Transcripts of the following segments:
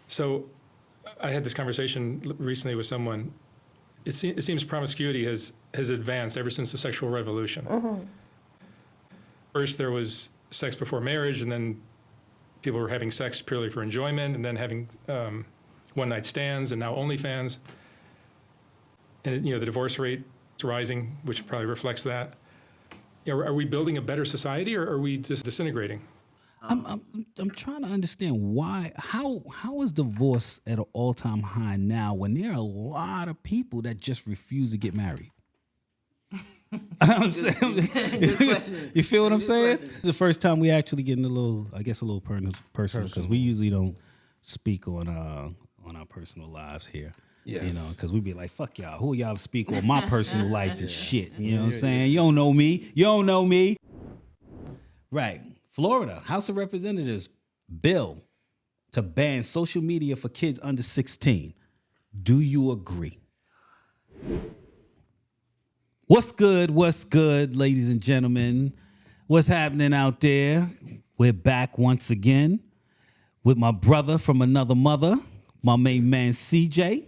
So I had this conversation recently with someone. It seems promiscuity has advanced ever since the sexual revolution. Mm-hmm. First, there was sex before marriage, and then people were having sex purely for enjoyment, and then having one-night stands, and now OnlyFans. And the divorce rate is rising, which probably reflects that. Are we building a better society, or are we just disintegrating? I'm trying to understand why. How is divorce at an all-time high now when there are a lot of people that just refuse to get married? I'm saying, you feel what I'm saying? It's the first time we actually getting a little personal because we usually don't speak on our personal lives here. Yes. Because we be like, fuck y'all. Who y'all to speak on my personal life and shit? You know what I'm saying? You don't know me. You don't know me. Right. Florida, House of Representatives bill to ban social media for kids under 16. Do you agree? What's good, ladies and gentlemen? What's happening out there? We're back once again with my brother from another mother, my main man, CJ.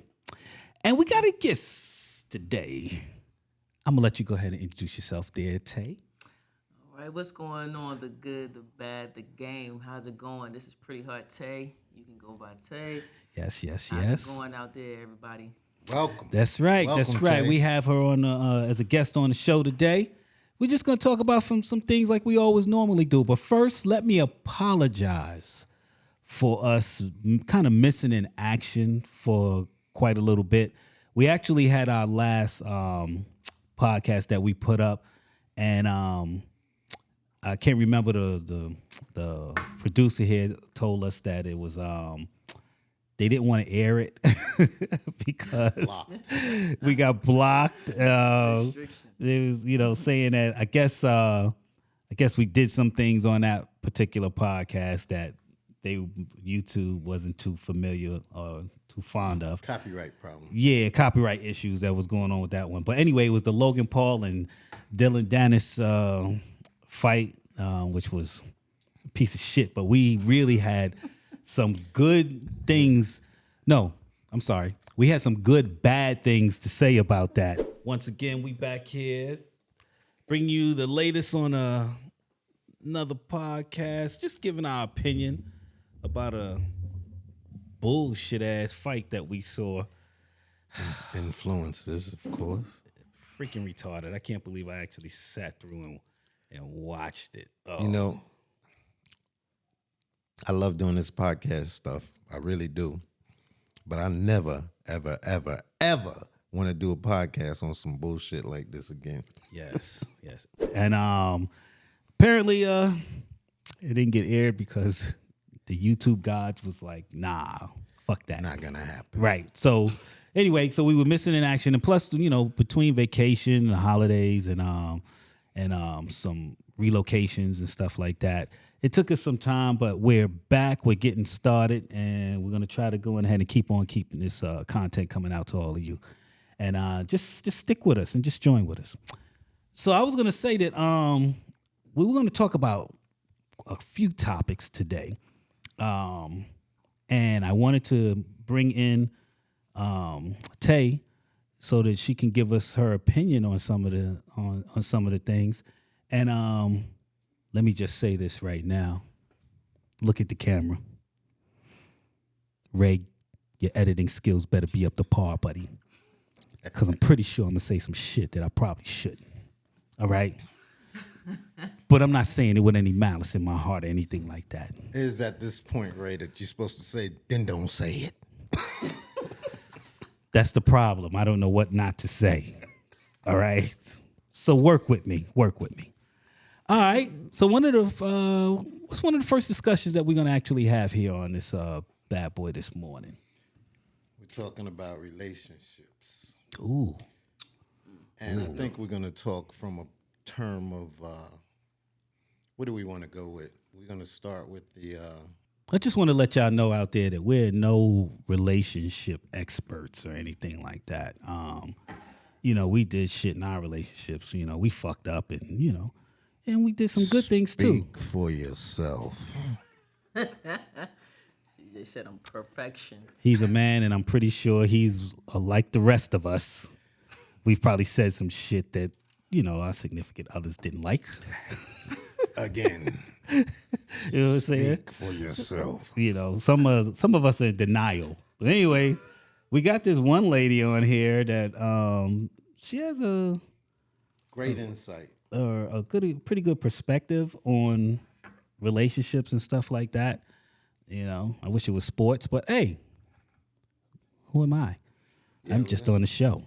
And we got a guest today. I'm going to let you go ahead and introduce yourself there, Tay. All right, what's going on? The good, the bad, the game. How's it going? This is Pretty Hard Tay. You can go by Tay. Yes. How's it going out there, everybody? Welcome. That's right. Tay. We have her on as a guest on the show today. We're just going to talk about some things like we always normally do. But first, let me apologize for us kind of missing in action for quite a little bit. We actually had our last podcast that we put up, and I can't remember the producer here told us that it was they didn't want to air it because we got blocked. It was saying that I guess we did some things on that particular podcast that YouTube wasn't too familiar or too fond of. Copyright problem. Yeah, copyright issues that was going on with that one. But anyway, it was the Logan Paul and Dylan Dennis fight, which was a piece of shit. But we really had some good things. No, I'm sorry. We had some good, bad things to say about that. Once again, we back here, bring you the latest on another podcast, just giving our opinion about a bullshit ass fight that we saw. Influencers, of course. Freaking retarded. I can't believe I actually sat through and watched it. Oh. You know, I love doing this podcast stuff. I really do. But I never, ever, ever, ever want to do a podcast on some bullshit like this again. Yes. And apparently it didn't get aired because the YouTube gods was like, nah, fuck that. Not gonna happen. Right. So anyway, we were missing in action, and plus, between vacation and holidays and some relocations and stuff like that, it took us some time, but we're back. We're getting started, and we're gonna try to go ahead and keep on keeping this content coming out to all of you, and just stick with us and just join with us. So I was gonna say that we were gonna talk about a few topics today. And I wanted to bring in Tay so that she can give us her opinion on some of the things. And let me just say this right now. Look at the camera. Ray, your editing skills better be up to par, buddy. Because I'm pretty sure I'm going to say some shit that I probably shouldn't. All right? But I'm not saying it with any malice in my heart or anything like that. It is at this point, Ray, that you're supposed to say, then don't say it. That's the problem. I don't know what not to say. All right? So work with me. All right. So what's one of the first discussions that we're going to actually have here on this bad boy this morning? We're talking about relationships. Ooh. And I think we're going to talk from a term of what do we want to go with? We're going to start with the I just want to let y'all know out there that we're no relationship experts or anything like that. We did shit in our relationships. We fucked up and and we did some good things too. Speak for yourself. She DJ said I'm perfection. He's a man, and I'm pretty sure he's like the rest of us. We've probably said some shit that, our significant others didn't like. Again, You know what I'm saying? speak for yourself. Some of us are in denial. But anyway, we got this one lady on here that she has a Great insight. pretty good perspective on relationships and stuff like that. I wish it was sports, but hey, who am I? I'm just on the show.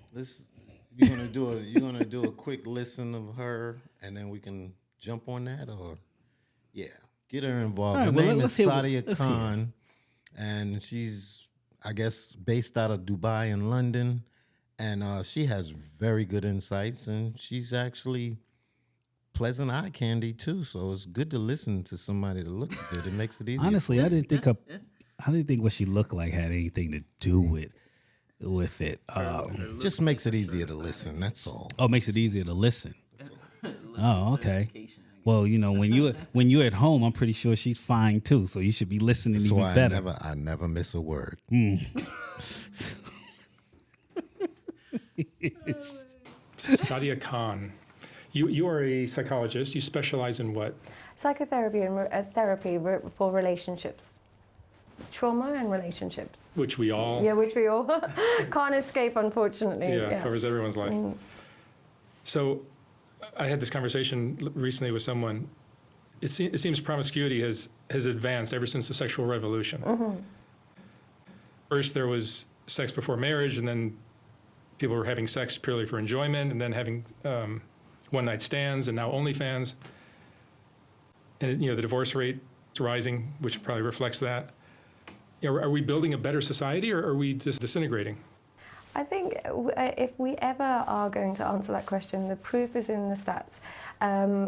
You're gonna do a quick listen of her, and then we can jump on that, or get her involved. All right, Her well, name let's is hear Sadia let's hear. Khan, and she's, I guess, based out of Dubai and London, and she has very good insights, and she's actually pleasant eye candy too. So it's good to listen to somebody that looks good. It makes it easier. Honestly, I didn't think what she looked like had anything to do with it. Just makes it easier to listen. That's all. Oh, it makes it easier to listen. Oh, okay. Certification, I guess. Well, when you're at home, I'm pretty sure she's fine too. So you should be listening So even better. I never miss a word. Sadia Khan, you are a psychologist. You specialize in what? Psychotherapy and therapy for relationships, trauma and relationships. Which we all, Yeah, which we all can't escape, unfortunately. covers everyone's life. So I had this conversation recently with someone. It seems promiscuity has advanced ever since the sexual revolution. First, there was sex before marriage, and then people were having sex purely for enjoyment, and then having one-night stands, and now OnlyFans. And the divorce rate is rising, which probably reflects that. Are we building a better society, or are we just disintegrating? I think if we ever are going to answer that question, the proof is in the stats.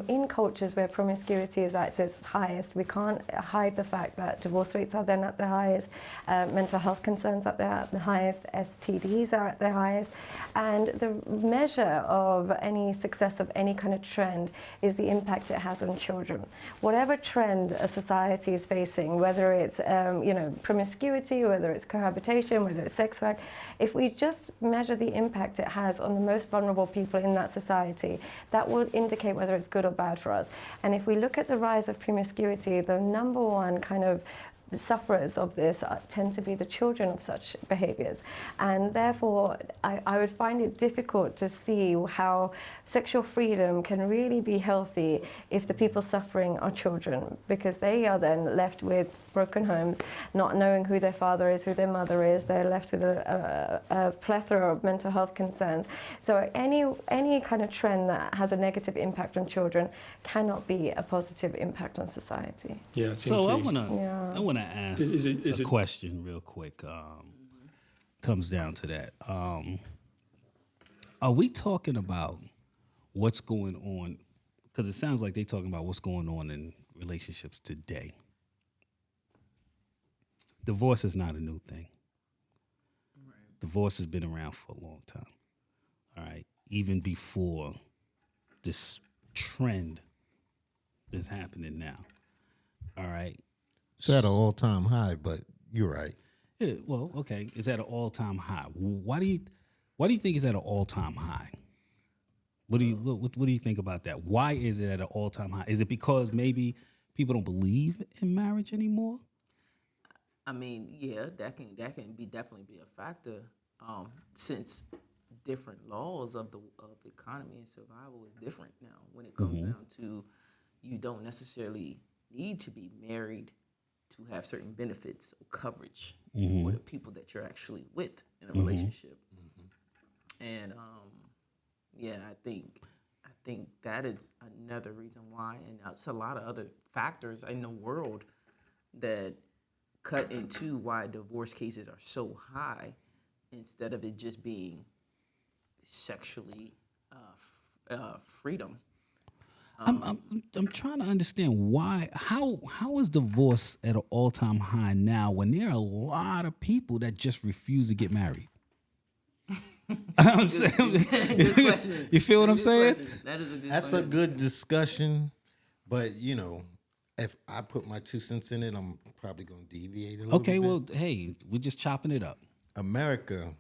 In cultures where promiscuity is at its highest, we can't hide the fact that divorce rates are then at the highest, mental health concerns are at the highest, STDs are at their highest, and the measure of any success of any kind of trend is the impact it has on children. Whatever trend a society is facing, whether it's promiscuity, whether it's cohabitation, whether it's sex work, if we just measure the impact it has on the most vulnerable people in that society, that will indicate whether it's good or bad for us. And if we look at the rise of promiscuity, the number one kind of sufferers of this tend to be the children of such behaviors. And therefore, I would find it difficult to see how sexual freedom can really be healthy if the people suffering are children, because they are then left with broken homes, not knowing who their father is, who their mother is. They're left with a plethora of mental health concerns. So any kind of trend that has a negative impact on children cannot be a positive impact on society. Yeah, it seems So to I be. wanna ask Is a it- question real quick. Comes down to that. Are we talking about what's going on? Because it sounds like they're talking about what's going on in relationships today. Divorce is not a new thing. Divorce has been around for a long time. All right, even before this trend that's happening now. All right. It's at an all-time high, but you're right. Yeah, well, okay, it's at an all-time high. Why do you think it's at an all-time high? What do you think about that? Why is it at an all-time high? Is it because maybe people don't believe in marriage anymore? I mean, yeah, that can definitely be a factor. Since different laws of the economy and survival is different now. When it comes down to, you don't necessarily need to be married to have certain benefits or coverage for the people that you're actually with in a relationship. And I think that is another reason why, and it's a lot of other factors in the world that cut into why divorce cases are so high, instead of it just being sexually freedom. I'm trying to understand why. How is divorce at an all-time high now when there are a lot of people that just refuse to get married? I'm saying, Good question. you feel what I'm Good saying? question. That is a good That's question. a good discussion, but if I put my 2 cents in it, I'm probably going to deviate a little Okay, bit. well, hey, we're just chopping it up. America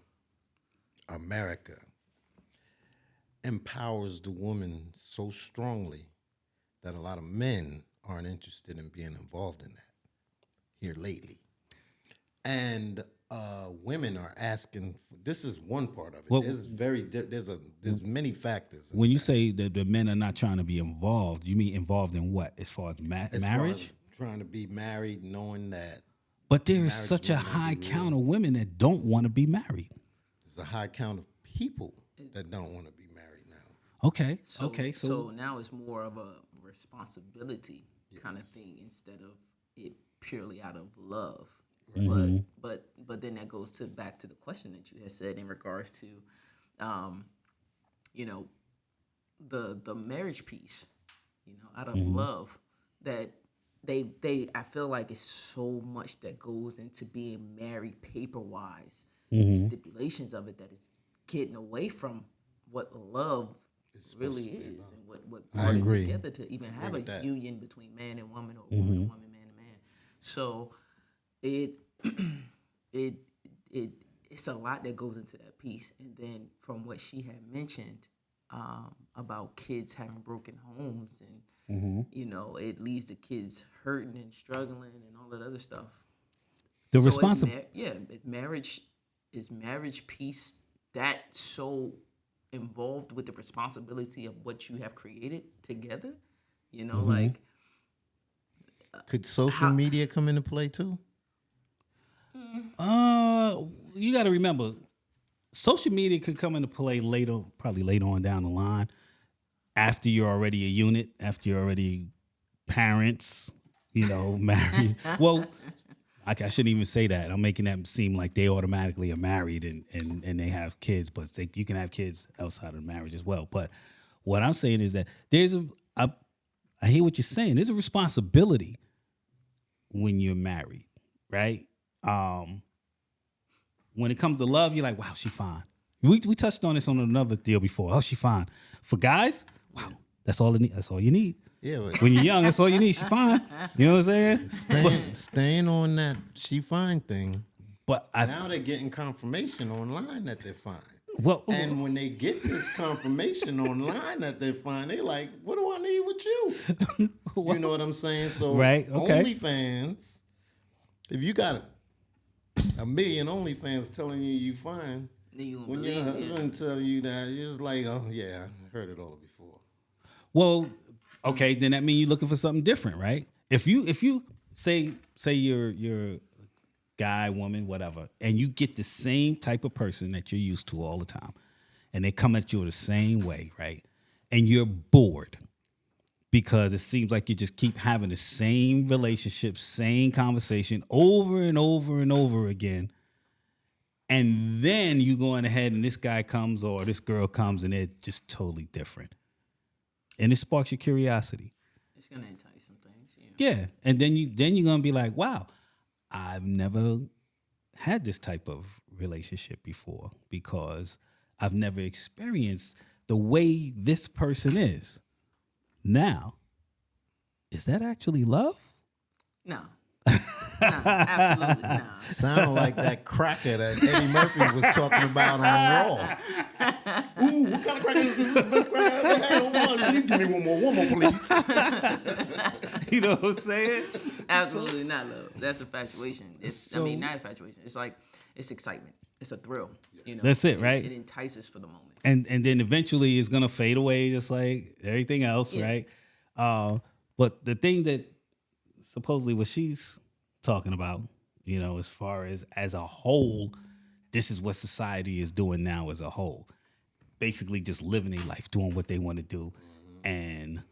empowers the woman so strongly that a lot of men aren't interested in being involved in that here lately. And women are asking. This is one part of it. Well, there's many factors. When you say that the men are not trying to be involved, you mean involved in what? As far as As far marriage? as trying to be married, knowing that But there is marriage such a may not be high real. count of women that don't want to be married. there's a high count of people that don't want to be married now. Okay. So, okay. so now it's more of a responsibility kind of thing instead of it purely out of love. But then that goes to back to the question that you had said in regards to, you know, the marriage piece, you know, out of love that they I feel like it's so much that goes into being married paper wise, stipulations of it that it's getting away from what love really is and what brought it agree. together to even have a with that. union between man and woman or woman and woman, man and man. So it's a lot that goes into that piece. And then from what she had mentioned about kids having broken homes and you know, it leaves the kids hurting and struggling and all that other stuff. The So responsibility. is marriage piece that so involved with the responsibility of what you have created together? You know, like Could social media come into play too? You got to remember, social media could come into play later, probably later on down the line, after you're already a unit, after you're already parents, you know, married. Well, I shouldn't even say that. I'm making that seem like they automatically are married and they have kids, but you can have kids outside of marriage as well. But what I'm saying is that I hear what you're saying. There's a responsibility when you're married, right? When it comes to love, you're like, wow, she fine. We touched on this on another deal before. Oh, she fine. For guys, wow, that's all you need. Yeah, but When you're young, that's all you need. She fine. You know what I'm saying? staying on that she fine thing. But Now they're getting confirmation online that they're fine. well, And when they get this confirmation online that they're fine, they're like, what do I need with you? You know what I'm saying? So Right, okay. OnlyFans, if you got a million OnlyFans telling you fine, then you gonna when your believe it. husband tell you that, you're just like, oh yeah, I heard it all before. well, okay, then that means you're looking for something different, right? If you say you're guy, woman, whatever, and you get the same type of person that you're used to all the time, and they come at you the same way, right? And you're bored because it seems like you just keep having the same relationship, same conversation over and over and over again. And then you going ahead and this guy comes or this girl comes and they're just totally different. And it sparks your curiosity. It's gonna entice some things. You know? Yeah. And then you're gonna be like, wow, I've never had this type of relationship before because I've never experienced the way this person is. Now, is that actually love? No. No, absolutely not. Sound like that cracker that Eddie Murphy was talking about on Raw. Ooh, what kind of cracker is this? Is the best cracker I ever had on one. Please give me one more, please. You know what I'm saying? Absolutely not love. That's infatuation. So- Not infatuation. It's like it's excitement. It's a thrill. You know, That's it, right? It entices for the moment. And then eventually it's gonna fade away just like everything else, Yeah. right? But the thing that supposedly what she's talking about, you know, as far as a whole, this is what society is doing now as a whole. Basically just living their life, doing what they want to do. And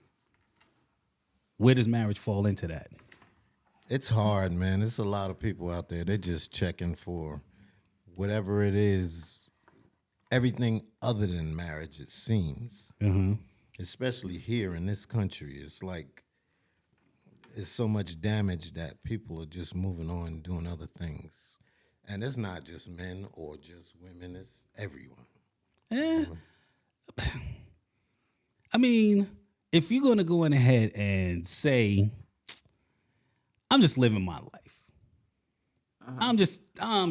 where does marriage fall into that? It's hard, man. There's a lot of people out there. They're just checking for whatever it is, everything other than marriage, it seems. Especially here in this country. It's like it's so much damage that people are just moving on doing other things. And it's not just men or just women, it's everyone. I mean, if you're gonna go in ahead and say I'm just living my life. I'm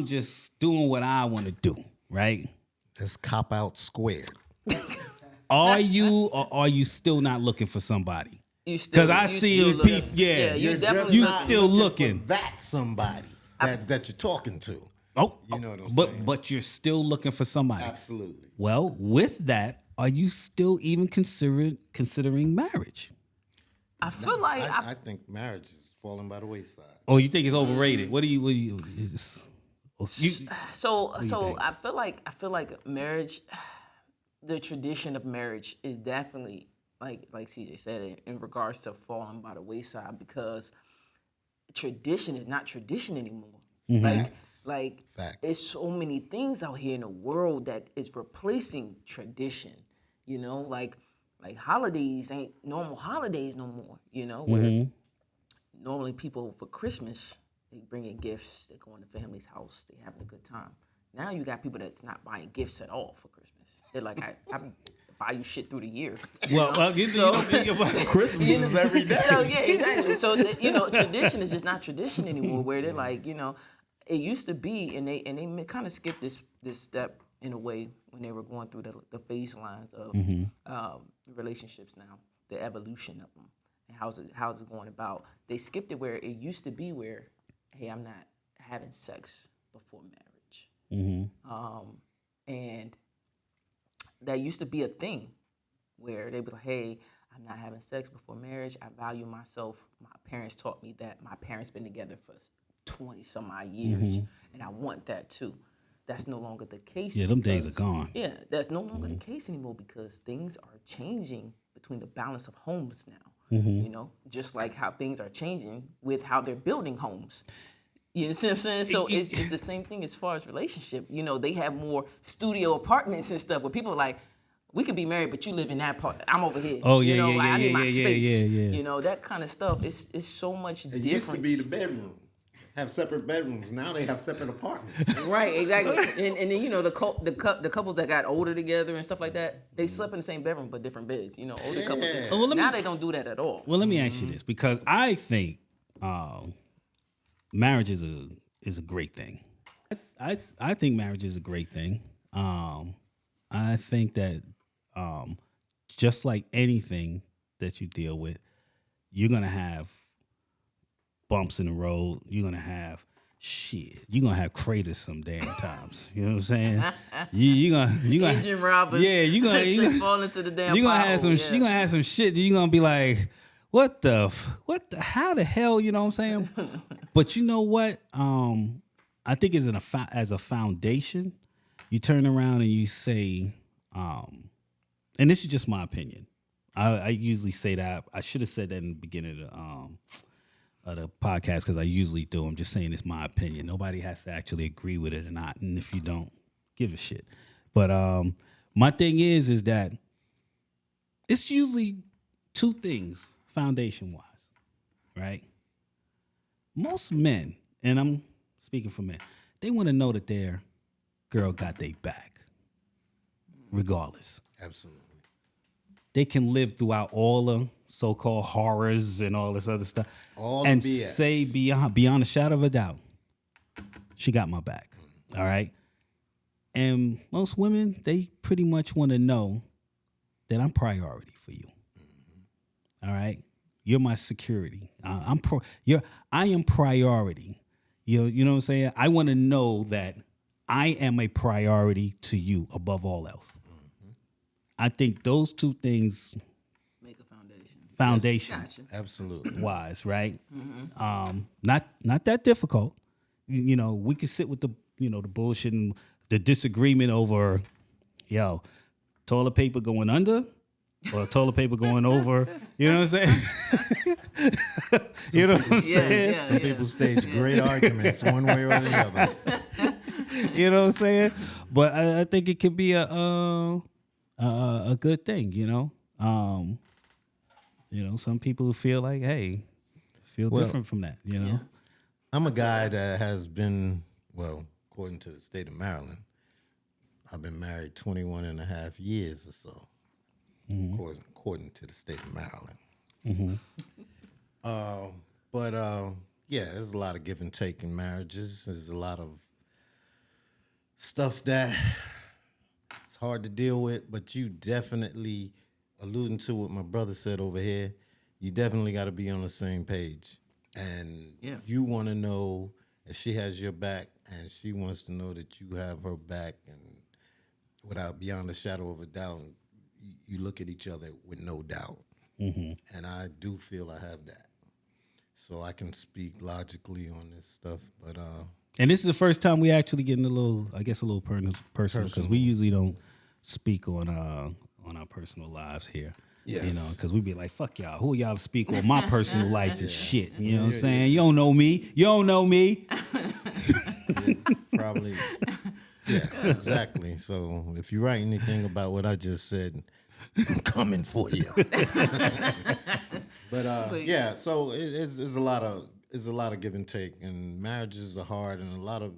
just doing what I want to do, right? It's cop out squared. Are you or are you still not looking for somebody? You still, Because I you see still people, looking. yeah, you You're definitely you looking. still looking. for that somebody that you're talking to. Oh, You know what I'm but saying? but you're still looking for somebody. Absolutely. Well, with that, are you still even considering marriage? I feel like I think marriage is falling by the wayside. Or you think it's overrated? What do you so think? I feel like marriage, the tradition of marriage is definitely like CJ said in regards to falling by the wayside, because tradition is not tradition anymore. Like Facts. it's so many things out here in the world that is replacing tradition. You know, like holidays ain't normal holidays no more. You know, where normally people for Christmas they bring in gifts, they go in the family's house, they having a good time. Now you got people that's not buying gifts at all for Christmas. They're like, I buy you shit through the year. Well, you don't think about Christmas is every day. So yeah, exactly. So tradition is just not tradition anymore. Where they're like, it used to be, and they kind of skipped this step in a way when they were going through the phase lines of relationships now, the evolution of them, and how's it going about. They skipped it where it used to be where, hey, I'm not having sex before marriage, and that used to be a thing where they'd be like, hey, I'm not having sex before marriage. I value myself. My parents taught me that. My parents been together for 20 some odd years, and I want that too. That's no longer the case. Yeah, them days are gone. Yeah, that's no longer the case anymore because things are changing between the balance of homes now. Just like how things are changing with how they're building homes. You see what I'm saying? So it's the same thing as far as relationship. They have more studio apartments and stuff where people are like, we can be married, but you live in that part. I'm over here. Oh, yeah, I need my space. yeah. That kind of stuff. It's so much different. It used to be the bedroom. Have separate bedrooms. Now they have separate apartments. Right, exactly. and then the couples that got older together and stuff like that, they slept in the same bedroom but different beds. Older couples. Now they don't do that at all. Well, let me ask you this, because I think marriage is a great thing. I think marriage is a great thing. I think that just like anything that you deal with, you're gonna have bumps in the road. You're gonna have shit. You're gonna have craters some damn times. You know what I'm saying? You gonna engine robbers. Yeah, you gonna fall into the damn. you gonna pothole, have some. yeah. You gonna have some shit. You're gonna be like, what the how the hell? You know what I'm saying? But you know what? I think as a foundation, you turn around and you say, and this is just my opinion. I usually say that. I should have said that in the beginning of the podcast because I usually do. I'm just saying it's my opinion. Nobody has to actually agree with it or not. And if you don't, give a shit. But my thing is that it's usually two things, foundation-wise, right? Most men, and I'm speaking for men, they want to know that their girl got their back, regardless. Absolutely. They can live throughout all the so-called horrors and all this other stuff, All and the BS. say beyond a shadow of a doubt, she got my back. All right. And most women, they pretty much want to know that I'm priority for you. All right. You're my security. I am priority. You know what I'm saying? I want to know that I am a priority to you above all else. I think those two things Make a foundation. foundation Gotcha. Absolutely. wise, right? Not that difficult. We could sit with the the bullshit and the disagreement over toilet paper going under or toilet paper going over. You know what I'm saying? You know what I'm saying? Yeah, Some people stage great arguments one way or the other. You know what I'm saying? But I think it could be a good thing. Some people feel like, hey, different from that. I'm a guy that has been, according to the state of Maryland, I've been married 21 and a half years or so, according to the state of Maryland. yeah, there's a lot of give and take in marriages. There's a lot of stuff that it's hard to deal with, but you definitely, alluding to what my brother said over here, you definitely got to be on the same page. And Yeah. you want to know if she has your back, and she wants to know that you have her back, and without beyond a shadow of a doubt, you look at each other with no doubt. And I do feel I have that. So I can speak logically on this stuff, but And this is the first time we actually getting a little personal because we usually don't speak on our personal lives here. You know, Yes. because we be like, fuck y'all. Who y'all to speak on my personal life and shit? You know what I'm saying? You don't know me. You don't know me. probably, yeah, exactly. So if you write anything about what I just said, I'm coming for you. But yeah, so it's a lot of give and take, and marriages are hard, and a lot of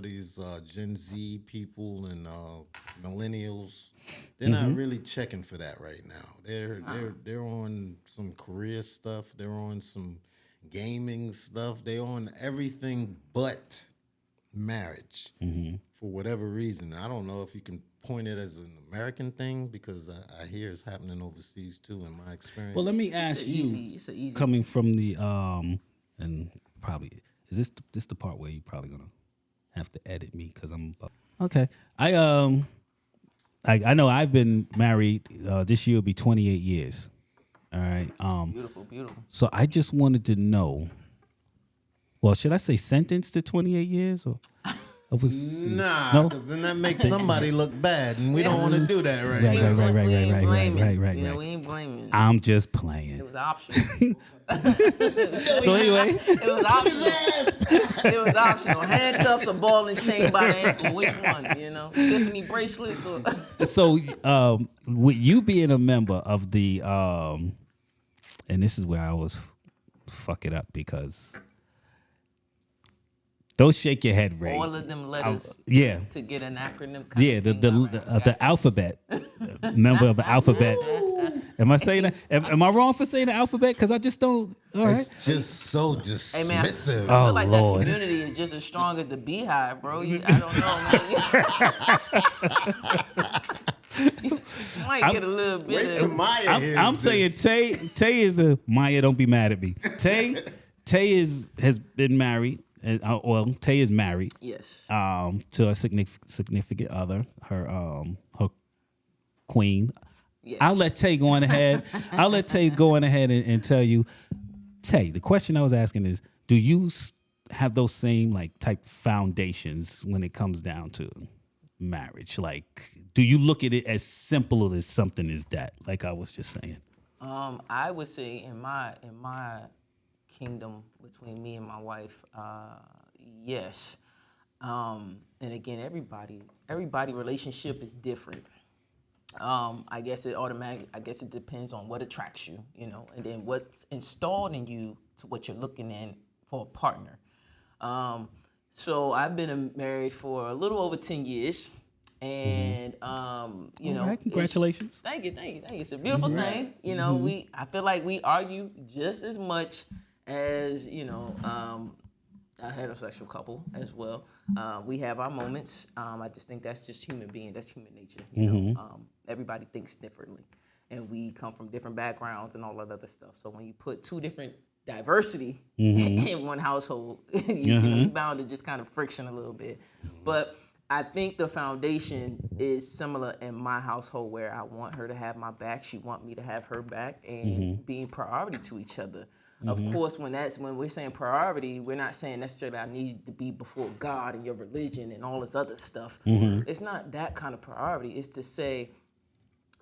these Gen Z people and millennials, they're not really checking for that right now. They're on some career stuff. They're on some gaming stuff. They're on everything but marriage for whatever reason. I don't know if you can point it as an American thing, because I hear it's happening overseas too, in my experience. Well, let me ask It's a you, easy. coming from the and probably is this the part where you probably gonna have to edit me because I'm okay. I know I've been married. This year will be 28 years. All right. Beautiful, beautiful. So I just wanted to know. Well, should I say sentenced to 28 years or? Nah, No? because then that makes somebody look bad, and we don't want to do that right Right, now. right, right, We ain't right, blaming. right. You know, we ain't blaming. I'm just It playing. was optional. So anyway, It was optional. It was optional. Handcuffs or ball and chain by the ankle. Which one? You know, Tiffany bracelets or. so with you being a member of the and this is where I always fuck it up because don't shake your head, Ray. All of them letters Yeah. to get an acronym. Yeah, the alphabet, member of the alphabet. Am I saying that? Am I wrong for saying the alphabet? Because I just don't. All right. It's just so Hey man, I dismissive. Oh, feel like Lord. that community is just as strong as the beehive, bro. I don't know, man. You might get a little bit Wait till of. Maya I'm hears saying this. Tay is a Maya. Don't be mad at me. Tay has been married, and well, Tay is married. Yes. To a significant other, her queen. Yes. I'll let Tay go on ahead. And tell you, Tay. The question I was asking is, do you have those same like type foundations when it comes down to marriage? Like, do you look at it as simple as something as that? Like I was just saying. I would say in my kingdom between me and my wife, yes. And again, everybody relationship is different. I guess it depends on what attracts you, you know, and then what's installed in you to what you're looking in for a partner. So I've been married for a little over 10 years. And you know, right, congratulations. Thank you. It's a beautiful thing. You know, I feel like we argue just as much as, you know, a heterosexual couple as well. We have our moments. I just think that's just human being. That's human nature. You know, everybody thinks differently, and we come from different backgrounds and all that other stuff. So when you put two different diversity in one household, you're bound to just kind of friction a little bit. But I think the foundation is similar in my household, where I want her to have my back, she want me to have her back, and being priority to each other. Of course, when we're saying priority, we're not saying necessarily I need to be before God and your religion and all this other stuff. It's not that kind of priority. It's to say,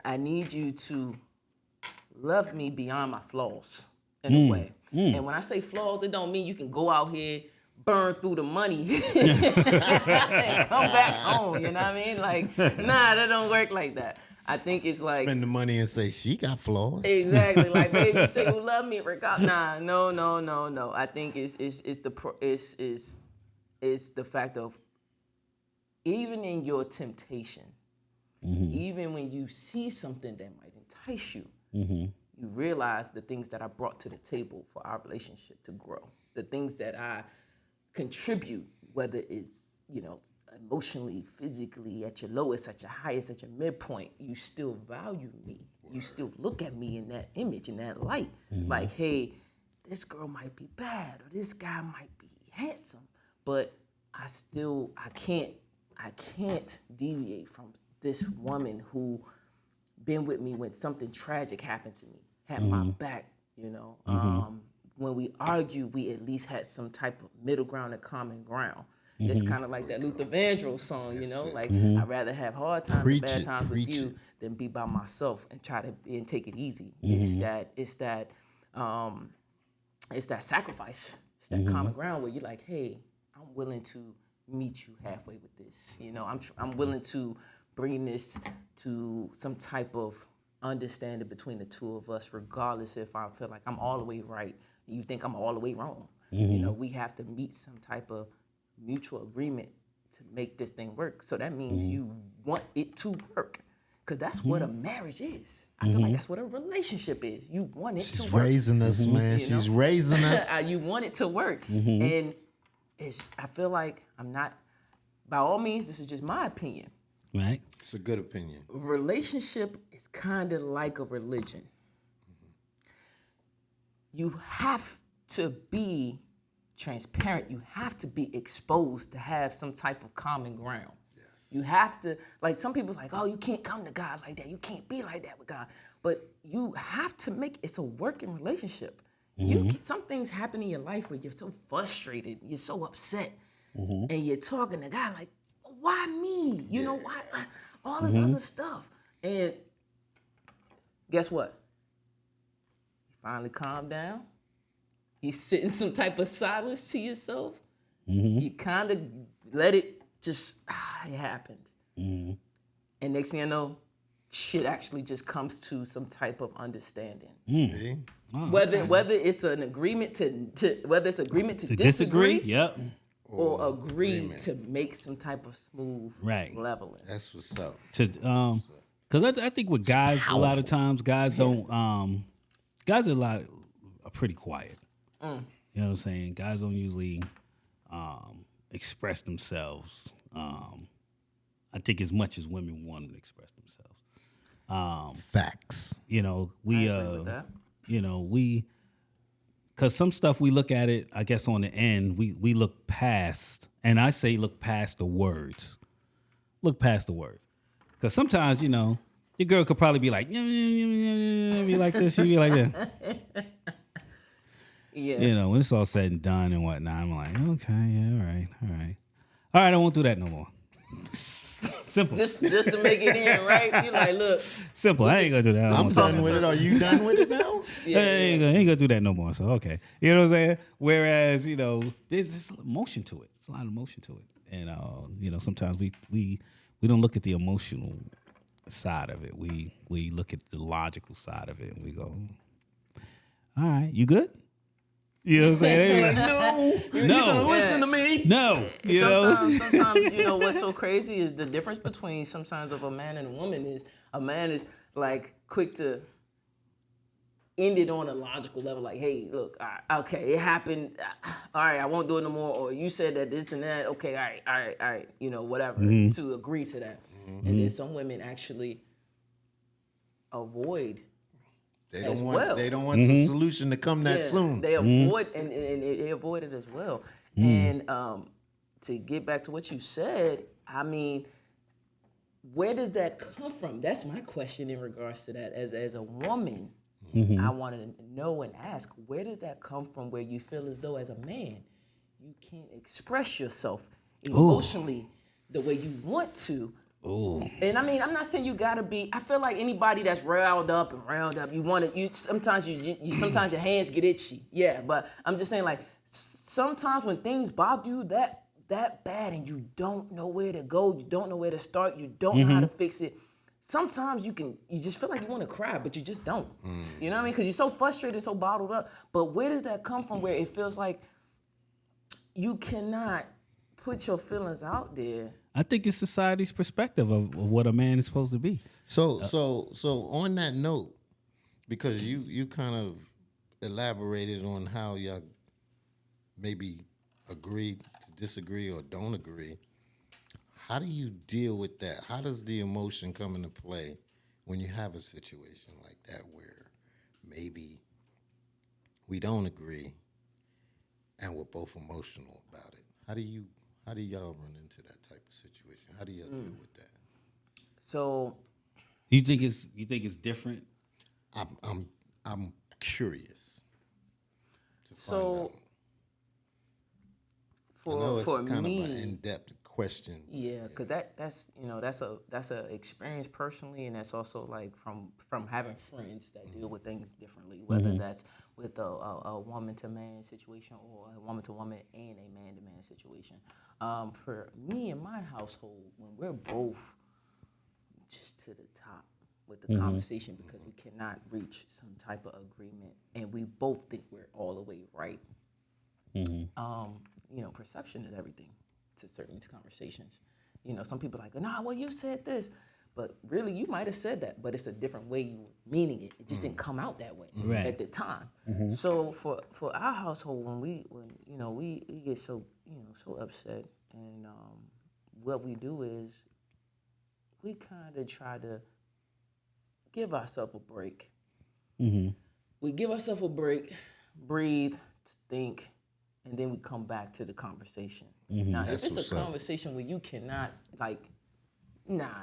I need you to love me beyond my flaws in a way. And when I say flaws, it don't mean you can go out here, burn through the money, and come back home. You know what I mean? Like, nah, that don't work like that. I think it's like Spend the money and say she got flaws. exactly like, baby, say you love me, regardless. Nah, no. I think it's the fact of, even in your temptation, even when you see something that might entice you, you realize the things that I brought to the table for our relationship to grow. the things that I contribute, whether it's, you know, emotionally, physically, at your lowest, at your highest, at your midpoint, you still value me. You still look at me in that image, in that light. Like, hey, this girl might be bad or this guy might be handsome, but I can't deviate from this woman who been with me when something tragic happened to me, had my back, you know. When we argue, we at least had some type of middle ground and common ground. It's kind of like that Luther Vandross song, you know, like I'd rather have hard times and bad times with you than be by myself and try to and take it easy. It's that sacrifice. It's that common ground where you're like, hey, I'm willing to meet you halfway with this. You know, I'm willing to bring this to some type of understanding between the two of us, regardless if I feel like I'm all the way right and you think I'm all the way wrong. You know, we have to meet some type of mutual agreement to make this thing work. So that means you want it to work, because that's what a marriage is. I feel like that's what a relationship is. You want it to work. She's raising us, man. You know? She's raising us. You want it to work. And I feel like I'm not, by all means, this is just my opinion. Right. It's a good opinion. Relationship is kind of like a religion. You have to be transparent. You have to be exposed to have some type of common ground. Yes. You have to, like, some people's like, oh, you can't come to God like that. You can't be like that with God. But you have to make it's a working relationship. Some things happen in your life where you're so frustrated, you're so upset, and you're talking to God like, why me? You know, why? All this other stuff. And guess what? You finally calm down. You sit in some type of silence to yourself. You kind of let it just, it happened. And next thing I know, shit actually just comes to some type of understanding. Whether it's an agreement to disagree. Yep. Or agree to make some type of smooth leveling. That's what's up. Because I think with guys, a lot of times guys don't. Guys are pretty quiet. You know what I'm saying? Guys don't usually express themselves. I think as much as women want to express themselves. Facts. You know, I agree with that. you know, because some stuff we look at it, I guess on the end, we look past, and I say look past the words. Look past the words. Because sometimes, you know, your girl could probably be like, be like this, you be like that. Yeah. You know, when it's all said and done and whatnot, I'm like, okay, yeah, all right. All right, I won't do that no more. Simple. Just to make it in, right? You like, look. Simple. I ain't gonna do that. I'm done with it. Are you done with it now? I ain't gonna do that no more. So okay, you know what I'm saying. Whereas, you know, there's just emotion to it. There's a lot of emotion to it, and you know, sometimes we don't look at the emotional side of it. We look at the logical side of it, and we go, all right, you good? You know what I'm saying? No. No. You gonna listen to me? No. You know? Sometimes, you know, what's so crazy is the difference between sometimes of a man and a woman is a man is like quick to end it on a logical level, like, hey, look, okay, it happened. All right, I won't do it no more. Or you said that this and that. Okay, all right, you know, whatever, to agree to that. And then some women actually avoid. They don't want the solution to come that soon. They avoid and they avoid it as well. And to get back to what you said, I mean, where does that come from? That's my question in regards to that. As a woman, I want to know and ask, where does that come from where you feel as though as a man, you can't express yourself emotionally the way you want to? Ooh. And I mean, I'm not saying you gotta be. I feel like anybody that's riled up, you want to. Sometimes sometimes your hands get itchy. Yeah, but I'm just saying, like, sometimes when things bother you that bad and you don't know where to go, you don't know where to start, you don't know how to fix it. Sometimes you just feel like you want to cry, but you just don't. You know what I mean? Because you're so frustrated, so bottled up. But where does that come from? Where it feels like you cannot put your feelings out there. I think it's society's perspective of what a man is supposed to be. So on that note, because you kind of elaborated on how y'all maybe agree to disagree or don't agree. How do you deal with that? How does the emotion come into play when you have a situation like that where maybe we don't agree and we're both emotional about it? How do y'all run into that type of situation? How do y'all deal with that? So You think it's different? I'm curious to find So, out. I know it's for kind me, of an in-depth question. yeah, because that's a experience personally, and that's also like from having friends that deal with things differently, whether that's with a woman to man situation or a woman to woman and a man to man situation. For me and my household, when we're both just to the top with the conversation because we cannot reach some type of agreement, and we both think we're all the way right. Perception is everything to certain conversations. Some people are like, nah, well, you said this. But really, you might have said that, but it's a different way you were meaning it. It just didn't come out that way at the time. So for our household, when we get so upset, and what we do is we kind of try to give ourselves a break. We give ourselves a break, breathe, think, and then we come back to the conversation. Now, That's if it's what's a up. conversation where you cannot,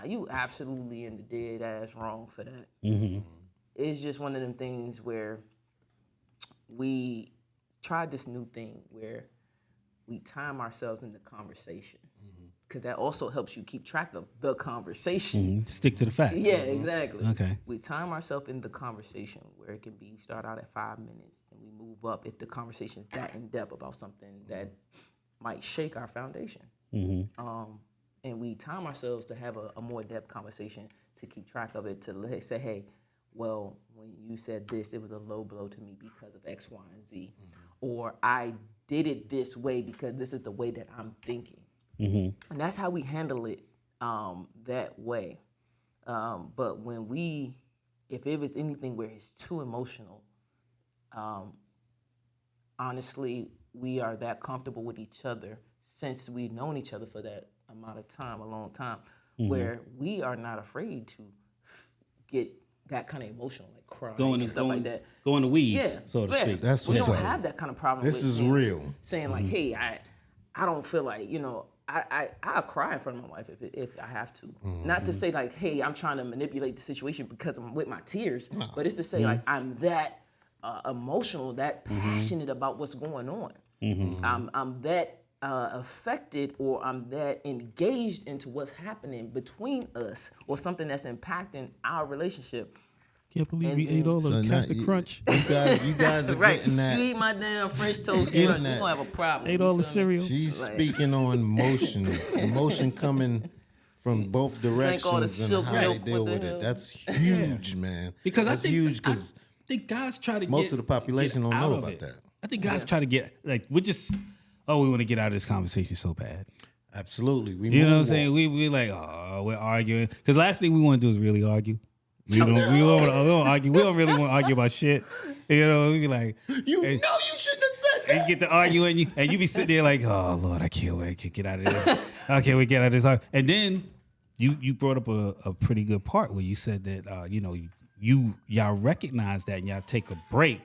you absolutely in the dead ass wrong for that. It's just one of them things where we tried this new thing where we time ourselves in the conversation. Because that also helps you keep track of the conversation. Stick to the facts. Yeah, exactly. Okay. We time ourselves in the conversation where it can be start out at 5 minutes, then we move up if the conversation is that in depth about something that might shake our foundation. And we time ourselves to have a more depth conversation to keep track of it, to say, hey, well, when you said this, it was a low blow to me because of X, Y, and Z. Or I did it this way because this is the way that I'm thinking. And that's how we handle it that way. But if it was anything where it's too emotional, honestly, we are that comfortable with each other since we've known each other for that amount of time, a long time, where we are not afraid to get that kind of emotional, like crying and stuff like that. Going to weeds, Yeah, so to yeah. speak. That's we what's don't up. have that kind of problem. This with is saying- real. Saying like, hey, I don't feel like I'll cry in front of my wife if I have to. Not to say like, hey, I'm trying to manipulate the situation because I'm with my tears, but it's to say like I'm that emotional, that passionate about what's going on. I'm that affected, or I'm that engaged into what's happening between us, or something that's impacting our relationship. Can't believe And you ate all So of the now Captain Crunch. You guys are Right, getting that. you eat my damn French toast Getting crunch, that. you gonna have a problem. Ate you all the feel me? cereal. She's Like- speaking on emotion coming from both Drink all the directions and silk how they milk, deal what the with hell? it. That's huge, man. Because that's huge I because think guys try to most of the population get don't out know of about it. that. I think guys try to get we want to get out of this conversation so bad. Absolutely, we You know what I'm moonwalk. saying? We like, oh, we're arguing. Because last thing we want to do is really argue. We don't argue. We don't really want to argue about shit. You know, we be like, You know you shouldn't have said that. and you get to arguing, and you be sitting there like, oh Lord, I can't wait to get out of this. I can't wait to get out of this. And then you brought up a pretty good part where you said that y'all recognize that and y'all take a break,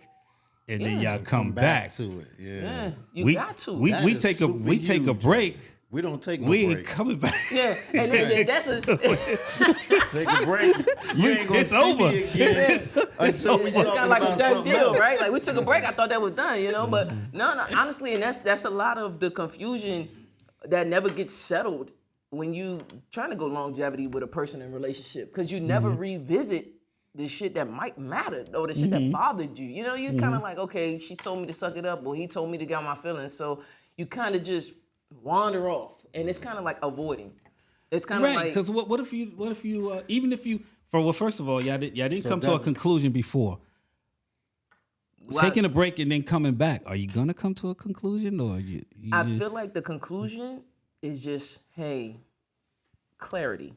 and then y'all come back. to it. Yeah, Yeah, you got to. That We is take a super take a huge. break. We don't take no We ain't breaks. coming back. Yeah, and then that's a Take a break. You ain't gonna It's see over. me again until we it's kind talking of like a about done something deal, else. right? Like we took a break. I thought that was done, But no, honestly, and that's a lot of the confusion that never gets settled when you trying to go longevity with a person in a relationship, because you never revisit the shit that might matter or the shit that bothered you. You kind of like, okay, she told me to suck it up, or he told me to get on my feelings, so you kind of just wander off, and it's kind of like avoiding. It's kind of Right, like because what if you even if you first of all y'all didn't So come to a that's- conclusion before taking a break and then coming back. Are you gonna come to a conclusion, or you I feel like the conclusion is just, hey, clarity.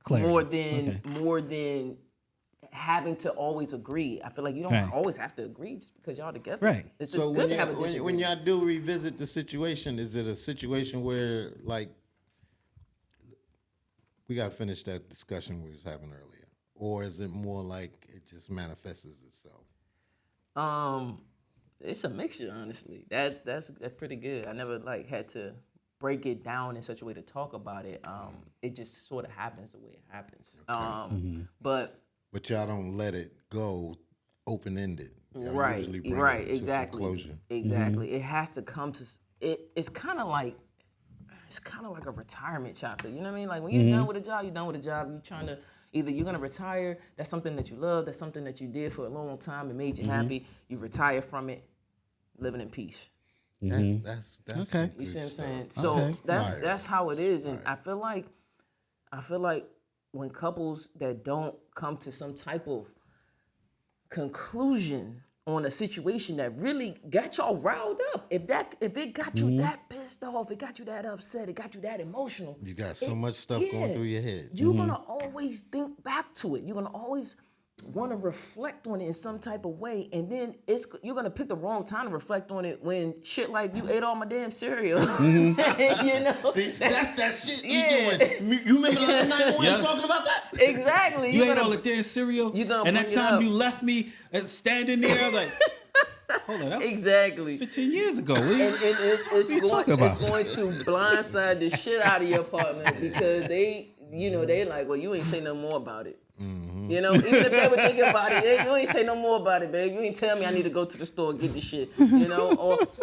Clarity. More than having to always agree. I feel like you don't Right. always have to agree just because y'all together. Right. It's So good when, to have a when disagreement. y'all do revisit the situation, is it a situation where like we got to finish that discussion we was having earlier, or is it more like it just manifests itself? It's a mixture, honestly. That's pretty good. I never like had to break it down in such a way to talk about it. It just sort of happens the way it happens. But But y'all don't let it go open ended. right, exactly, Closure. exactly. It has to come to it. It's kind of like a retirement chapter. You know what I mean? Like when you're done with a job, you're done with a job. You're trying to either you're gonna retire. That's something that you love. That's something that you did for a long time. It made you happy. You retire from it, living in peace. That's Okay. some You see what I'm good saying? stuff. So Fire. that's how it is, and I feel like when couples that don't come to some type of conclusion on a situation that really got y'all riled up, if it got you that pissed off, it got you that upset, it got you that emotional, You got so much stuff going through your head. you're gonna always think back to it. You're gonna always want to reflect on it in some type of way, and then you're gonna pick the wrong time to reflect on it when shit like you ate all my damn cereal. You know, See, that's that shit Yeah. doing. You remember the other night when we was talking about that? exactly. You You're ate gonna- all the damn cereal, you gonna and that bring it time up. you left me standing there like, hold on, that was exactly. 15 years ago. And it's you talking going about? to blindside the shit out of your partner because they like, well, you ain't say no more about it. You know, even if they were thinking about it, hey, you ain't say no more about it, babe. You ain't tell me I need to go to the store and get the shit, you know,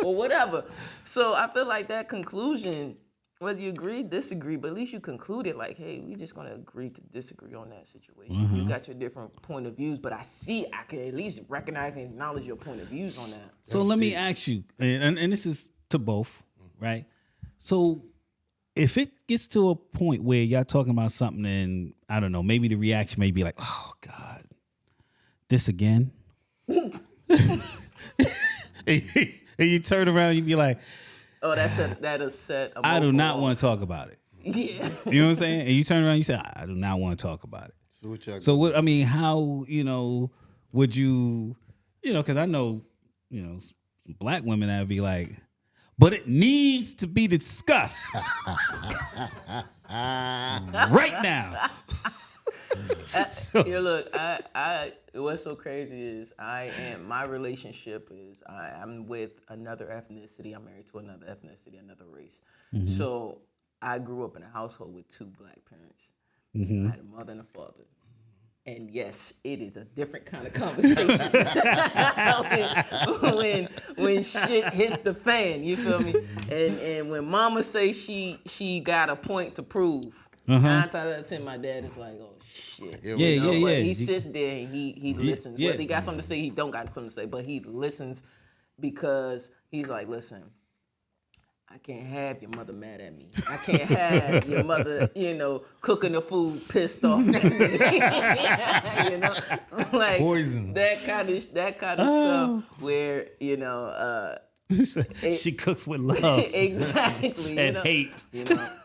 or whatever. So I feel like that conclusion, whether you agree, disagree, but at least you concluded like, hey, we just gonna agree to disagree on that situation. You got your different point of views, but I can at least recognize and acknowledge your point of views on that. So let me ask you, and this is to both, right? So if it gets to a point where y'all talking about something and I don't know, maybe the reaction may be like, oh God, this again? and you turn around, you be like, Oh, that is set. I do not want to talk about it. Yeah. You know what I'm saying? And you turn around, you say, I do not want to talk about it. So what y'all So what? I mean, how would you? Because I know black women that would be like, but it needs to be discussed right now. Yeah, look, I what's so crazy is my relationship is I'm with another ethnicity. I'm married to another ethnicity, another race. So I grew up in a household with two black parents. I had a mother and a father. And yes, it is a different kind of conversation when shit hits the fan. You feel me? And when mama say she got a point to prove, 9 times out of 10, my dad is like, oh shit. Yeah, But yeah. he sits there and he listens. yeah. Whether he got something to say, he don't got something to say, but he listens because he's like, listen, I can't have your mother mad at me. I can't have your mother, cooking the food pissed off at me. Like Poison. that kind of stuff where She cooks with love exactly and hate.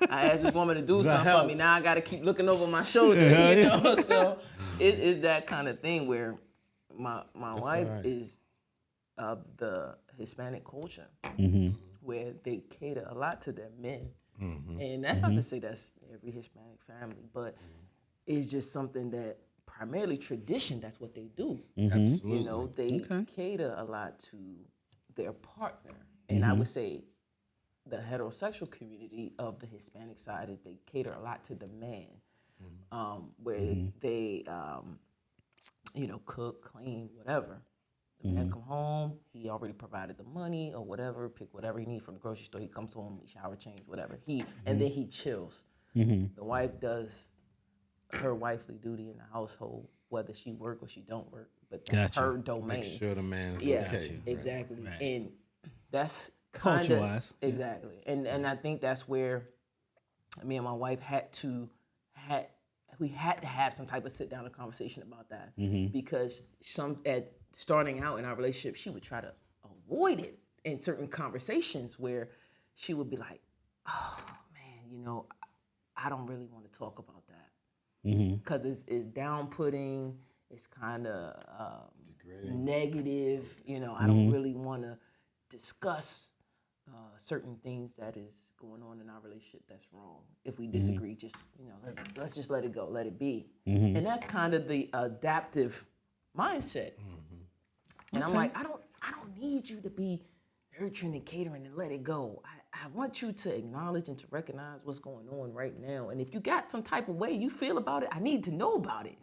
I asked this woman to do something help. for me. Now I got to keep looking over my shoulder. So it's that kind of thing where my wife all right. is of the Hispanic culture. Where they cater a lot to their men. And that's not to say that's every Hispanic family, but it's just something that primarily tradition, that's what they do. Absolutely. They cater a lot to their partner. And I would say the heterosexual community of the Hispanic side is they cater a lot to the man, where they, cook, clean, whatever. The man come home, he already provided the money or whatever, pick whatever he needs from the grocery store. He comes home, he shower, change, whatever. And then he chills. The wife does her wifely duty in the household, whether she work or she don't work, but that's Gotcha. her domain. Make sure the man is Yeah, okay. exactly. Right. And that's kind of Culture-wise. exactly. And I think that's where me and my wife had to have some type of sit down and conversation about that because starting out in our relationship, she would try to avoid it in certain conversations where she would be like, "Oh man, I don't really want to talk about that because it's down-putting. it's kind of negative. I don't really want to discuss certain things that is going on in our relationship that's wrong. If we disagree, just let's just let it go, let it be. And that's kind of the adaptive mindset. And I'm like, I don't need you to be nurturing and catering and let it go. I want you to acknowledge and to recognize what's going on right now. And if you got some type of way you feel about it, I need to know about it.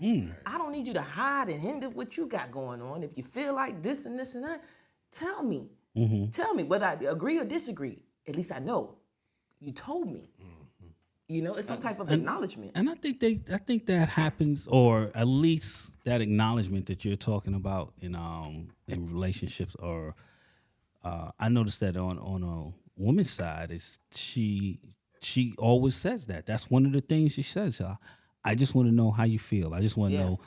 I don't need you to hide and hinder what you got going on. If you feel like this and this and that, tell me. Tell me whether I agree or disagree. At least I know. You told me. It's some type of acknowledgement. And I think that happens, or at least that acknowledgement that you're talking about in relationships, or I noticed that on a woman's side is she always says that. That's one of the things she says. I just want to know how you feel. I just want to know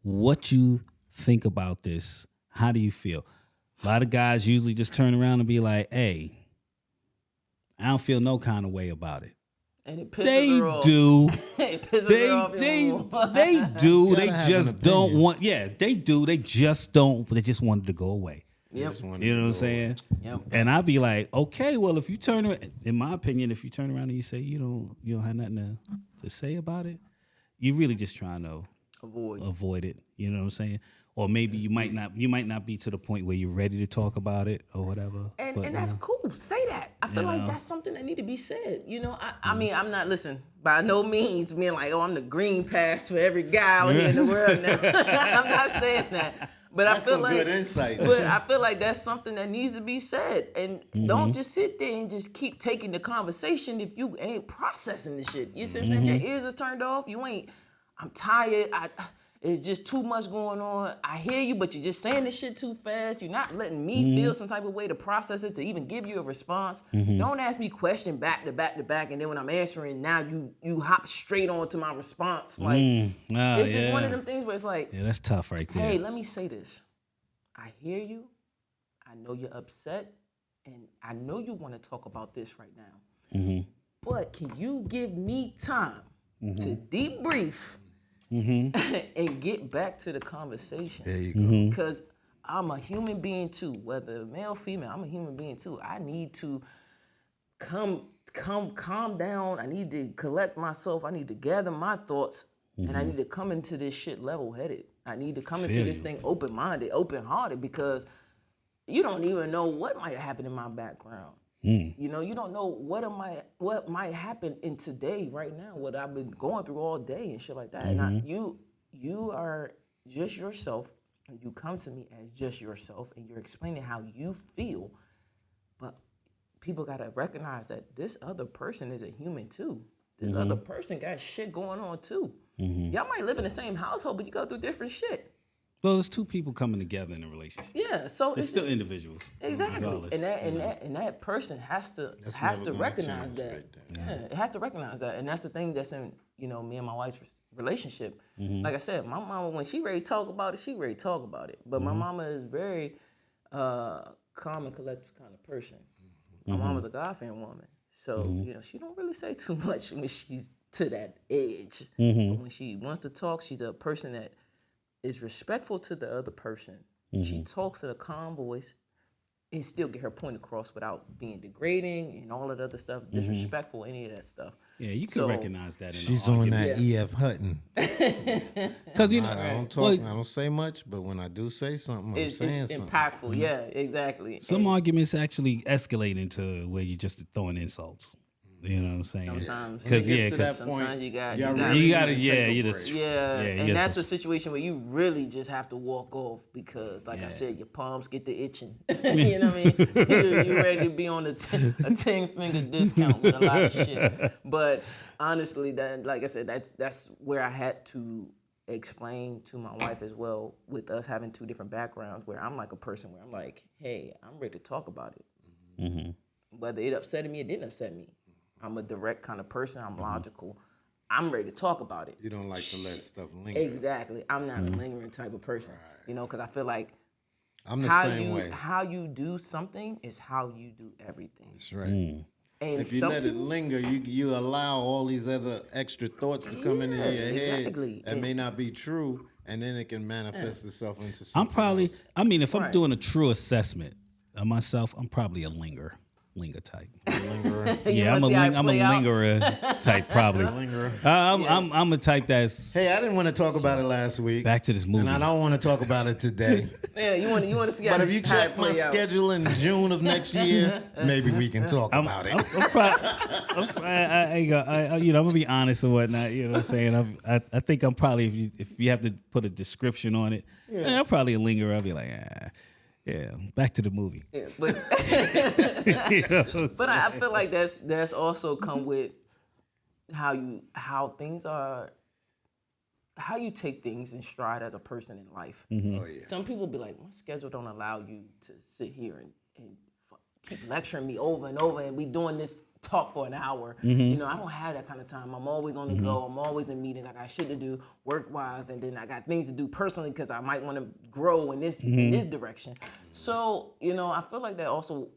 what you think about this. How do you feel? A lot of guys usually just turn around and be like, "Hey, I don't feel no kind of way about it." And it pisses her off. Do. It pisses her off. They do. They have just an don't opinion. want. Yeah, they do. They just don't. They just wanted to go away. Yep. You know what I'm saying? Yep. And I'd be like, okay, well, if you turn around, in my opinion, if you turn around and you say you don't have nothing to say about it, you're really just trying to avoid it. You know what I'm saying? Or maybe you might not be to the point where you're ready to talk about it or whatever. And that's cool. Say that. I feel like that's something that need to be said. I mean, I'm not, listen, by no means being like, I'm the green pass for every guy out here in the world now. I'm not saying that. But That's I feel some like good insight. But I feel like that's something that needs to be said. And don't just sit there and just keep taking the conversation if you ain't processing the shit. You see what I'm saying? Your ears is turned off. I'm tired. It's just too much going on. I hear you, but you're just saying this shit too fast. You're not letting me feel some type of way to process it, to even give you a response. Don't ask me question back to back to back, and then when I'm answering, now you hop straight on to my response. Like, it's just one of them things where it's like, yeah, that's tough right there. hey, let me say this. I hear you. I know you're upset, and I know you want to talk about this right now. But can you give me time to debrief and get back to the conversation? There you go. Because I'm a human being too, whether male, female, I'm a human being too. I need to calm down. I need to collect myself. I need to gather my thoughts, and I need to come into this shit level-headed. I need to come into this thing open-minded, open-hearted, because you don't even know what might happen in my background. You don't know what might happen in today, right now, what I've been going through all day and shit like that. And you are just yourself, and you come to me as just yourself, and you're explaining how you feel. But people gotta recognize that this other person is a human too. This other person got shit going on too. Y'all might live in the same household, but you go through different shit. Well, there's two people coming together in a relationship. Yeah, so They're still individuals. Exactly, regardless. and that person has to never gonna recognize change that. right there. Yeah, it has to recognize that, and that's the thing that's in me and my wife's relationship. Like I said, my mama, when she ready to talk about it, she ready to talk about it. But my mama is very calm and collected kind of person. My mama's a God-fearing woman, so she don't really say too much when she's to that age. But when she wants to talk, she's a person that is respectful to the other person. She talks in a calm voice and still get her point across without being degrading and all that other stuff, disrespectful, any of that stuff. Yeah, you can recognize that. She's in on the that E.F. Hutton. because I don't talk. I don't say much, but when I do say something, I'm It's saying something. impactful. Yeah, exactly. some arguments actually escalate into where you're just throwing insults. You know what I'm saying? Sometimes. Because When it gets to that sometimes point, you got y'all you got really you gotta, need to take a you break. just, Yeah, you and that's just- a situation where you really just have to walk off because, like I said, your palms get the itching. You know what I mean? You ready to be on a 10-finger discount with a lot of shit. But honestly, that, like I said, that's where I had to explain to my wife as well, with us having two different backgrounds, where I'm like a person where I'm like, hey, I'm ready to talk about it. Whether it upset me or didn't upset me. I'm a direct kind of person. I'm logical. I'm ready to talk about it. You don't like to let stuff linger. Exactly. I'm not a lingering type of person. Because I feel like I'm the same way. how you do something is how you do everything. That's right. And If you some let it people, linger, you allow all these other extra thoughts to come into your head exactly. that may not be true, and then it can manifest itself into I'm something probably. else. I mean, if I'm Right. doing a true assessment of myself, I'm probably a linger type. Yeah, I'm wanna see how it I'm a play out? lingerer type probably. I'm a type that's Hey, I didn't want to talk about it last week. back to this movie. And I don't want to talk about it today. Yeah, you want to see how But if you how it check my play out. schedule in June of next year, maybe we can talk about it. I'm gonna be honest and whatnot. You know what I'm saying? I think I'm probably if you have to put a description on it, I'm probably a lingerer. I'll be like, yeah, back to the movie. Yeah, but You know? but I feel like that's also come with how things are, how you take things in stride as a person in life. Mm-hmm. Oh, yeah. Some people be like, my schedule don't allow you to sit here and keep lecturing me over and over and we doing this talk for an hour. Mm-hmm. You know, I don't have that kind of time. I'm always on the go. I'm always in meetings. I got shit to do work-wise, and then I got things to do personally because I might want to grow in this Mm-hmm. in this direction. So, you know, I feel like that also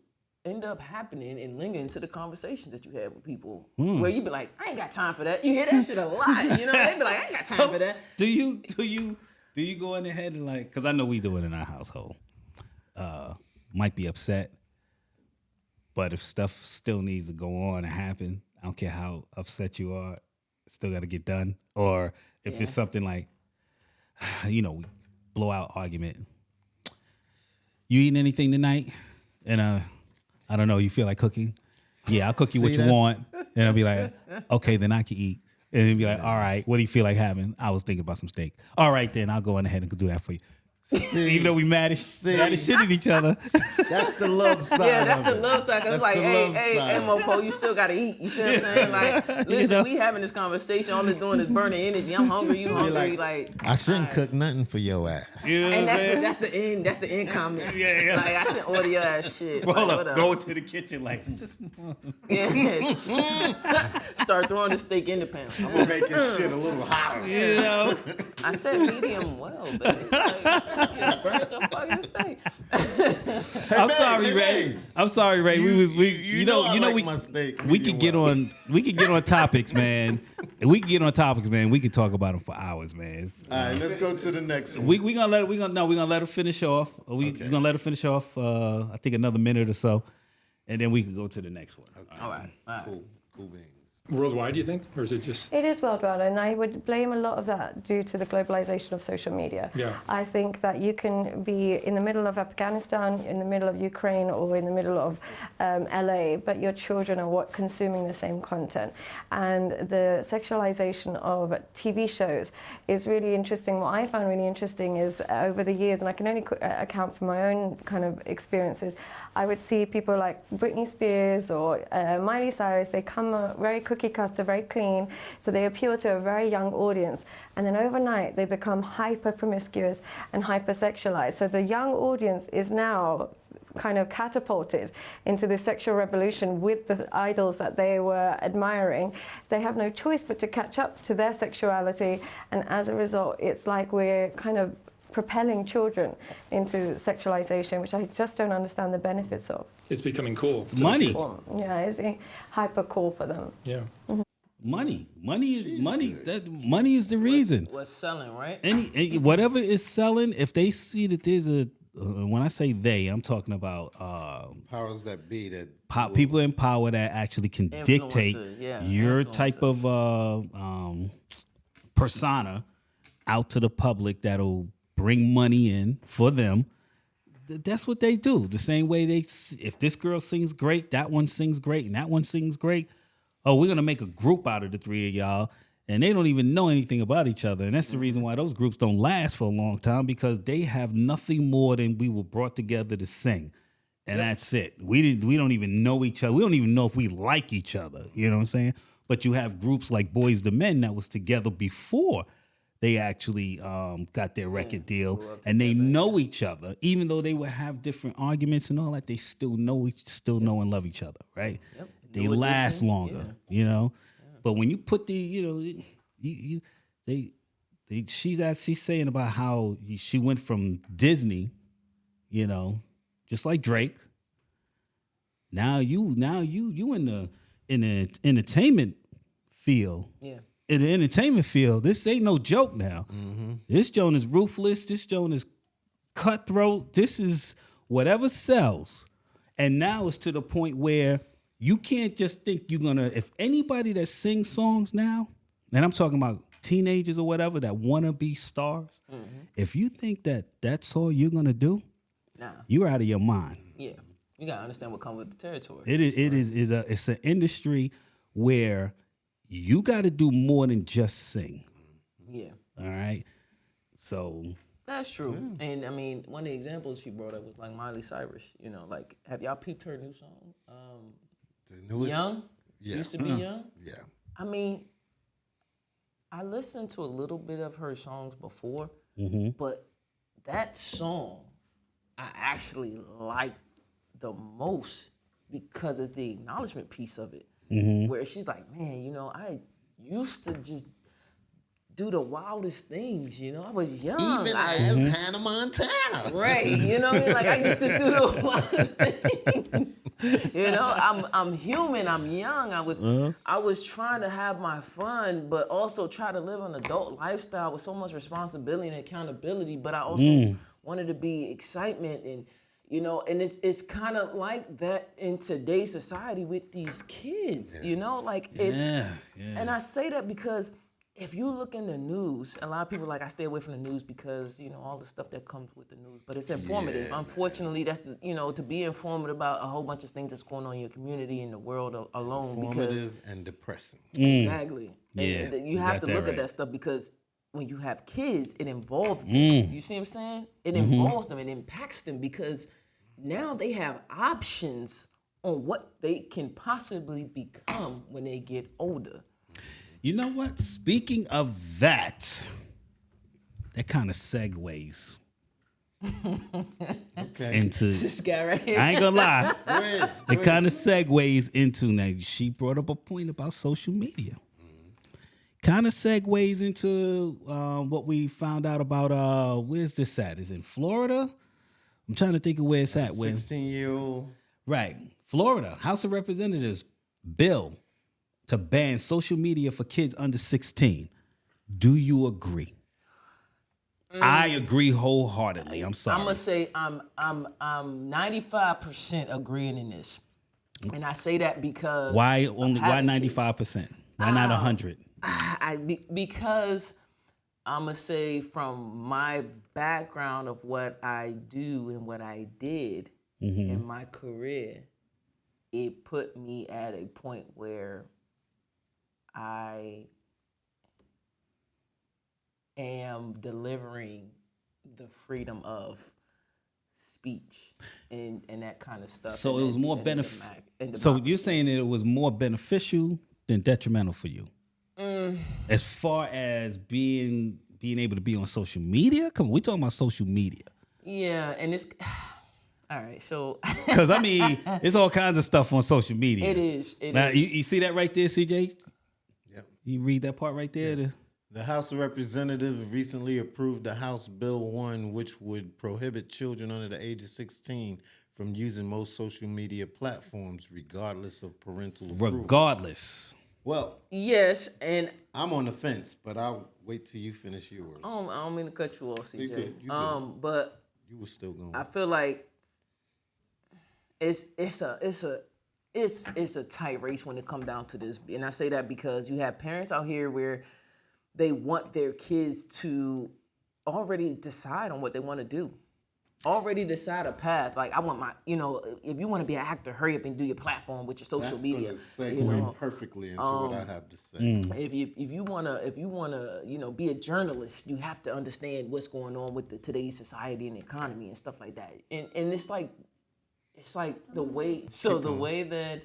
end up happening and lingering to the conversations that you have with people where you be like, I ain't got time for that. You hear that shit a lot. You know, they be like, I ain't got time for that. Do you go in ahead and like? Because I know we do it in our household. Might be upset, but if stuff still needs to go on and happen, I don't care how upset you are, it still got to get done. Or if it's something like, we blow out argument. You eating anything tonight? And I don't know. You feel like cooking? Yeah, I'll cook you what See, you that's- want. And I'll be like, okay, then I can eat. And then be like, all right, what do you feel like having? I was thinking about some steak. All right, then I'll go on ahead and do that for you. Even though we mad as shit at each other. That's the love side. Yeah, that's of the it. love side. 'Cause it's That's like, the hey, love hey, side. mofo, you still gotta eat. You see what I'm saying? Like, listen, we having this conversation. All it's doing is burning energy. I'm hungry. You hungry? Like, I shouldn't alright. cook nothing for your ass. You know And what I'm saying? that's the end. That's the end comment. Yeah. Like, I shouldn't order your ass shit. Hold Like, up, whatever. go to the kitchen like, just Yeah. Start throwing the steak in the pan. I'm gonna Making shit a little hotter. you know. I said medium well, baby. Like, yeah, burn the fucking steak. I'm babe, sorry, hey, Ray. babe. I'm sorry, Ray. You know I like my steak we could medium get well. on topics, man. We can get on topics, man. We could talk about them for hours, man. All right, let's go to the next one. We gonna let her finish off. We gonna let her finish off. I think another minute or so, and then we can go to the next one. All right. Cool beans. Worldwide, do you think? Or is it just, It is worldwide, and I would blame a lot of that due to the globalization of social media. Yeah. I think that you can be in the middle of Afghanistan, in the middle of Ukraine, or in the middle of LA, but your children are consuming the same content. And the sexualization of TV shows is really interesting. What I found really interesting is over the years, and I can only account for my own kind of experiences, I would see people like Britney Spears or Miley Cyrus, they come very cookie cutter, very clean, so they appeal to a very young audience. And then overnight, they become hyper promiscuous and hyper sexualized. So the young audience is now kind of catapulted into the sexual revolution with the idols that they were admiring. They have no choice but to catch up to their sexuality. And as a result, it's like we're kind of propelling children into sexualization, which I just don't understand the benefits of. it's becoming cool? It's money. Yeah, it's hyper cool for them. Yeah. Money is money. That money is the reason. What's selling, right? Whatever is selling, if they see that there's a when I say they, I'm talking about Powers that be that people in power that actually can dictate Influencers, yeah, your type of persona out to the public that'll bring money in for them. That's what they do. The same way if this girl sings great, that one sings great, and that one sings great. Oh, we're gonna make a group out of the three of y'all, and they don't even know anything about each other. And that's the reason why those groups don't last for a long time, because they have nothing more than we were brought together to sing. And that's it. We don't even know each other. We don't even know if we like each other. You know what I'm saying? But you have groups like Boys II Men that was together before they actually got their record deal, and they know each other, even though they would have different arguments and all that. They still know and love each other, right? Yep. They New last edition, longer, yeah. you know. But when you put she's saying about how she went from Disney, you know, just like Drake. Now you in the entertainment field. Yeah. in the entertainment field, this ain't no joke now. This joint is ruthless. This joint is cutthroat. This is whatever sells. And now it's to the point where you can't just think you're gonna, if anybody that sings songs now, and I'm talking about teenagers or whatever that wanna be stars, if you think that that's all you're gonna do, Nah. you're out of your mind. Yeah. You gotta understand what comes with the territory. It's an industry where you got to do more than just sing. Yeah. All right. So That's true. And I mean, one of the examples she brought up was like Miley Cyrus. You know, like, have y'all peeped her new song? The newest, Young? Yeah. Used to be Young? Yeah. I mean, I listened to a little bit of her songs before, but that song I actually like the most because it's the acknowledgement piece of it. Where she's like, man, you know, I used to just do the wildest things, you know. I was young. Even as Hannah Montana. Right, you know what I mean? Like, I used to do the wildest things. You know, I'm human, I'm young. I was trying to have my fun, but also try to live an adult lifestyle with so much responsibility and accountability, but I also wanted to be excitement and, you know, and it's kind of like that in today's society with these kids, you know? Like, it's, and I say that because if you look in the news, a lot of people like, I stay away from the news because, you know, all the stuff that comes with the news, but it's informative. Unfortunately, that's the, you know, to be informed about a whole bunch of things that's going on in your community and the world alone. Because Informative and depressing. exactly. Yeah, And you you have got to that look right. at that stuff because when you have kids, it involves them. You see what I'm saying? It involves them, it impacts them because now they have options on what they can possibly become when they get older. you know what? Speaking of that kind of segues Okay. into. This guy right here. I ain't gonna lie. Go ahead. It kind of segues into now. She brought up a point about social media. Kind of segues into what we found out about. Where's this at? Is it in Florida? I'm trying to think of where it's at. When 16-year-old. right, Florida House of Representatives bill to ban social media for kids under 16. Do you agree? I agree wholeheartedly. I'm sorry. I'm gonna say I'm 95% agreeing in this, and I say that because Why of only? Why having kids. 95%? Why not 100? Because I'm gonna say from my background of what I do and what I did in my career, it put me at a point where I am delivering the freedom of speech and that kind of stuff. So and it was then- more and then the beneficial. and So you're democracy. saying that it was more beneficial than detrimental for you, as far as being able to be on social media. Come on, we talking about social media. Yeah, and it's all right. So Because I mean, it's all kinds of stuff on social media. it is. It Now is. you see that right there, CJ. Yep. You read that part right there. The House of Representatives recently approved the House Bill 1, which would prohibit children under the age of 16 from using most social media platforms, regardless of parental approval. Regardless. Well, Yes, and I'm on the fence, but I'll wait till you finish yours. I don't mean to cut you off, CJ. You good, you good. But You were still going. I feel like it's a tight race when it comes down to this, and I say that because you have parents out here where they want their kids to already decide on what they want to do, already decide a path. Like I want my, you know, if you want to be an actor, hurry up and do your platform with your social That's media. going to segue You know, perfectly into what I have to say. if you wanna you know be a journalist, you have to understand what's going on with today's society and economy and stuff like that. And it's like the way that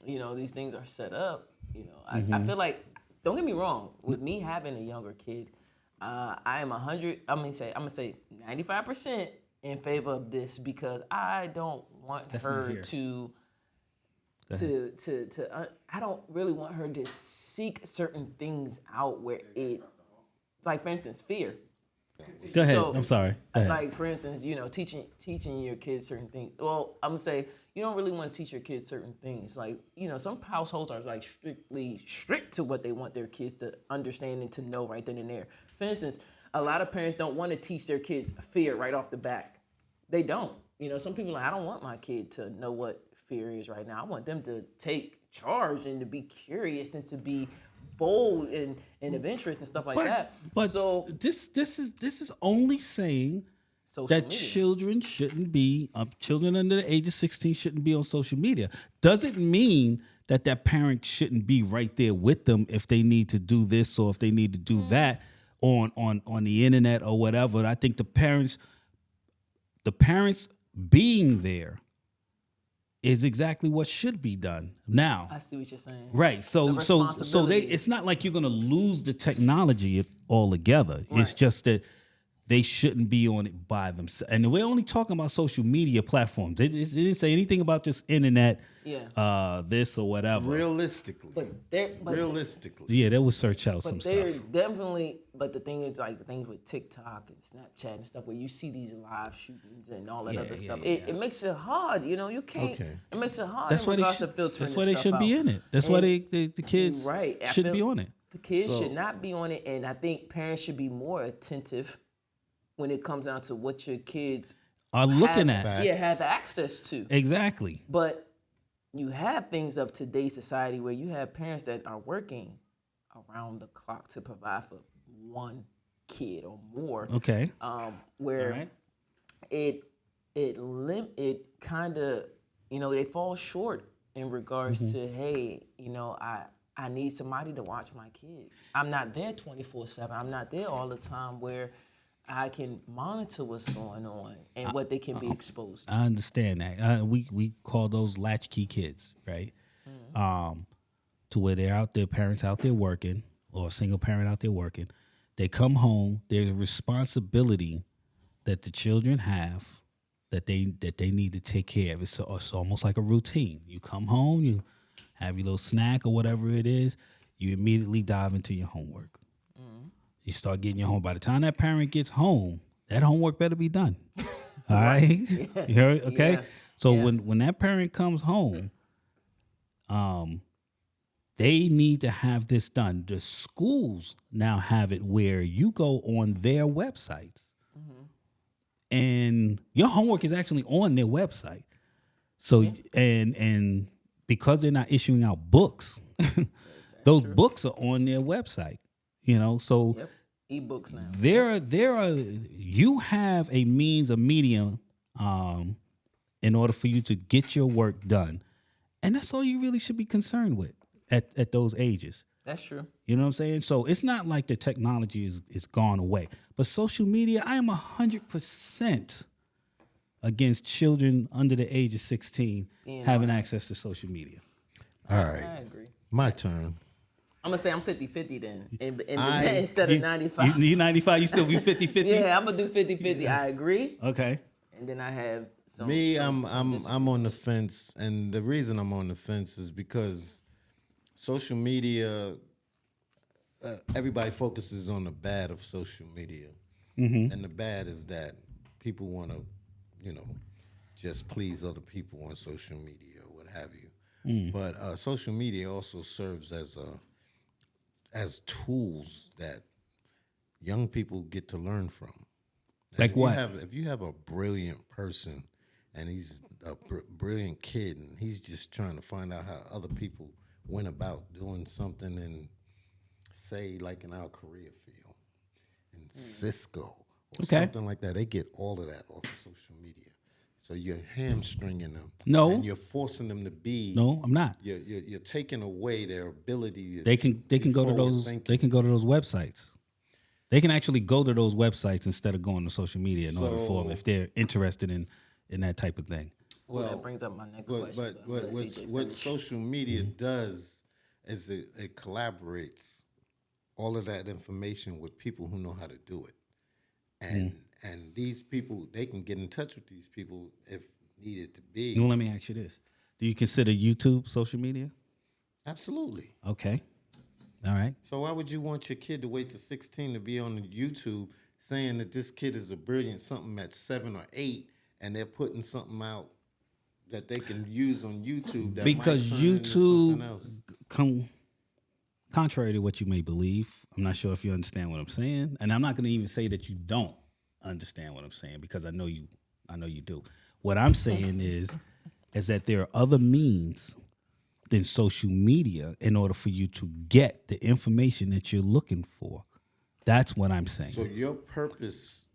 you know these things are set up. You know, I feel like, don't get me wrong, with me having a younger kid, I am 100. I'm gonna say 95% in favor of this because I don't want That's not her here. to I don't really want her to seek certain things out where it, like for instance, fear. Go ahead. So, I'm sorry. Go ahead. Like for instance, teaching your kids certain things. Well, I'm gonna say you don't really want to teach your kids certain things. Like some households are like strict to what they want their kids to understand and to know right then and there. For instance, a lot of parents don't want to teach their kids fear right off the bat. They don't. Some people are like, I don't want my kid to know what fear is right now. I want them to take charge and to be curious and to be bold and adventurous and stuff like that. But so this is only saying social that media. children shouldn't be children under the age of 16 shouldn't be on social media. Doesn't mean that parent shouldn't be right there with them if they need to do this or if they need to do that on the internet or whatever. I think the parents being there is exactly what should be done now. I see what you're saying. Right. So The so responsibility. it's not like you're gonna lose the technology altogether. It's Right. just that they shouldn't be on it by themselves. And we're only talking about social media platforms. It didn't say anything about just internet, this or whatever. Realistically. But Realistically. Yeah, they will search out some But they're stuff. definitely. But the thing is, like things with TikTok and Snapchat and stuff, where you see these live shootings and all that Yeah, other yeah, stuff, yeah. it makes it hard. You can't. Okay. It makes it hard. That's in why they regards to should. filtering That's why they stuff shouldn't be out. in it. That's why And- the kids Right. I shouldn't be feel- on it. The kids So- should not be on it, and I think parents should be more attentive when it comes down to what your kids Are looking have, at. have access to. Exactly. But you have things of today's society where you have parents that are working around the clock to provide for one kid or more. Okay. Where All right. it kind of they fall short in regards to hey I need somebody to watch my kids. I'm not there 24/7. I'm not there all the time where I can monitor what's going on and what they can be exposed to. I understand that. We call those latchkey kids, right? To where they're out there, parents out there working, or a single parent out there working. They come home. There's a responsibility that the children have that they need to take care of. It's almost like a routine. You come home, you have your little snack or whatever it is. You immediately dive into your homework. You start getting your home. By the time that parent gets home, that homework better be done. All right? You heard? Okay? Yeah. So Yeah. when that parent comes home, they need to have this done. The schools now have it where you go on their websites and your homework is actually on their website. So and because they're not issuing out books, those books are on their website. So Yep. Ebooks now. there are you have a means, a medium, in order for you to get your work done, and that's all you really should be concerned with at those ages. That's true. You know what I'm saying? So it's not like the technology is gone away, but social media, I am 100% against children under the age of 16 having access to social media. All I right. agree. My turn. I'm gonna say I'm 50-50 then, I- instead of 95. You 95, you still be 50-50? Yeah, I'm gonna do 50-50. I agree, Okay. and then I have some. Me, some I'm on the fence, and the reason I'm on the fence is because social media. Everybody focuses on the bad of social media, and the bad is that people want to, just please other people on social media or what have you. But social media also serves as tools that young people get to learn from. Like if what? If you have a brilliant person and he's a brilliant kid and he's just trying to find out how other people went about doing something in, say, like in our career field, in Cisco or Okay. something like that, they get all of that off of social media. So you're hamstringing them. No. And you're forcing them to be. No, I'm not. You're taking away their ability. They can go to those. They can go to those websites. They can actually go to those websites instead of going to social media in order for them if they're interested in that type of thing. Well, that brings up my next But question. but what what social media does is it collaborates all of that information with people who know how to do it, and these people, they can get in touch with these people if needed to be. Well, let me ask you this: do you consider YouTube social media? Absolutely. Okay. All right. So why would you want your kid to wait to 16 to be on YouTube saying that this kid is a brilliant something at 7 or 8, and they're putting something out that they can use on YouTube that Because might turn into something else? Contrary to what you may believe, I'm not sure if you understand what I'm saying, and I'm not going to even say that you don't understand what I'm saying because I know you do. What I'm saying is that there are other means than social media in order for you to get the information that you're looking for. That's what I'm saying. So your purpose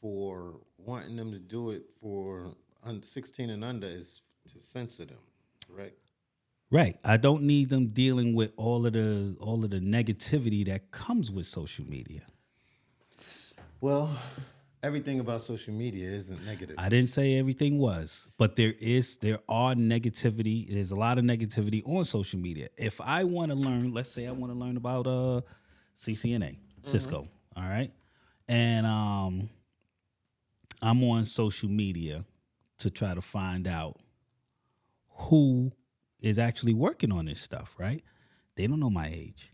for wanting them to do it for 16 and under is to censor them, correct? Right. I don't need them dealing with all of the negativity that comes with social media. Well, everything about social media isn't negative. I didn't say everything was, but there are negativity. There's a lot of negativity on social media. If I want to learn, let's say I want to learn about CCNA, Cisco, all right? And I'm on social media to try to find out who is actually working on this stuff, right? They don't know my age.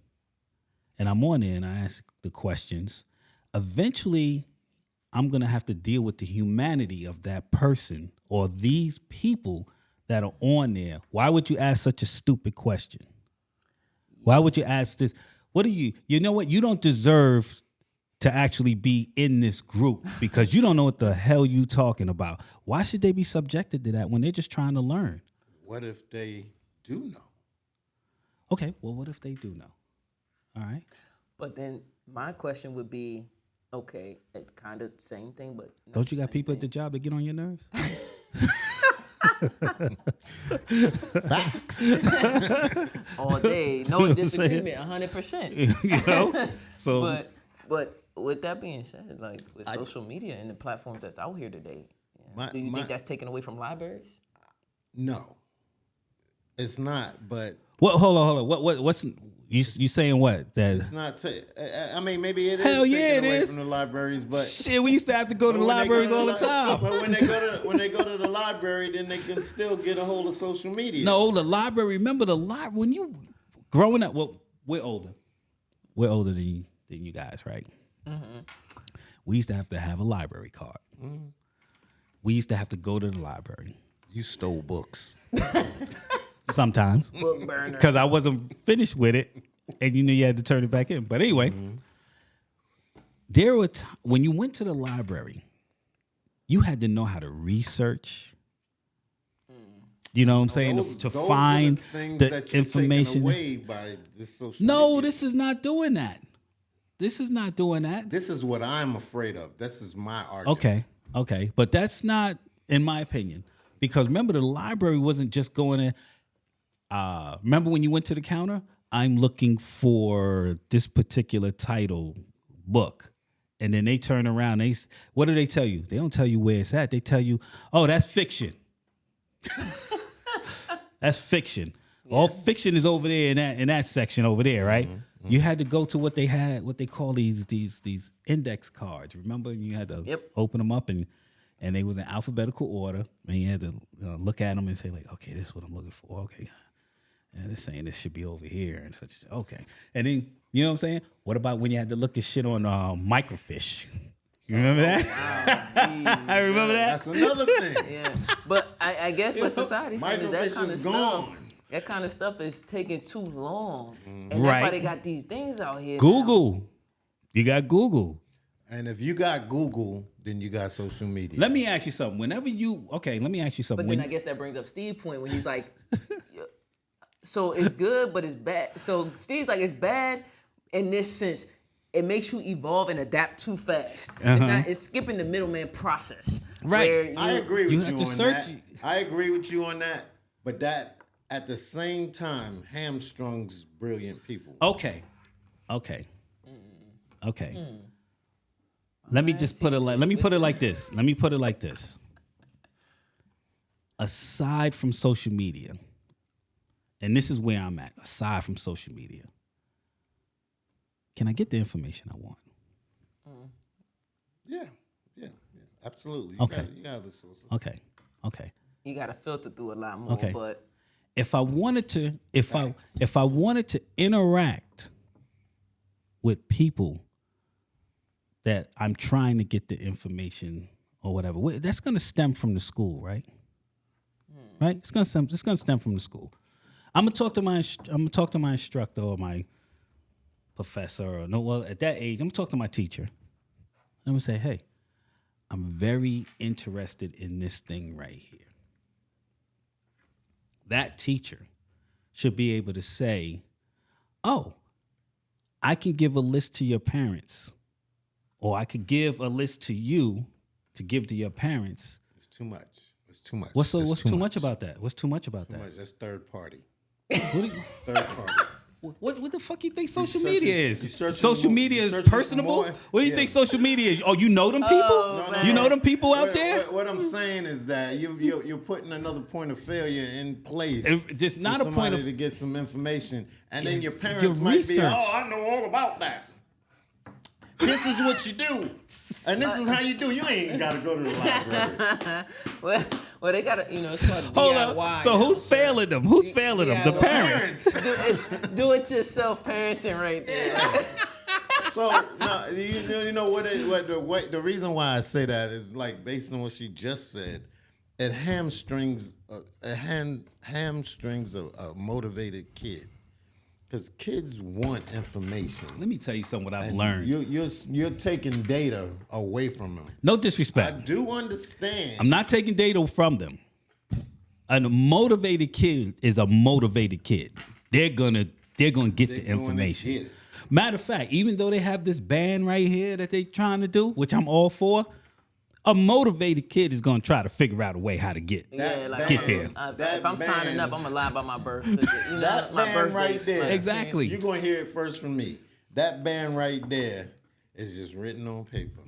And I'm on there and I ask the questions. Eventually, I'm going to have to deal with the humanity of that person or these people that are on there. Why would you ask such a stupid question? Why would you ask this? What are you know what? You don't deserve to actually be in this group because you don't know what the hell you talking about. Why should they be subjected to that when they're just trying to learn? What if they do know? Okay, well, what if they do know? All right. But then my question would be, okay, it's kind of same thing, but not Don't you the got same people at the thing. job that get on your nerves? Facts. All day, no disagreement, 100%. You know? So But with that being said, like with social media and the platforms that's out here today, do you think that's taken away from libraries? No, it's not. But hold on. What's you saying? What that? it's not. I mean, maybe it is. Hell yeah, taken it away is. from the libraries, but Shit, we used to have to go to the when they go libraries to all the li- time. But when they go to the library, then they can still get a hold of social media. No, the library. Remember the library when you growing up? Well, we're older. We're older than you guys, right? Mm-hmm. We used to have a library card. Mm-hmm. We used to have to go to the library. You stole books. Sometimes. Book burner. Because I wasn't finished with it, and you knew you had to turn it back in. But anyway, there were when you went to the library, you had to know how to research. You know what I'm saying? To Those find are the things the that you're information. taken away by this social No, media. this is not doing that. This is not doing that. This is what I'm afraid of. This is my argument. Okay. But that's not, in my opinion, because remember the library wasn't just going in. Remember when you went to the counter? I'm looking for this particular title book. And then they turn around. What do they tell you? They don't tell you where it's at. They tell you, oh, that's fiction. That's fiction. Yeah. All fiction is over there in that section over there, right? Mm-hmm. You had to go to what they call these index cards. Remember, you had to open them up and they was in alphabetical order, and you had to look at them and say like, okay, this is what I'm looking for. Okay, and they're saying this should be over here and such. Okay, and then you know what I'm saying? What about when you had to look at shit on microfiche? You remember that? Wow, I remember that. That's another thing. Yeah, but I guess what society's saying is that Microfiche kind of is stuff. gone. That kind of stuff is taking too long, and Right. that's why they got these things out here. Google. You got Google. And if you got Google, then you got social media. Let me ask you something. Let me ask you something. But then I guess that brings up Steve's point when he's like, so it's good, but it's bad. So Steve's like, it's bad in this sense. It makes you evolve and adapt too fast. It's skipping the middleman process. Right. Where I agree with you have to on search. that. I agree with you on that. But that, at the same time, hamstrings brilliant people. Okay. Let me just put it like this. Aside from social media, and this is where I'm at, aside from social media, can I get the information I want? Yeah, absolutely. Okay. You got the sources. Okay. you got to filter through a lot more. Okay. But If I wanted to interact with people that I'm trying to get the information or whatever, that's going to stem from the school, right? Right? It's going to stem from the school. I'm gonna talk to my instructor or my professor or no. Well, at that age, I'm gonna talk to my teacher. I'm gonna say, hey, I'm very interested in this thing right here. That teacher should be able to say, oh, I can give a list to your parents, or I could give a list to you to give to your parents. It's too much. It's too much. What's too much about that? What's too much about Too that? much. That's third party. What, do you, Third party. what the fuck you think social searching- media you is? searching Social more- media you is searching for personable? more? What do you Yeah. think social media is? Oh, you know them people? man. You know them people out there? What I'm saying is that you're putting another point of failure in place. Just not for a point somebody of- to get some information, and then your parents Your might be, research. oh, I know all about that. This is what you do, and this is how you do. You ain't got to go to the library. Well, they gotta, it's called Hold DIY. up. So who's failing them? Who's failing them? The DIY. parents. Do it yourself parenting right there. So no, you know the reason why I say that is like based on what she just said, it hamstrings a motivated kid, because kids want information. Let me tell you something what I've learned. You're taking data away from them. No I disrespect. do understand. I'm not taking data from them. A motivated kid is a motivated kid. They're gonna get They're the going to information. get it. Matter of fact, even though they have this band right here that they trying to do, which I'm all for, a motivated kid is gonna try to figure out a way how to get. Get there. If I'm signing up, I'm gonna lie about my birth. That my band birthday. right there. Exactly. You're going to hear it first from me. That band right there is just written on paper.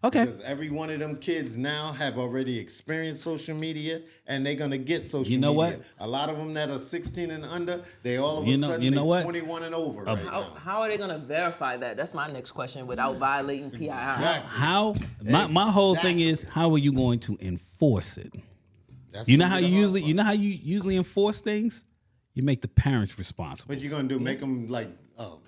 Okay. Because every one of them kids now have already experienced social media, and they're gonna get social You know media. what? A lot of them that are 16 and under, they all of a You know- sudden you know they what? 21 and over right now. How are they gonna verify that? That's my next question. Without violating PII. Exactly. How my whole thing is, how are you going to enforce it? You know how you usually enforce things? You make the parents responsible. What you gonna do? Make them like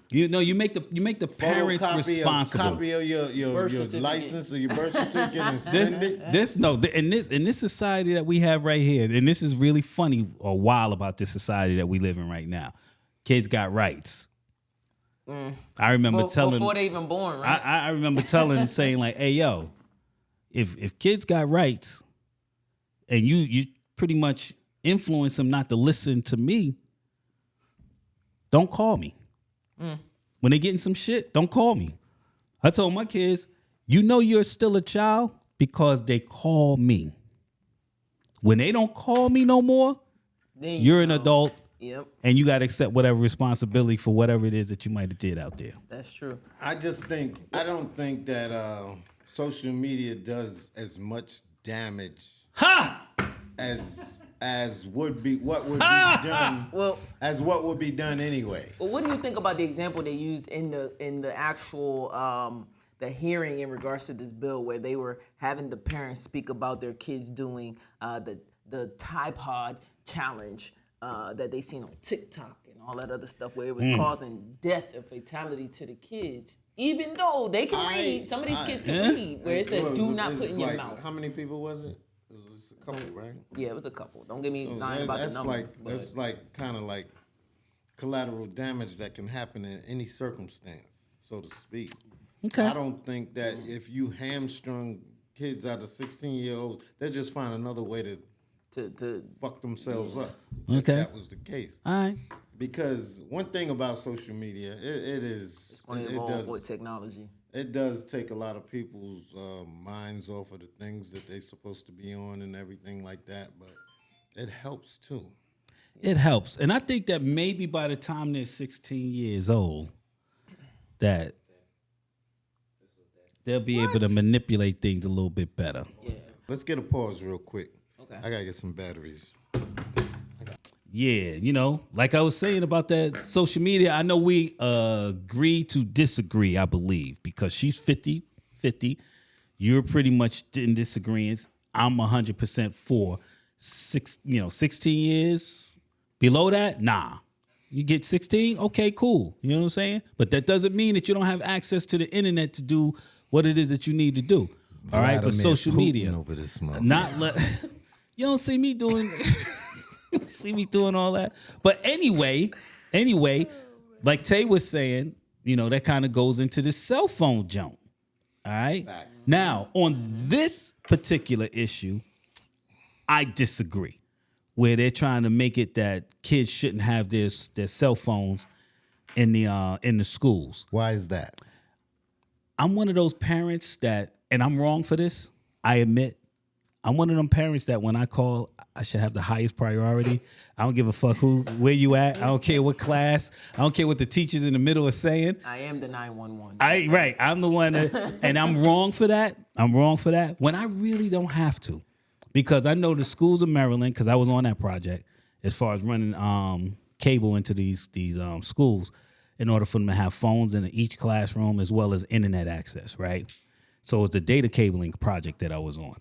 You make the parents responsible. copy of your Birth certificate. license or your birth certificate and send it. In this society that we have right here, and this is really funny or wild about this society that we live in right now. Kids got rights. I remember telling before they even born, right? I remember saying like, hey yo, if kids got rights and you pretty much influence them not to listen to me, don't call me. When they getting some shit, don't call me. I told my kids, you know you're still a child because they call me. When they don't call me no more, Then you're an know. adult Yep, and you got to accept whatever responsibility for whatever it is that you might have did out there. that's true. I don't think that social media does as much damage Ha! as would be what would be done Well, as what would be done anyway. Well, what do you think about the example they used in the actual the hearing in regards to this bill, where they were having the parents speak about their kids doing the Tide Pod challenge that they seen on TikTok and all that other stuff, where it was causing death and fatality to the kids, even though they can read. Some of these kids can read, where it said, "Do not put in your mouth." How many people was it? It was a couple, right? Yeah, it was a couple. Don't get me lying about the That's number. that's like kind of like collateral damage that can happen in any circumstance, so to speak. Okay. I don't think that if you hamstrung kids out of 16-year-olds, they'll just find another way to fuck themselves up. If Okay. that was the case. All right. Because one thing about social media, It's going to evolve with technology. it does take a lot of people's minds off of the things that they're supposed to be on and everything like that, but it helps too. It helps. And I think that maybe by the time they're 16 years old, that they'll be able to manipulate things a little bit better. Yeah. Let's get a pause real quick. Okay. I gotta get some batteries. Yeah, like I was saying about that social media, I know we agree to disagree, I believe, because she's 50-50. You're pretty much in disagreement. I'm 100% for 16 years. Below that, nah. You get 16, okay, cool. You know what I'm saying? But that doesn't mean that you don't have access to the internet to do what it is that you need to do. All right, but Vladimir social Putin media, over this motherfucker. not let you don't see me doing see me doing all that. But anyway, like Tay was saying, that kind of goes into the cell phone jump. All right. Facts. Now, on this particular issue, I disagree. Where they're trying to make it that kids shouldn't have their cell phones in the schools. Why is that? I'm one of those parents that, and I'm wrong for this, I admit. I'm one of them parents that when I call, I should have the highest priority. I don't give a fuck where you at. I don't care what class. I don't care what the teachers in the middle are saying. I am the 911. Right. I'm the one that, and I'm wrong for that. When I really don't have to. Because I know the schools of Maryland, because I was on that project, as far as running cable into these schools, in order for them to have phones in each classroom as well as internet access, right? So it's the data cabling project that I was on.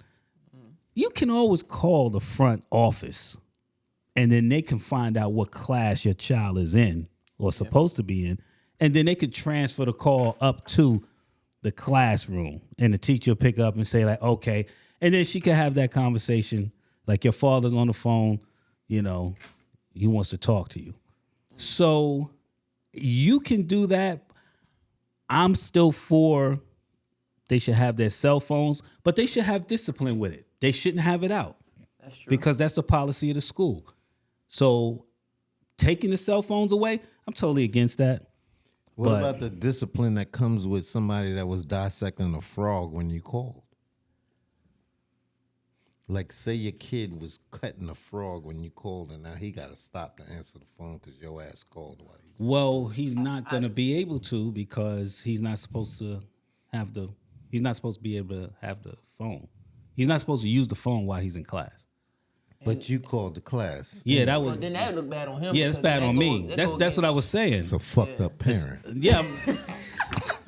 You can always call the front office, and then they can find out what class your child is in or supposed to be in, and then they could transfer the call up to the classroom, and the teacher will pick up and say, like, okay. And then she could have that conversation, like your father's on the phone, he wants to talk to you. So you can do that. I'm still for they should have their cell phones, but they should have discipline with it. They shouldn't have it out. That's true. Because that's the policy of the school. So taking the cell phones away, I'm totally against that. What But- about the discipline that comes with somebody that was dissecting a frog when you called? Like, say your kid was cutting a frog when you called, and now he got to stop to answer the phone because your ass called while he's. Well, he's not going to be able to because he's not supposed to have he's not supposed to be able to have the phone. He's not supposed to use the phone while he's in class. But you called the class. Yeah, that Well, was. then that would look bad on him. Yeah, that's because bad that on goes- me. that That's goes what I was against- saying. It's a fucked up parent. Yeah,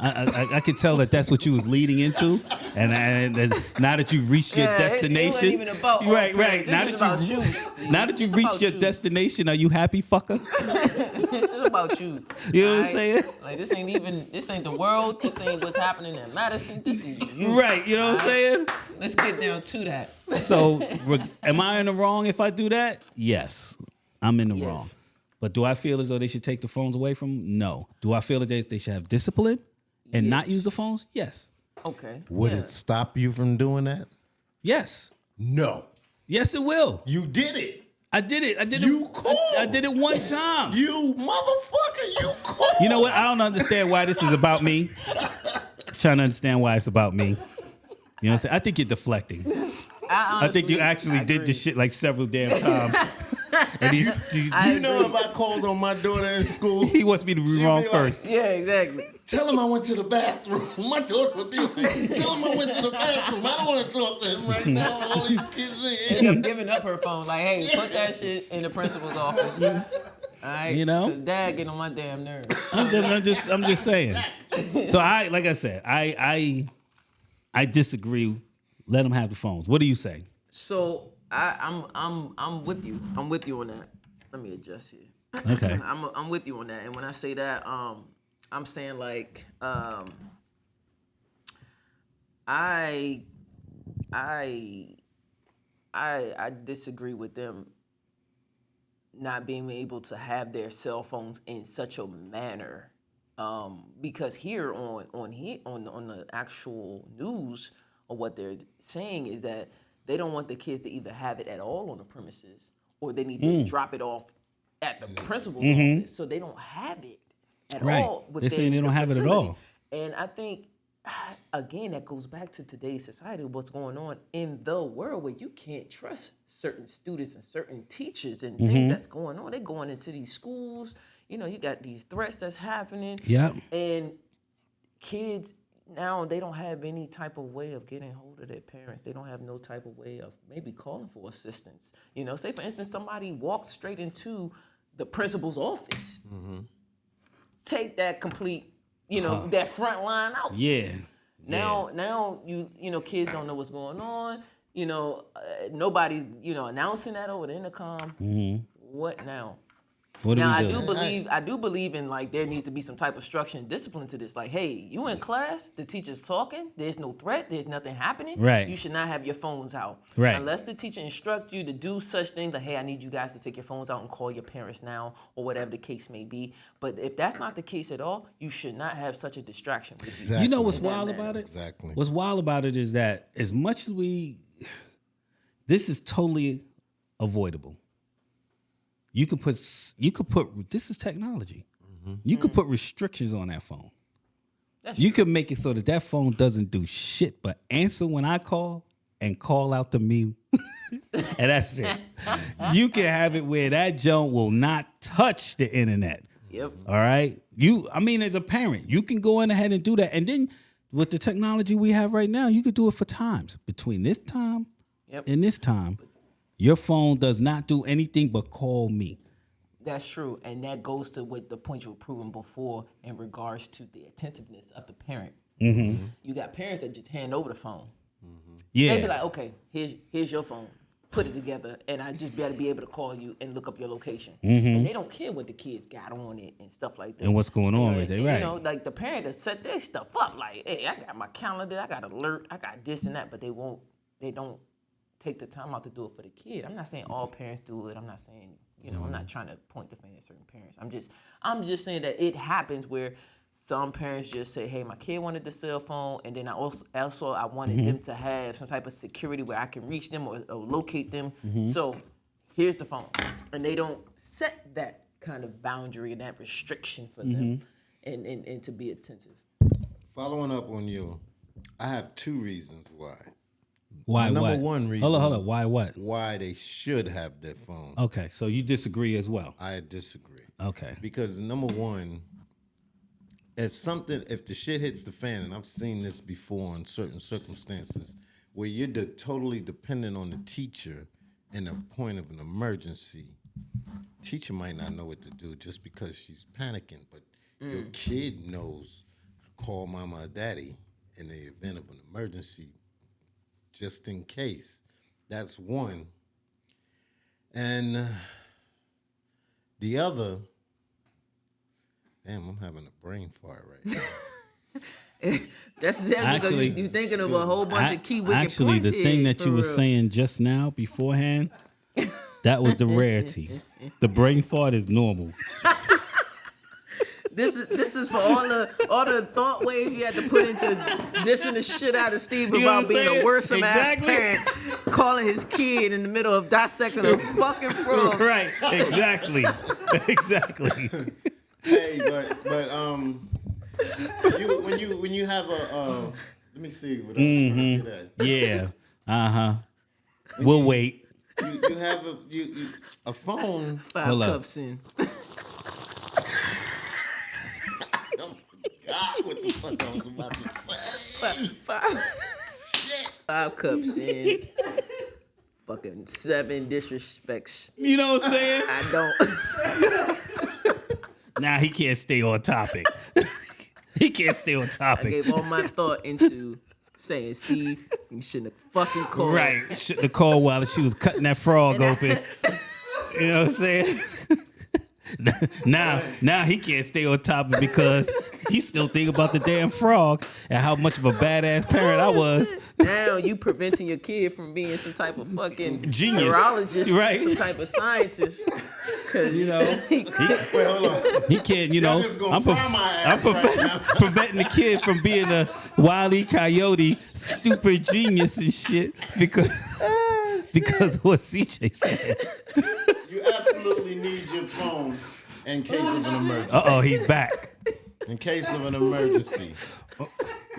I could tell that's what you was leading into, and now that you've reached your Yeah, it wasn't destination, even about all right. parents. This Now is that about you, you. now that you've It's reached about your you. destination, are you happy, fucker? It's about you. You know what I'm alright? saying? Like this ain't the world. This ain't what's happening in Madison. This is you. Right. You know what I'm Alright? saying? Let's get down to that. So, am I in the wrong if I do that? Yes, I'm in the wrong. Yes. But do I feel as though they should take the phones away from them? No. Do I feel that they should have discipline and not use the phones? Yes. Okay. Would yeah. it stop you from doing that? Yes. No. Yes, it will. You did it. I did it. I did You it. called. I did it one time. You motherfucker, you called. You know what? I don't understand why this is about me. Trying to understand why it's about me. You know what I'm saying? I think you're deflecting. I think you actually did this shit like several damn times. And You know, if I called on my daughter in school, he wants me to be she'd wrong be like, first. Yeah, exactly. tell him I went to the bathroom. My daughter would be like, tell him I went to the bathroom. I don't want to talk to him right now. All these kids in here. End up giving up her phone. Like, hey, put that shit in the principal's office. All right. You know? Because dad getting on my damn nerves. I'm just saying. So like I said, I disagree. Let them have the phones. What do you say? So I'm with you. I'm with you on that. Let me adjust here. Okay. I'm with you on that. And when I say that, I'm saying like I disagree with them not being able to have their cell phones in such a manner, because here on the actual news, or what they're saying is that they don't want the kids to either have it at all on the premises, or they need to drop it off at the principal's office, so they don't have it at Right. all. They're saying they within don't the have it at facility. all. And I think, again, that goes back to today's society, what's going on in the world where you can't trust certain students and certain teachers and things that's going on. They're going into these schools, you got these threats that's happening. Yeah. And kids now, they don't have any type of way of getting hold of their parents. They don't have no type of way of maybe calling for assistance. Say for instance, somebody walks straight into the principal's office. Take that complete, that front line out. Yeah. Now kids don't know what's going on. Nobody's announcing that over the intercom. What now? What do Now we I do believe in like there needs to be some type of structure and discipline to this. Like, hey, you in class, the teacher's talking, there's no threat, there's nothing happening. Right. You should not have your phones out. Right. Unless the teacher instructs you to do such things like, hey, I need you guys to take your phones out and call your parents now, or whatever the case may be. But if that's not the case at all, you should not have such a distraction with you. Exactly. You know what's In that wild manner. about it? Exactly. What's wild about it is that as much as this is totally avoidable. You could put, this is technology. You could put restrictions on that phone. You could make it so that phone doesn't do shit but answer when I call and call out to me. And that's it. You can have it where that junk will not touch the internet. Yep. All right. As a parent, you can go in ahead and do that. And then with the technology we have right now, you could do it for times. Between this time and this time, your phone does not do anything but call me. That's true, and that goes to what the point you were proving before in regards to the attentiveness of the parent. Mm-hmm. You got parents that just hand over the phone. Yeah. They be like, okay, here's your phone. Put it together, and I just better be able to call you and look up your location. And they don't care what the kids got on it and stuff like that. And what's going on with it, right? You know, like the parent that set their stuff up, like, hey, I got my calendar, I got alert, I got this and that, but they don't take the time out to do it for the kid. I'm not saying all parents do it. I'm not saying, I'm not trying to point the finger at certain parents. I'm just saying that it happens where some parents just say, hey, my kid wanted the cell phone, and then I also I wanted them to have some type of security where I can reach them or locate them. So here's the phone. And they don't set that kind of boundary and that restriction for them and to be attentive. Following up on you, I have two reasons why. Why? Number what? one reason. Hold on. Why? What? Why they should have their phone. Okay, so you disagree as well. I disagree. Okay. Because number one, if the shit hits the fan, and I've seen this before in certain circumstances, where you're totally dependent on the teacher in a point of an emergency, teacher might not know what to do just because she's panicking, but your kid knows to call mama or daddy in the event of an emergency, just in case. That's one. And the other, damn, I'm having a brain fart right now. That's Actually, because you're thinking of a whole bunch of key wicked Actually, points the thing here, that for you were real. saying just now beforehand, that was the rarity. The brain fart is normal. This is for all the thought waves you had to put into dissing the shit out of Steve You know what about I'm being saying? a worrisome Exactly. ass parent, calling his kid in the middle of dissecting a fucking frog. Right. Exactly. Exactly. Hey, but when you have a let me see what I'm trying to get at. Yeah. Uh-huh. We'll wait. You have a phone. 5 Hold up. cups in. God, what the fuck I was about to say? Five cups in. Fucking 7 disrespects. You know what I'm saying? I don't. Nah, he can't stay on topic. He can't stay on I topic. gave all my thought into saying, Steve, you shouldn't have fucking called. Right. Shouldn't have called while she was cutting that frog open. You know what I'm saying? Now he can't stay on topic because he still think about the damn frog and how much of a badass parent I was. Now you preventing your kid from being some type of fucking Genius. neurologist, Right. some type of scientist. Cause You know, Wait, hold on. he can't. You know, Y'all just gonna fire my ass right now. preventing the kid from being a Wile E. Coyote, stupid genius and shit because of what CJ said. You absolutely need your phone in case of an emergency. Uh-oh, he's back. In case of an emergency.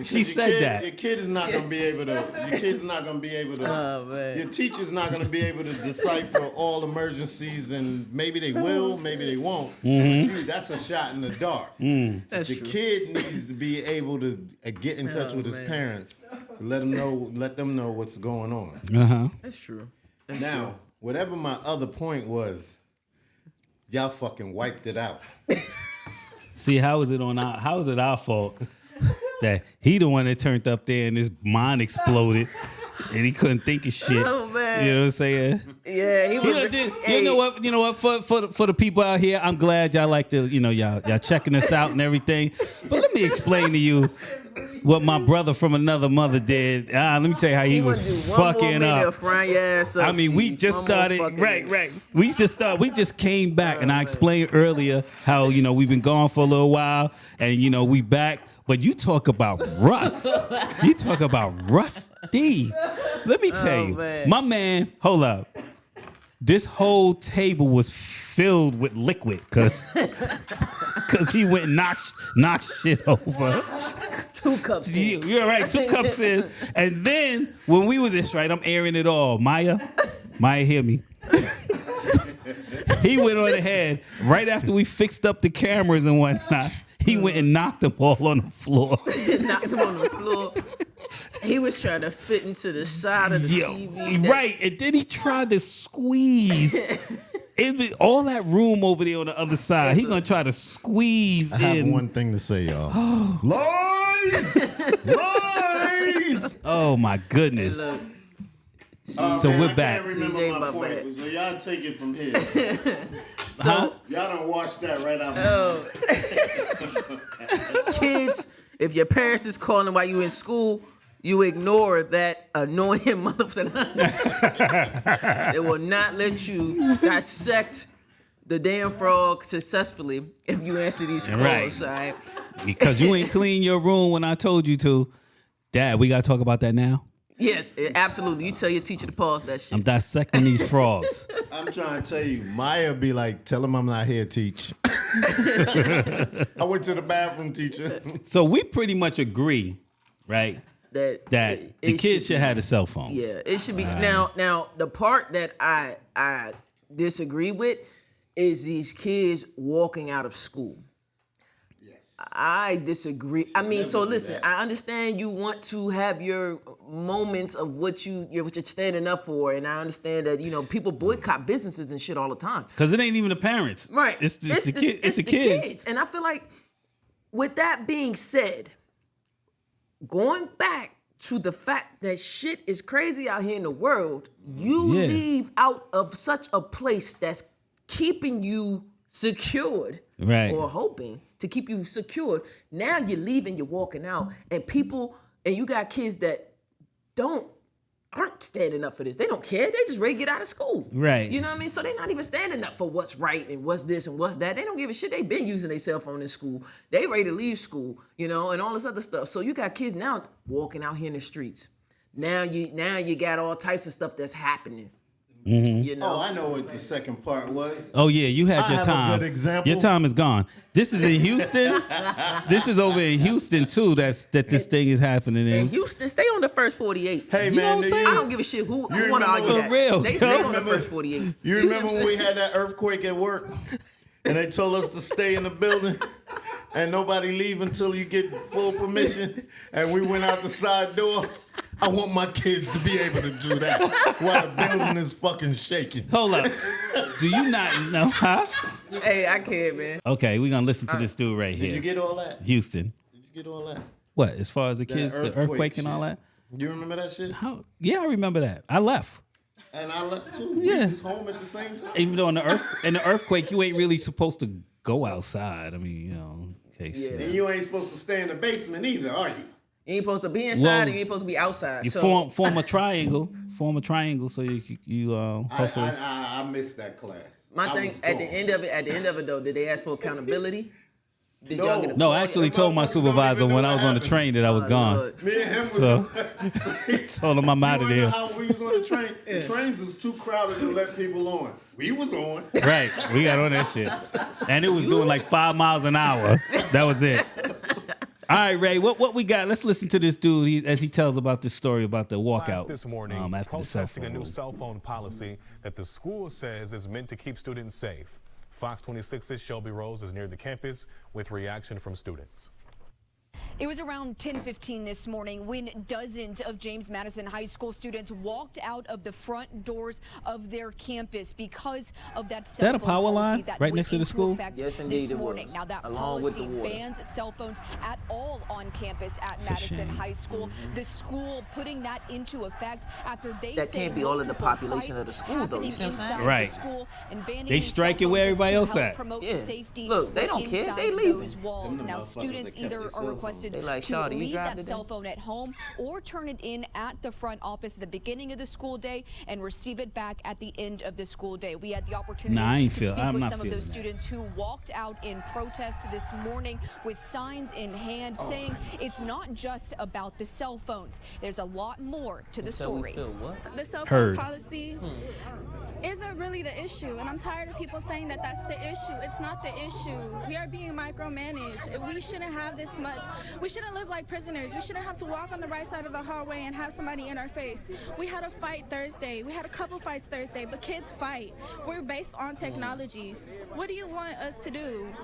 She Because said that. Your kid is not gonna be able to. Your kid's not gonna be able to. Oh, man. Your teacher's not gonna be able to decipher all emergencies, and maybe they will, maybe they won't. Mm-hmm. But that's a shot in the dark. That's The true. kid needs to be able to get in touch with his man. parents to let them know what's going on. Uh-huh. That's true. Now, whatever my other point was, y'all fucking wiped it out. See, how is it our fault that he the one that turned up there and his mind exploded and he couldn't think of shit? Oh man, man. You know what I'm saying? Yeah, he was. You know what? For the people out here, I'm glad y'all like to, y'all checking us out and everything. But let me explain to you what my brother from another mother did. Let me tell you how he was fucking up. I mean, we just started. Right. We just came back, and I explained earlier how we've been gone for a little while, and we back. But you talk about rust. You talk about rusty. Let me tell you, my man. Hold up. This whole table was filled with liquid because he went and knocked shit over. 2 cups in. You're right, 2 cups in. And then when we was this right, I'm airing it all. Maya, hear me. He went on ahead right after we fixed up the cameras and whatnot. He went and knocked them all on the floor. Knocked him on the floor. He was trying to fit into the side of the TV. Right, and then he tried to squeeze. All that room over there on the other side, he gonna try to squeeze in. I have one thing to say, y'all. Lies! Lies! Oh my goodness. Hey, look. So we're back. I can't remember CJ, my my bad. point, so y'all take it from here. Huh? Y'all done watched that right out. Kids, if your parents is calling while you in school, you ignore that annoying motherfucker. They will not let you dissect the damn frog successfully if you answer these calls, all right? Because you ain't clean your room when I told you to. Dad, we gotta talk about that now. Yes, absolutely. You tell your teacher to pause that shit. I'm dissecting these frogs. I'm trying to tell you, Maya be like, tell him I'm not here, teach. I went to the bathroom, teacher. So we pretty much agree, right? that The kids should have the cell phones. Yeah, it should be. Now, the part that I disagree with is these kids walking out of school. I disagree. I mean, so listen, I understand you want to have your moments of what you're standing up for, and I understand that people boycott businesses and shit all the time. Because it ain't even the parents. Right. It's the kids. It's the kids. kids. And I feel like, with that being said, going back to the fact that shit is crazy out here in the world, you leave out of such a place that's keeping you secured, right, or hoping to keep you secured. Now you're leaving, you're walking out, and you got kids that aren't standing up for this. They don't care. They just ready to get out of school. Right. You know what I mean? So they're not even standing up for what's right and what's this and what's that. They don't give a shit. They've been using their cell phone in school. They ready to leave school, and all this other stuff. So you got kids now walking out here in the streets. Now you got all types of stuff that's happening. Mm-hmm. Oh, I know what the second part was. Oh yeah, you had your have time. a good example. Your time is gone. This is in Houston. This is over in Houston too. That this thing is happening in. Houston, stay on the first 48. Hey, You know man, what I'm saying? I don't give a shit who want to remember argue for that. real. They stay on the first 48. You see what remember I'm when we saying? had that earthquake at work? And they told us to stay in the building and nobody leave until you get full permission. And we went out the side door. I want my kids to be able to do that while the building is fucking shaking. Hold up. Do you not know? Huh? Hey, I can't, man. Okay, we're gonna listen to this dude right here. Did you get all that? Houston. Did you get all that? What? As far as the kids, the earthquake and shit. all that? You remember that shit? Yeah, I remember that. I left. And I left too. Yeah. We was home at the same time. Even though in the earthquake, you ain't really supposed to go outside. I mean, in case. And you ain't supposed to stay in the basement either, are you? You ain't supposed to be inside, Well, and you ain't supposed to be outside. You So form a triangle. Form a triangle so you hopefully. I missed that class. my I thing was at gone. the end of it though, did they ask for accountability? Did y'all get a No, call? I actually Yeah, told my motherfuckers don't supervisor even when know I was what on the happened. train that I was gone. Lord. Me and him was So told him I'm out of You there. know how we was on the train? The trains was too crowded to let people on. We was on. Right, we got on that shit, and it was doing like 5 miles an hour. That was it. All right, Ray, what we got? Let's listen to this dude as he tells about this story about the walkout This morning, after the cell protesting a phone new rules. cell phone policy that the school says is meant to keep students safe. Fox 26's Shelby Rose is near the campus with reaction from students. It was around 10:15 this morning when dozens of James Madison High School students walked out of the front doors of their campus because of that cell that a phone power policy line that right went next to the into school? effect Yes, indeed this it morning. was, Now that along with policy the water. bans cell phones at all on campus at Madison shame. High School. The school putting that into effect after they That say can't be all of the multiple population of fights the school, though. You happening see what I'm saying? inside the Right. school and banning They these strike cell it where phones everybody to else help at. promote Yeah. safety. Look, they don't care. They inside leaving. those walls. Them the Now, motherfuckers students that kept either their are cell phone. requested They like, to "Shawty, you leave drive that today?" cell phone at home or turn it in at the front office at the beginning of the school day and receive it back at the end of the school day. We had the opportunity Nah, I ain't to feel- speak I'm with not some of those feeling that. students who walked out in protest this morning with signs in hand saying it's not just about the cell phones. There's a lot more to the So we story. feel what? The cell phone Heard. policy isn't really the issue, and I'm tired of people saying that that's the issue. It's not the issue. We are being micromanaged. We shouldn't have this much. We shouldn't live like prisoners. We shouldn't have to walk on the right side of the hallway and have somebody in our face. We had a fight Thursday. We had a couple fights Thursday, but kids fight. We're based on technology. What do you want us to do?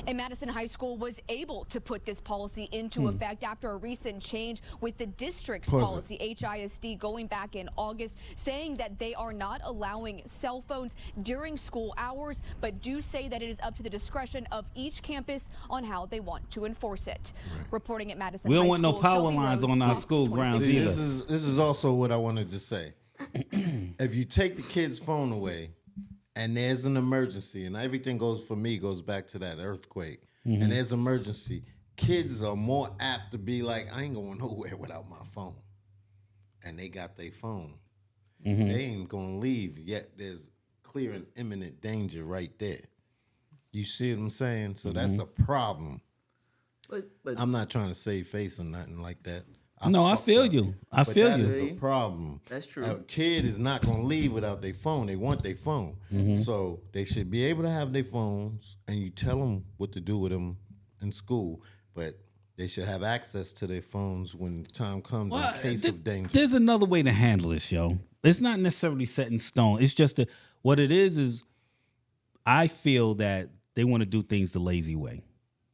And Madison High School was able to put this policy into effect after a recent change with the district's Pause it. policy, HISD, going back in August, saying that they are not allowing cell phones during school hours, but do say that it is up to the discretion of each campus on how they want to enforce it. Reporting at Madison We don't High want no School, power Shelby lines Rose, on our Fox school 26. grounds See, either. this is also what I wanted to say. If you take the kid's phone away and there's an emergency, and everything goes back to that earthquake, and there's emergency, kids are more apt to be like, I ain't going nowhere without my phone. And they got their phone. They ain't gonna leave, yet there's clear and imminent danger right there. You see what I'm saying? So that's a problem. But I'm not trying to save face or nothing like that. No, I fucked feel up. you. I But feel that you. is a problem. That's true. A kid is not going to leave without their phone. They want their phone. So they should be able to have their phones, and you tell them what to do with them in school, but they should have access to their phones when time comes in case of danger. There's another way to handle this, yo. It's not necessarily set in stone. It's just what it is I feel that they want to do things the lazy way.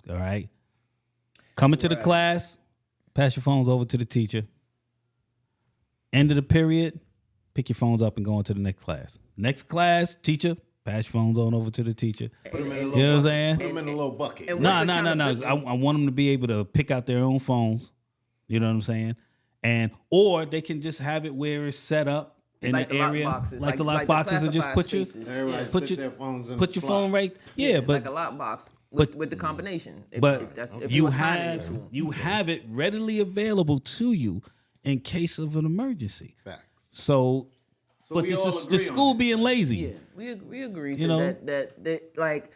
All right? Coming to the class, pass your phones over to the teacher. End of the period, pick your phones up and go on to the next class. Next class, teacher, pass your phones on over to the teacher. Put them in a You little know what I'm bucket. saying? Put them in a little bucket. and No. what's I accountability? want them to be able to pick out their own phones. You know what I'm saying? Or they can just have it where it's set up in Like the the lock area, boxes, like the like lock the boxes, and just classified put your spaces. Everybody put sit your their phones in put the your slot. phone right. Yeah, like but a lockbox but- with the combination. If you you assign it to them. have it readily available to you in case of an emergency. Facts. So, but we this all is the agree on school this. being lazy. Yeah, we agree to You know? that like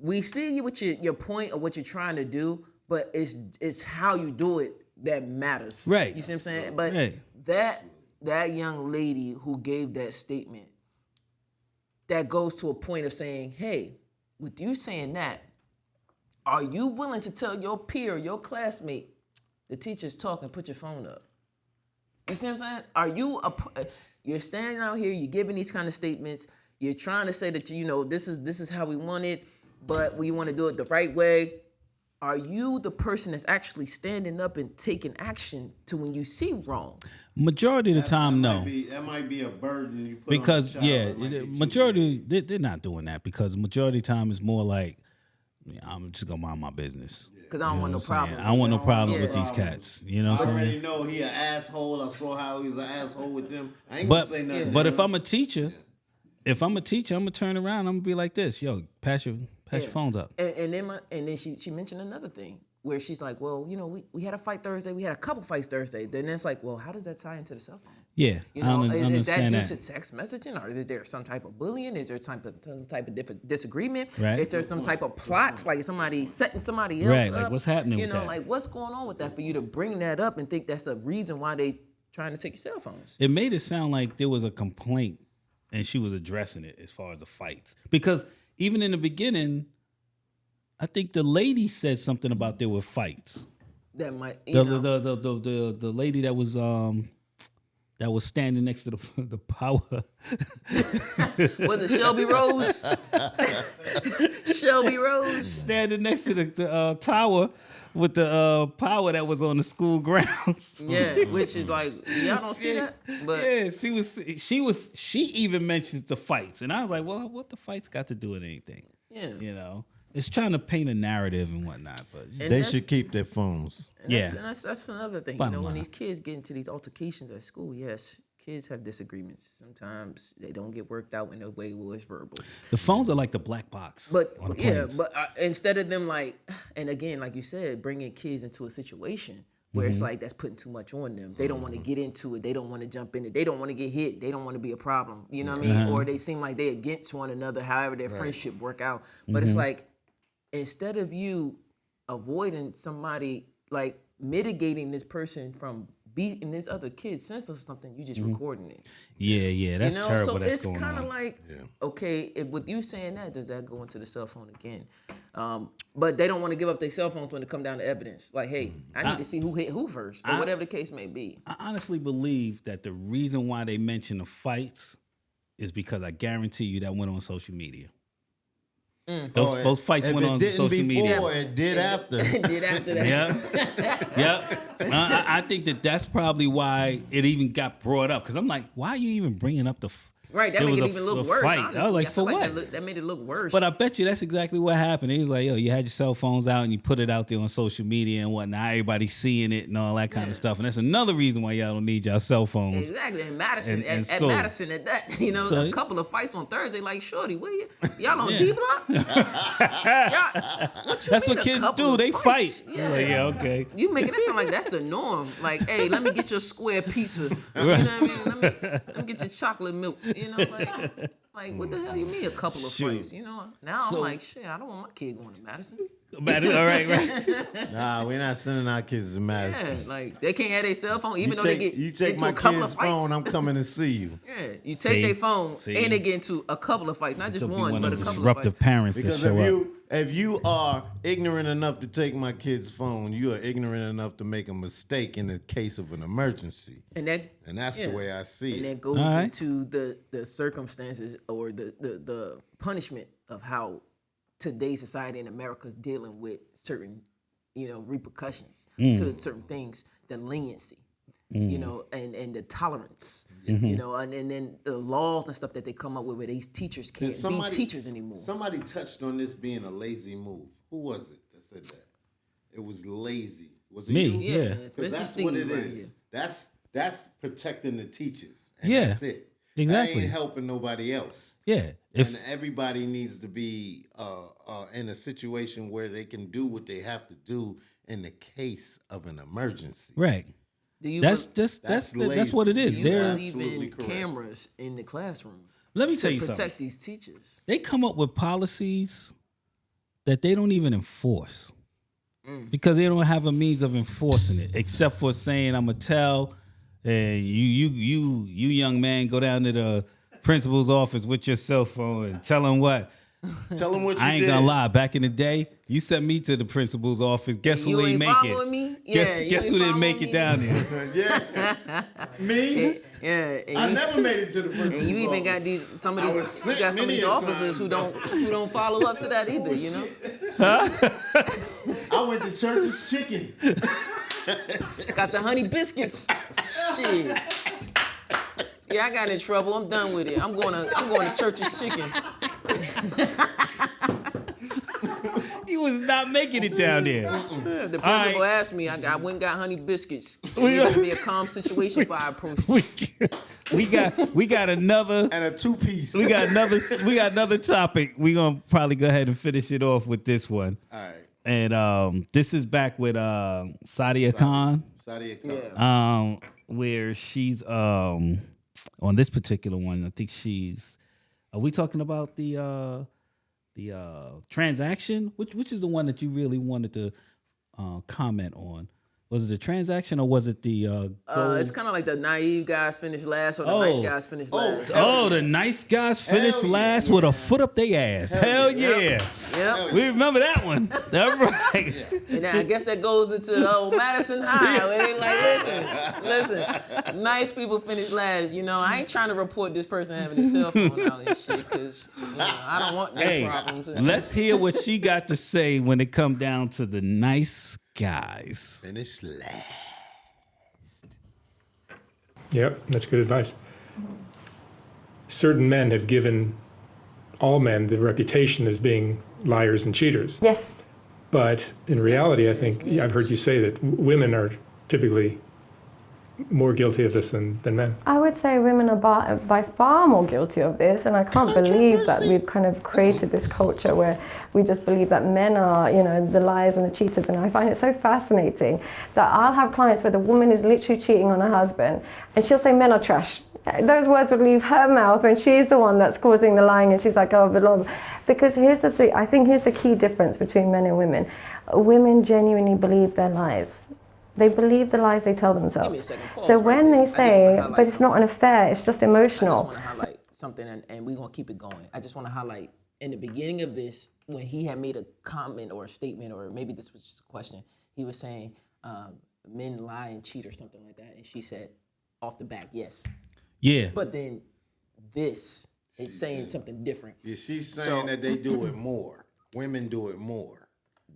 we see you with your point of what you're trying to do, but it's how you do it that matters. Right. You see what I'm saying? But Right. that young lady who gave that statement, that goes to a point of saying, hey, with you saying that, are you willing to tell your peer, your classmate, the teacher's talking, put your phone up? You see what I'm saying? Are you you're standing out here, you're giving these kind of statements, you're trying to say that this is how we want it, but we want to do it the right way. Are you the person that's actually standing up and taking action to when you see wrong? Majority of the time, no. That might be a burden you put Because on the child. yeah, It might be too majority they're not doing that because majority of the time it's more like I'm just gonna mind my business. Because I don't want no problem. I don't want no problems with Yeah. these cats. You know I what I'm already saying? know he an asshole. I saw how he was an asshole with them. I ain't gonna But say nothing. but to if him. I'm a teacher, I'm gonna turn around. I'm gonna be like this. Yo, pass your phones up. And then she mentioned another thing where she's like, well, we had a fight Thursday. We had a couple fights Thursday. Then it's like, well, how does that tie into the cell phone? Yeah, You I know, is understand that that. due to text messaging, or is there some type of bullying? Is there some type of disagreement? Right. Is there some type of plot, like somebody setting somebody else Right, up? like, what's happening You with know, that? like what's going on with that for you to bring that up and think that's a reason why they trying to take your cell phones? It made it sound like there was a complaint and she was addressing it as far as the fights. Because even in the beginning, I think the lady said something about there were fights. That might, The lady that was that was standing next to the power. Was it Shelby Rose? Shelby Rose. Standing next to the tower with the power that was on the school grounds. Yeah, which is like, y'all don't see that? But Yeah, she even mentions the fights. And I was like, well, what the fights got to do with anything? yeah. You know? It's trying to paint a narrative and whatnot, but And They that's- should keep their phones. And that's, Yeah. and that's another thing. Bottom You know, when line. these kids get into these altercations at school, yes, kids have disagreements. Sometimes they don't get worked out in a way where it's verbal. the phones are like the black box. But on the yeah, planes. but instead of them like, and again, like you said, bringing kids into a situation where it's like that's putting too much on them. They don't want to get into it. They don't want to jump in it. They don't want to get hit. They don't want to be a problem. You know what I mean? Or they seem like they against one another. However, their friendship work out. But it's like instead of you avoiding somebody, like mitigating this person from beating this other kid's sense of something, you just recording it. yeah, that's You know, terrible. so that's it's going kind on. of like, okay, if with you saying that, does that go into the cell phone again? But they don't want to give up their cell phones when it come down to evidence. Like, hey, I need to see who hit who first, or whatever the case may be. I honestly believe that the reason why they mention the fights is because I guarantee you that went on social media. Those fights If went it on didn't social before, media. it did after. Did after that. Yeah, yeah. I think that's probably why it even got brought up. Because I'm like, why are you even bringing up the? Right, that there make was it a- even look a worse. fight. Honestly. I was like, feel for what? That made it look worse. But I bet you that's exactly what happened. He was like, yo, you had your cell phones out and you put it out there on social media and whatnot. Everybody's seeing it and all that kind of stuff. And that's another reason why y'all don't need y'all cell phones. Exactly, and Madison in at school. Madison at that, you know, So- a couple of fights on Thursday. Like, shorty, where y'all on Yeah. D block? What you That's mean what a kids couple do. of They fights? fight. Like, yeah, okay. You making it sound like that's the norm. Like, hey, let me get your square pizza. You know what I mean? Let me get your chocolate milk. You know, like what the hell you mean a couple of Shoot. fights? You know, now So- I'm like, shit, I don't want my kid going to Madison. All right. Nah, we're not sending our kids to Yeah, Madison. like they can't have their cell phone, even You though take, they get you take into my a couple kid's of fights. phone, I'm coming to see you. Yeah, you take See? their phone See? and they get into a couple of fights, not just There'll be one, one but a of them couple of disruptive fights. parents that Because show up. if you are ignorant enough to take my kid's phone, you are ignorant enough to make a mistake in the case of an emergency. And that And that's the way I see and it. that goes All right. into the circumstances or the punishment of how today's society in America is dealing with certain, repercussions to certain things, the leniency, and the tolerance, and then the laws and stuff that they come up with where these teachers can't be teachers anymore. Somebody touched on this being a lazy move. Who was it that said that? It was lazy. Was it Me. you? Yeah. it's Because Mr. that's Steve what it right is. here. That's protecting the teachers. And Yeah, that's it. exactly. That ain't helping nobody else. Yeah. And everybody needs to be in a situation where they can do what they have to do in the case of an emergency. Right. Do you That's be- just That's that's what it lazy. is. do you They're believe absolutely in correct. cameras in the classroom let me to tell you protect something. these teachers? They come up with policies that they don't even enforce because they don't have a means of enforcing it, except for saying, "I'm gonna tell you young man, go down to the principal's office with your cell phone and tell him what." Tell them what you I ain't did. gonna lie. Back in the day, you sent me to the principal's office. Guess You who ain't ain't make following it? me? Guess Yeah, you guess ain't who didn't make following it me? down there? Yeah. Me? Yeah, and I you, never made it to the principal's and you even got office. these some of I was these sent you got some of many these a officers who time. don't follow up to that either. You know, I went to Church's Chicken. got the honey biscuits. Shit. Yeah, I got in trouble. I'm done with it. I'm going to Church's Chicken. He was not making it down there. The principal right. asked me. I went and got honey biscuits. It needed to be a calm situation if I approached. we got another. And a two-piece. We got another topic. We're gonna probably go ahead and finish it off with this one. All right. And this is back with Sadia Khan, Sadia Khan. Yeah. where she's on this particular one. I think she's. Are we talking about the transaction? Which is the one that you really wanted to comment on? Was it the transaction or was it the It's kind of like the naive guys finish last or the nice guys finish last. the nice guys finished last with a foot up their ass. Hell yeah. Yep. We remember that one. That's right. And I guess that goes into Madison High. Where they like, listen, nice people finish last. You know, I ain't trying to report this person having his cell phone out and shit, because I don't want that problems. Let's hear what she got to say when it come down to the nice guys. Finish last. Yep, that's good advice. Certain men have given all men the reputation as being liars and cheaters. Yes. But in reality, I think I've heard you say that women are typically more guilty of this than men. I would say women are by far more guilty of this, and I can't believe that we've kind of created this culture where we just believe that men are, the liars and the cheaters. And I find it so fascinating that I'll have clients where the woman is literally cheating on her husband, and she'll say men are trash. Those words would leave her mouth when she's the one that's causing the lying, and she's like, oh, but Lord. Because here's the thing, I think here's the key difference between men and women. Women genuinely believe their lies. They believe the lies they tell themselves. Give me a second. Pause So right when there. they say, but it's something. not an affair, it's just I emotional. just want to highlight something, and we're going to keep it going. I just want to highlight, in the beginning of this, when he had made a comment or a statement, or maybe this was just a question, he was saying, men lie and cheat or something like that. And she said, off the back, yes. Yeah. But then this is saying something different. Yeah, she's saying that they do it more. Women do it more.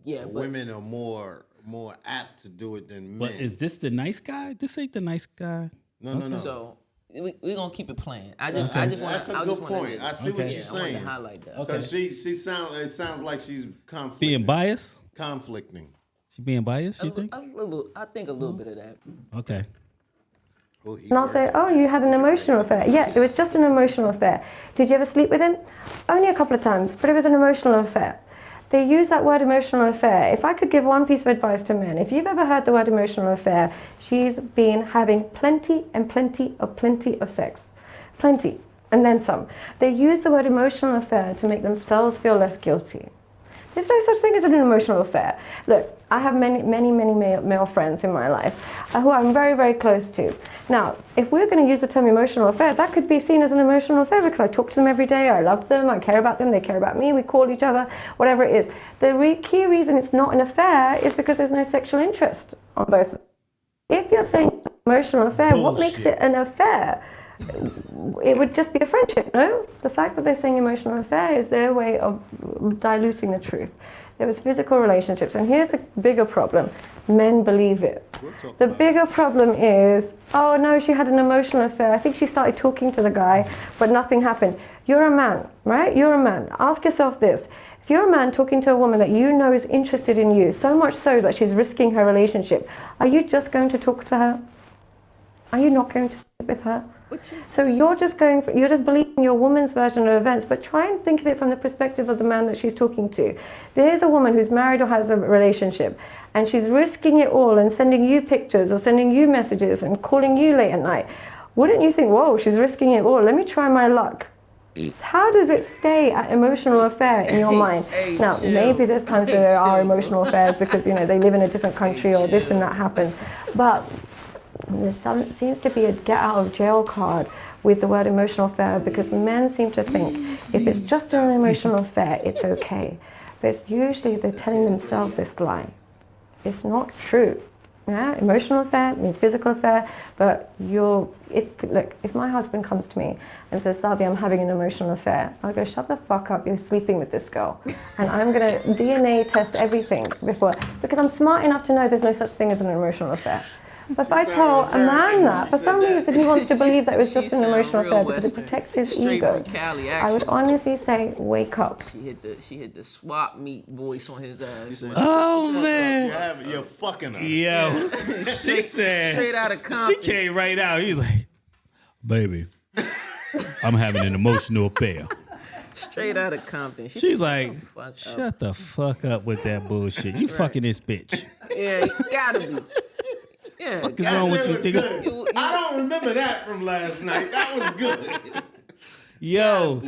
Yeah, but Women are more apt to do it than men. But is this the nice guy? This ain't the nice guy. No. so we're going to keep it playing. I just want That's a good point. I see what you're I wanted to saying. highlight that. Because it sounds like she's conflicting. Being biased? Conflicting. She being biased, you think? I think a little bit of that. Okay. And I'll say, oh, you had an emotional affair. Yeah, it was just an emotional affair. Did you ever sleep with him? Only a couple of times, but it was an emotional affair. They use that word emotional affair. If I could give one piece of advice to men, if you've ever heard the word emotional affair, she's been having plenty of sex. Plenty, and then some. They use the word emotional affair to make themselves feel less guilty. There's no such thing as an emotional affair. Look, I have many male friends in my life who I'm very, very close to. Now, if we're going to use the term emotional affair, that could be seen as an emotional affair because I talk to them every day, I love them, I care about them, they care about me, we call each other, whatever it is. The key reason it's not an affair is because there's no sexual interest on both. If you're saying emotional affair, what makes it an affair? It would just be a friendship, no? The fact that they're saying emotional affair is their way of diluting the truth. There was physical relationships, and here's a bigger problem. Men believe it. The bigger problem is, oh no, she had an emotional affair. I think she started talking to the guy, but nothing happened. You're a man, right? You're a man. Ask yourself this. If you're a man talking to a woman that you know is interested in you, so much so that she's risking her relationship, are you just going to talk to her? Are you not going to sit with her? So you're just believing your woman's version of events, but try and think of it from the perspective of the man that she's talking to. There's a woman who's married or has a relationship, and she's risking it all and sending you pictures or sending you messages and calling you late at night. Wouldn't you think, whoa, she's risking it all, let me try my luck? How does it stay at emotional affair in your mind? Now, maybe there's times there are emotional affairs because, they live in a different country or this and that happens, but there seems to be a get out of jail card with the word emotional affair because men seem to think if it's just an emotional affair, it's okay. But it's usually they're telling themselves this lie. It's not true. Yeah? Emotional affair means physical affair, but if my husband comes to me and says, Salvi, I'm having an emotional affair, I'll go, shut the fuck up, you're sleeping with this girl. And I'm going to DNA test everything before, because I'm smart enough to know there's no such thing as an emotional affair. But if I tell a man that, for some reason he wants to believe that it was just an emotional affair because it protects his ego. From Cali, I would honestly say, wake up. She hit the swap meet voice on his ass. Oh man, You're fucking her. yo, she said straight out of Compton. She came right out. He's like, baby, I'm having an emotional affair. Straight out of Compton. She's like, shut the fuck up with that bullshit. You fucking this bitch. Yeah, you gotta be. Yeah, What's wrong with you, nigga? I don't remember that from last night. That was good. Yo,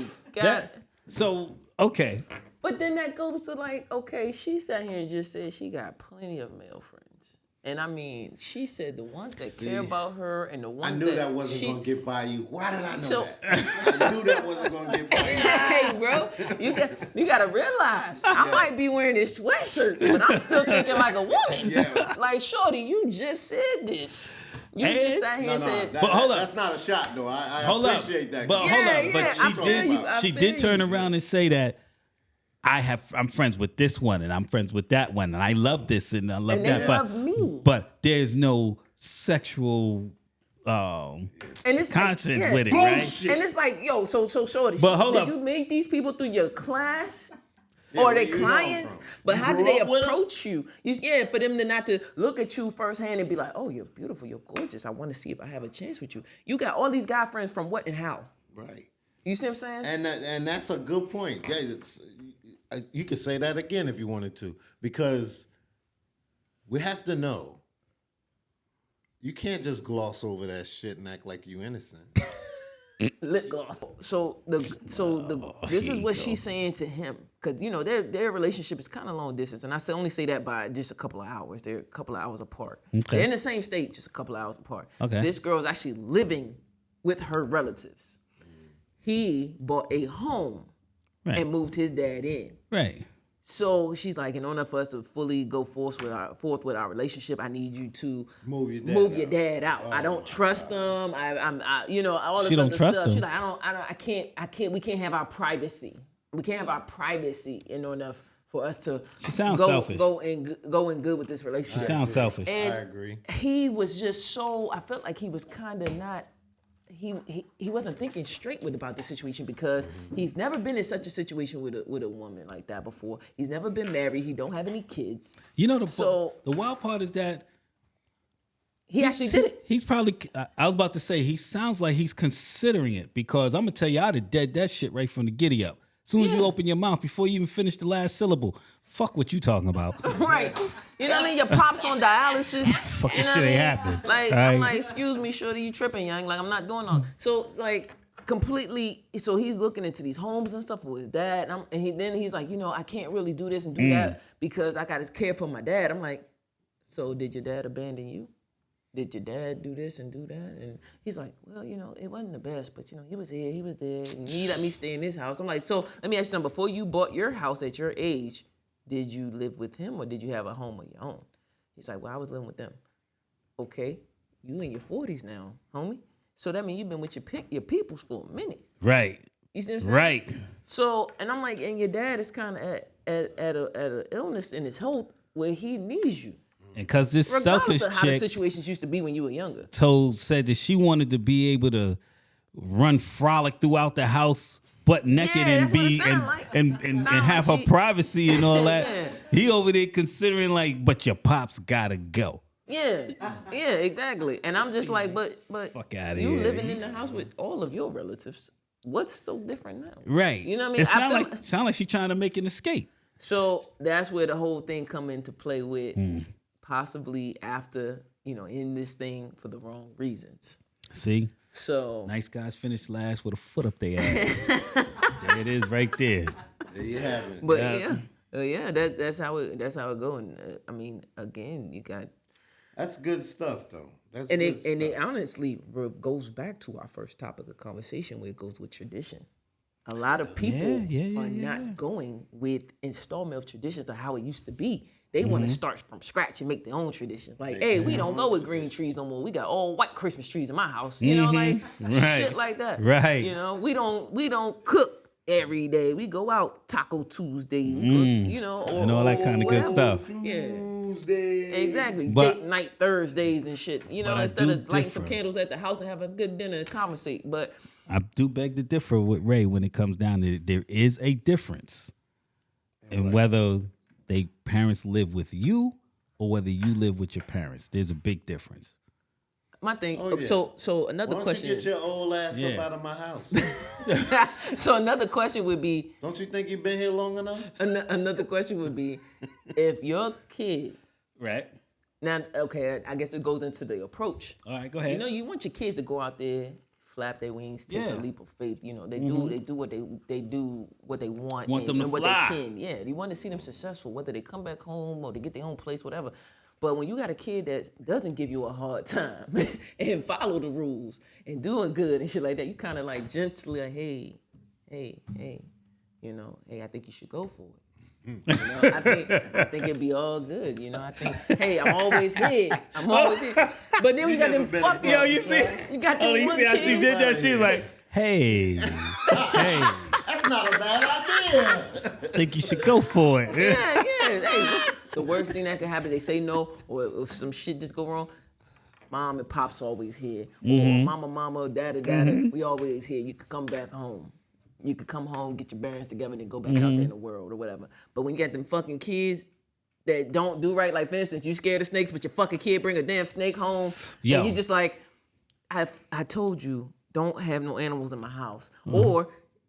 okay. But then that goes to okay, she sat here and just said she got plenty of male friends. And I mean, she said the ones that care about her and the ones I knew that wasn't gonna get by you. Why did I know that? I knew that wasn't gonna get by you. Hey, bro, you gotta realize I might be wearing this sweatshirt, but I'm still thinking like a woman. Yeah. Like, shorty, you just said this. You just sat here and said, But hold up. That's not a shot, though. I Hold up. appreciate that. But hold Yeah, up. But I feel you. I she feel did turn you. around and say that I'm friends with this one and I'm friends with that one and I love this and I love And that. they but love me. But there's no sexual and it's content like, with it, right? And it's like, yo, so shorty, But hold did up. you meet these people through your class? Yeah, or where they you know 'em clients, from? but You how do grew they up with 'em? approach you? Yeah, for them to not to look at you firsthand and be like, "Oh, you're beautiful, you're gorgeous. I want to see if I have a chance with you." You got all these guy friends from what and how? Right. You see what I'm saying? And that's a good point. Yeah, you could say that again if you wanted to, because we have to know. You can't just gloss over that shit and act like you innocent. Lip gloss. This is what she's saying to him, because you know their relationship is kind of long distance, and only say that by just a couple of hours. They're a couple of hours apart. Okay. They're in the same state, just a couple of hours apart. Okay. This girl's actually living with her relatives. He bought a home Right. and moved his dad in. Right. So she's like, in order for us to fully go forth with our relationship, I need you to Move your dad out. I don't trust him. All this She don't other trust stuff. him. She's like, I can't. We can't have our privacy. We can't have our privacy in order for us to She sounds go, selfish. go in good with this She relationship. sounds selfish. And I agree. he was just so. I felt like he was kind of not. He wasn't thinking straight about the situation, because he's never been in such a situation with a woman like that before. He's never been married. He don't have any kids. You know So- the wild part is that He actually did it. he's probably. I was about to say he sounds like he's considering it, because I'm gonna tell you I'd have dead that shit right from the giddy up. As soon as you open your mouth, before you even finish the last syllable, fuck what you talking about. Right. You know what I mean? Your pop's on dialysis. Fuck You this know shit what I ain't mean? happening. Like, All I'm right. like, excuse me, shorty, you tripping, young. Like, I'm not doing all. So, like, completely, so he's looking into these homes and stuff with his dad. Then he's like, I can't really do this and do that because I got to care for my dad. I'm like, so did your dad abandon you? Did your dad do this and do that? And he's like, well, it wasn't the best, but he was here, he was there, and he let me stay in his house. I'm like, so let me ask you something. Before you bought your house at your age, did you live with him or did you have a home of your own? He's like, well, I was living with them. Okay, you in your 40s now, homie. So that means you've been with your peoples for a minute. Right. You see what I'm saying? Right. So, and I'm like, and your dad is kind of at a illness in his health where he needs you. And because this Regardless selfish of how the chick situations used to be when you were younger. said that she wanted to be able to run frolic throughout the house butt naked Yeah, and that's what it be sound like. and Sound have like her she- privacy and all that. Yeah. He over there considering like, but your pops gotta go. Yeah, exactly. And I'm just like, but Fuck outta you here. living in the house with all of your relatives. What's so different now? Right. You know what I mean? It I feel sound like she trying to make an escape. So that's where the whole thing come into play with Hmm. possibly after, in this thing for the wrong reasons. See? So Nice guys finish last with a foot up their ass. There it is right there. There you have it. but Yeah. that's how it go. And I mean, again, you got That's good stuff, though. That's and good it honestly goes back to our first topic of conversation, where it goes with tradition. A lot of people are not going with installment of traditions of how it used to be. They want to start from scratch and make their own traditions. Like, hey, we don't go with green trees no more. We got all white Christmas trees in my house. Like Right. shit like that. Right. We don't cook every day. We go out Taco Tuesdays. We cook, And all that kind of good whatever. stuff. Yeah. Tuesday. Exactly. But- Date night Thursdays and shit. But I Instead do of lighting some differ. candles at the house and have a good dinner and conversate. But I do beg to differ with Ray when it comes down to it. There is a difference in whether they parents live with you or whether you live with your parents. There's a big difference. my thing. Oh, yeah. So another Why don't question. you get your old ass up Yeah. out of my house? So another question would be. Don't you think you've been here long enough? Another question would be, if your kid. Right. Now, okay, I guess it goes into the approach. All right, go ahead. You want your kids to go out there, flap their wings, take Yeah. a leap of faith. They do what they want Want them to and what fly. they can. Yeah, you want to see them successful, whether they come back home or they get their own place, whatever. But when you got a kid that doesn't give you a hard time and follow the rules and doing good and shit like that, you kind of like gently like, hey, you know, hey, I think you should go for it. You know, I think it'd be all good. You know, I think, hey, I'm always here. But then we got them fucking. Yo, you see? You got them you one see how she kid. did that? She was like, hey, hey, That's not a bad idea. think you should go for it. Yeah. Hey, the worst thing that can happen, they say no, or some shit just go wrong. Mom and pop's always here. Or mama, daddy, we always here. You could come back home. You could come home, get your bearings together, and then go back out there in the world or whatever. But when you got them fucking kids that don't do right, like for instance, you scared of snakes, but your fucking kid bring a damn snake home, Yo. and you just like, I told you, don't have no animals in my house. Or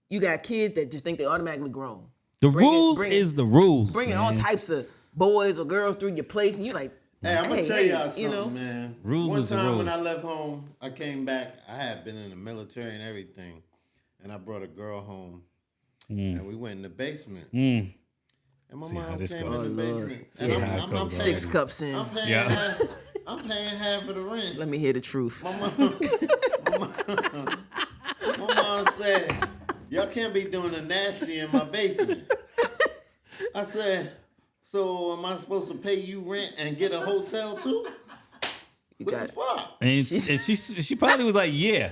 you got kids that just think they automatically grown. The rules is the rules. Bringing all types of boys or girls through your place, and you like, Hey, I'm gonna tell y'all something, you know? man. Rules One is the time when rules. I left home, I came back. I had been in the military and everything, and I brought a girl home, and we went in the basement. And my See how mom this came goes. in the basement. See And how it I'm goes. paying, 6 cups in. I'm paying half of the rent. Let me hear the truth. My mom said, y'all can't be doing the nasty in my basement. I said, so am I supposed to pay you rent and get a hotel too? What got the it. fuck? And she probably was like, yeah,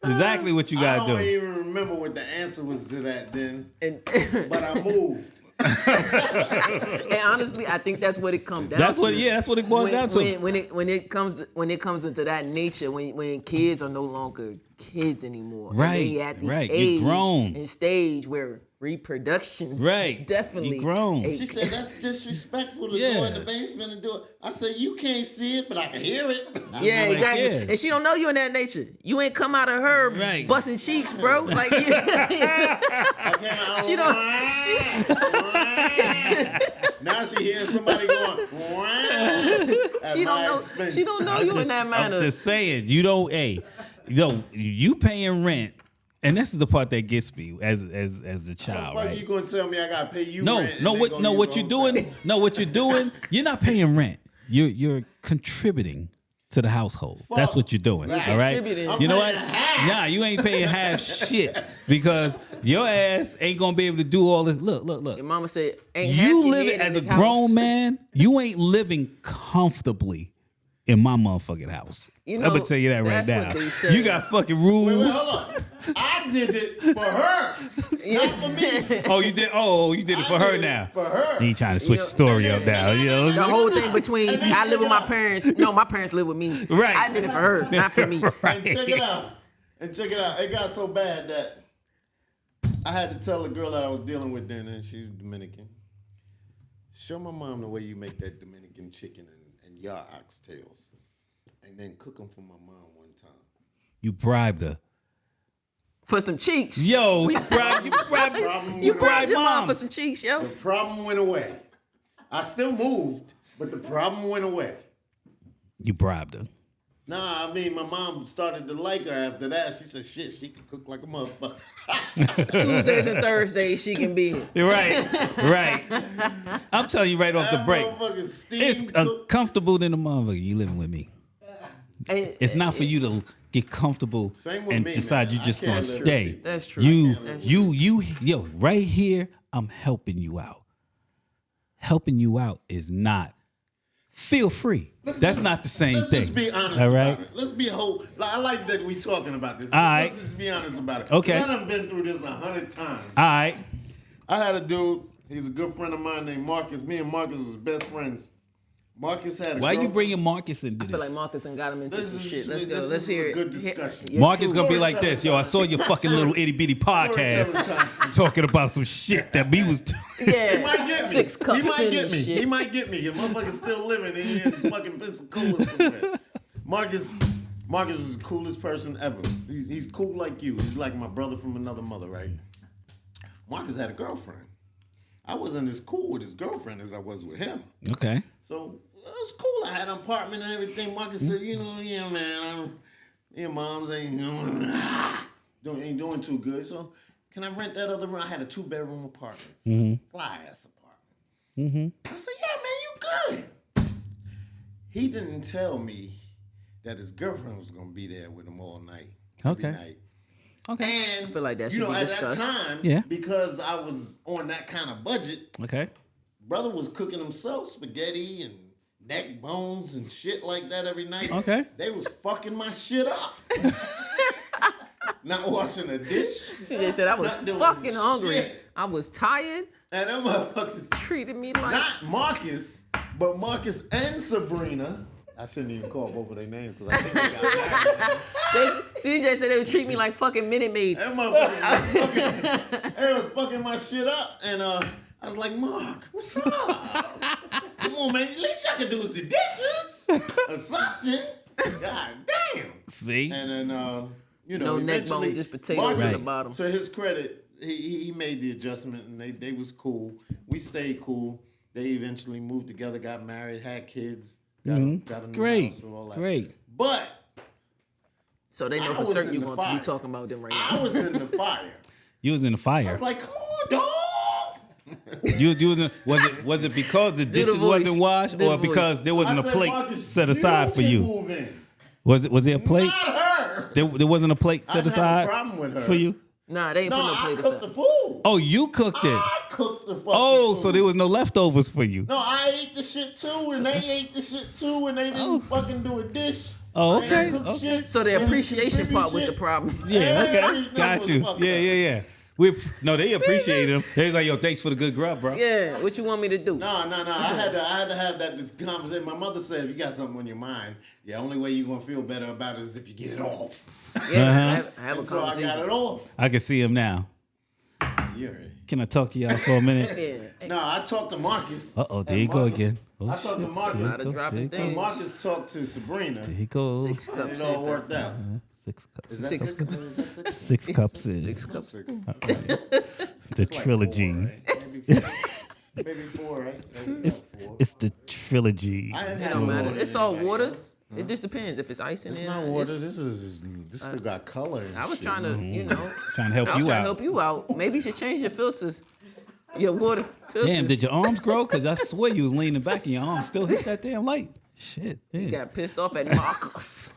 exactly what you I gotta don't do. even remember what the answer was to that then, And, but I moved. and honestly, I think that's what it comes down That's to. what it boils down to. When it comes into that nature, when kids are no longer kids anymore, and Right, they at the right. You're age grown. and stage where reproduction Right. is definitely You're grown. a- She said that's disrespectful to Yeah. go in the basement and do it. I said you can't see it, but I can hear it. Yeah, like, exactly. yeah. And she don't know you in that nature. You ain't come out of her Right. busting cheeks, bro. Like I came out. she don't. Now she hearing somebody going. She don't know. She don't know you in that I'm manner. just saying, you don't. Hey, you paying rent, and this is the part that gets me as a child, Fuck, right? you gonna tell me I gotta pay you No, rent? and no, then what go no, use what the you're hotel? doing? No, what you're doing? You're not paying rent. You're contributing to the household. That's what you're doing. Right. All right. Contributing. You know what? I'm paying half. Nah, you ain't paying half shit because your ass ain't gonna be able to do all this. Look. Your mama said, "Ain't half You your living head in as this a grown house." man. You ain't living comfortably in my motherfucking house. You I'm know, gonna tell you that right that's what now. they say. You got fucking rules. Wait, hold on. I did it for her, not for me. Oh, you did. Oh, you did it for I her did it now. For her. He trying to switch the story up now. You know what The I'm whole thing between I live with my parents. No, my parents live with me. Right. I did it for her, not for me. And check it out. It got so bad that I had to tell the girl that I was dealing with then, and she's Dominican. Show my mom the way you make that Dominican chicken and yard oxtails, and then cook them for my mom one time. You bribed her. For some cheeks. Yo, you bribed You bribed bribed your mom mom. for some cheeks, yo. The problem went away. I still moved, but the problem went away. You bribed her. Nah, I mean, my mom started to like her after that. She said, shit, she can cook like a motherfucker. Tuesdays and Thursdays she can be. Right. I'm telling you right off the That break. motherfucker steam It's cook. uncomfortable than a motherfucker. You living with me. And It's not for you to get comfortable Same with and me, decide man. you're just I gonna can't live stay. with you. That's true. Yo, right here, I'm helping you out. Helping you out is not. Feel free. That's not the same Let's thing. just be honest all right? about it. Let's be I like that we talking about this. All right. Let's just be honest about it. Okay. I done been through this 100 times. All right. I had a dude, he's a good friend of mine named Marcus. Me and Marcus was best friends. Marcus had a Why you girlfriend. bringing Marcus into I feel like this? Marcus and got him into This some is- shit. Let's this go. is Let's a hear it. good discussion. Yeah, Marcus true. gonna be like this. Yo, I saw your fucking little itty bitty podcast Storytelling time. talking about some shit that me was doing. Yeah. He might get me. 6 cups He might in get and me. shit. He might get me. The motherfucker's still living and he in fucking Pensacola somewhere. Marcus is the coolest person ever. He's cool like you. He's like my brother from another mother, right? Marcus had a girlfriend. I wasn't as cool with his girlfriend as I was with him. Okay. So it was cool. I had an apartment and everything. Marcus said, yeah, man, moms ain't doing too good. So can I rent that other room? I had a 2-bedroom apartment. Fly ass apartment. I said, yeah, man, you good. he didn't tell me that his girlfriend was gonna be there with him all night. Every Okay. night. Okay. And I feel like that you should know, be at discussed. that time, Yeah. because I was on that kind of budget, Okay. brother was cooking himself spaghetti and neck bones and shit like that every night. Okay. They was fucking my shit up. Not washing a dish. CJ said I was Not doing fucking hungry. shit. I was tired. And them motherfuckers Treated me like not Marcus, but Marcus and Sabrina. I shouldn't even call both of their names because I think they got married. CJ said they would treat me like fucking Minute Maid. That motherfucker they was fucking my shit up. And I was like, Mark, what's up? Come on, man. At least y'all can do is the dishes or something. God damn. See? And then, you know, No neck eventually, bone, just potato Marcus, at the bottom. To his credit, he made the adjustment, and they was cool. We stayed cool. They eventually moved together, got married, had kids, got a new Great. house and all that. Great. But So they know I for was certain in you're the going to be fire. talking about them right I now. was in the fire. You was in the I fire. was like, come on, dog. You was in, was it because the dishes voice. wasn't washed, Do the or because there wasn't I a said, plate Marcus, set aside for can you? move in. Was there a plate? Not her. There wasn't a plate I set didn't have a aside problem with her. for you? Nah, they ain't No, put no I plate cooked the aside. food. Oh, you cooked it. I cooked the fucking Oh, food. so there was no leftovers for you. No, I ate the shit too, and they ate the shit too, and they didn't fucking do a dish. Oh, I okay, ain't cooked okay. shit. So the They didn't appreciation contribute part was the shit. problem. Yeah, okay. Everything Got was you. fucked Yeah, up. yeah, yeah. They appreciated him. They was like, yo, thanks for the good grub, bro. Yeah, what you want me to do? No. I had to have this conversation. My mother said, if you got something on your mind, the only way you're gonna feel better about it is if you get it off. Yeah, have a And so I got conversation. it off. I can see him now. You heard. Can I talk to y'all for a minute? Yeah. No, I talked to Marcus. Uh-oh, there you go Marcus- again. Oh, I talked to shit. Marcus. There you Gotta go, drop there you the go. thing. Marcus talked to Sabrina. There you go. 6 And cups it all in. worked out. 6 cups. Is that Six. six? Is that six? 6 cups in. 6 cups. Six. The It's like trilogy. 4, right? Maybe 4, right? Maybe It's about 4. it's the trilogy. I didn't It have don't no matter. water It's in all it. water. It just depends if it's ice in It's there. not water. This still got color. And I was shit. trying to, you know, Trying to help I was you trying out. to help you out. Maybe you should change your filters. Your water filter. Damn, did your arms grow? Because I swear you was leaning back and your arms still hit that damn light. Shit. You Yeah. got pissed off at Marcus.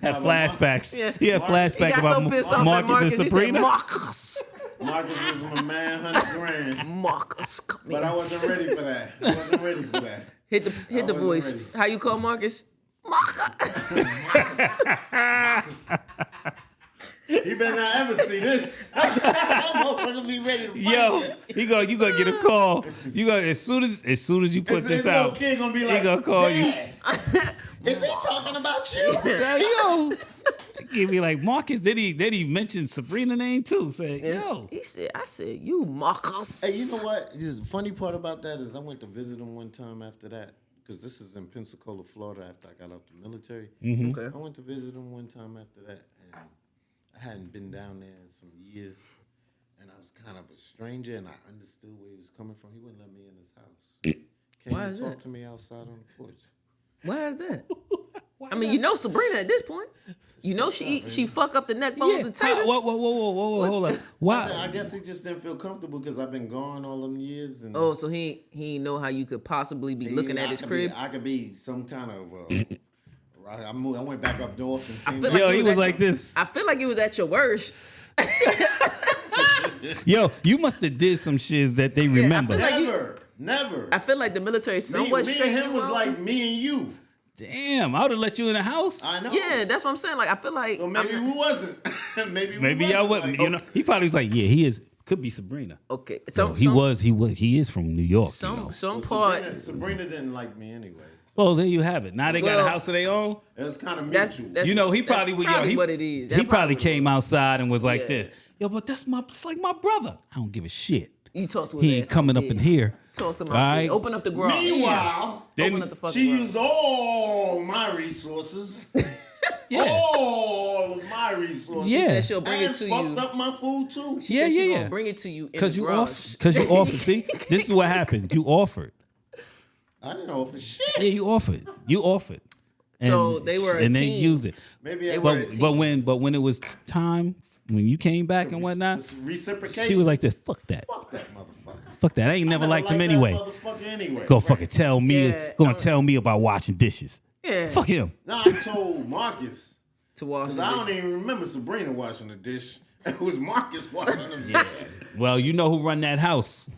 Had flashbacks. Yeah. He had He flashbacks got about so pissed off at Marcus Marcus, and he said, Sabrina. Marcus. Marcus was my man, $100,000. Marcus, come But I here. wasn't ready for that. I wasn't ready for that. Hit the wasn't voice. ready. How you call Marcus? Marcus. He better not ever see this. That motherfucker be ready to fight. Yo, you gonna get a call. You gonna as soon as you put this His little out, kid gonna be he like, gonna call you. "Dad, is he talking about you? Say, yo, give me like Marcus. Did he mention Sabrina name too? Say, yo, He said, I said, you Marcus. Hey, you know what? The funny part about that is I went to visit him one time after that. Because this is in Pensacola, Florida, after I got out the military. Okay. I went to visit him one time after that, and I hadn't been down there in some years, and I was kind of a stranger, and I understood where he was coming from. He wouldn't let me in his house. Came Why and is talked that? to me outside on the porch. Why is that? I mean, you know Sabrina at this point. You know she fuck up the neck bones yeah. and taters. Whoa, hold up. I Why? guess he just didn't feel comfortable because I've been gone all them years. And Oh, so he ain't know how you could possibly be looking at his crib. I could be some kind of. I went back up north and came feel back. Yo, you he was was at like this. I feel like it was at your worst. Yo, you must have did some shiz that they remember. feel Never. I feel like the military Me somewhat and straightened him you was out. like me and you. Damn, I would have let you in the house. I know. Yeah, that's what I'm saying. Like I feel like Well, maybe we wasn't. maybe Maybe we y'all wasn't. wouldn't. You know, he probably was like, yeah, he is. Could be Sabrina. okay. No, he is from New York. Some you know? some part. Sabrina didn't like me anyway. Well, there you have it. Now they got Well, a house of their own. It was kind of That's, mutual. that's You know, he that's probably would. Yo, probably he, what it is. he That's probably what it came outside and was like Yeah. this. Yo, but it's like my brother. I don't give a shit. is. You talk to his He ain't ass coming out up in there. here. Talk to my All right? kid. Open up the garage. Meanwhile, Open up the fucking she garage. used all my resources. Yeah. All of my resources. Yeah. She said she'll bring and it to fucked you. up my food too. She Yeah, said she yeah. gonna bring it to you in the Cause garage. you offered. See, this is what happened. You offered. I didn't know for shit. Yeah, you offered. You offered. So they were a and they team. used it. Maybe I were a But when it was time, when you came back and whatnot, reciprocation. she was like this. Fuck that. "Fuck that motherfucker." Fuck that. I ain't never liked him that anyway. motherfucker anyway. Go fucking tell me. Yeah, Go and tell me about washing dishes. Yeah. Fuck him. Nah, I told Marcus. To wash Because the I don't dishes. even remember Sabrina washing the dish. It was Marcus washing the dish. Well, you know who run that house.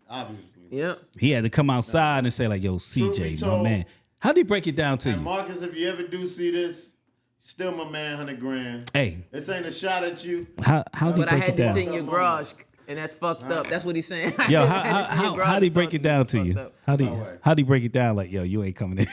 Obviously. Yep. He had to come outside and say like, "Yo, Truth be CJ, my told, man." How'd he break it down to And you? Marcus, if you ever do see this, still my man, 100 grand. Hey, This ain't a shot at you. how'd he But I break had it to down? sit in your garage, and that's fucked up. That's what he's saying. Yo, I had to sit in your garage how'd he and break talk it down to It's you? fucked up. How'd he break it down? Like, yo, you ain't coming in.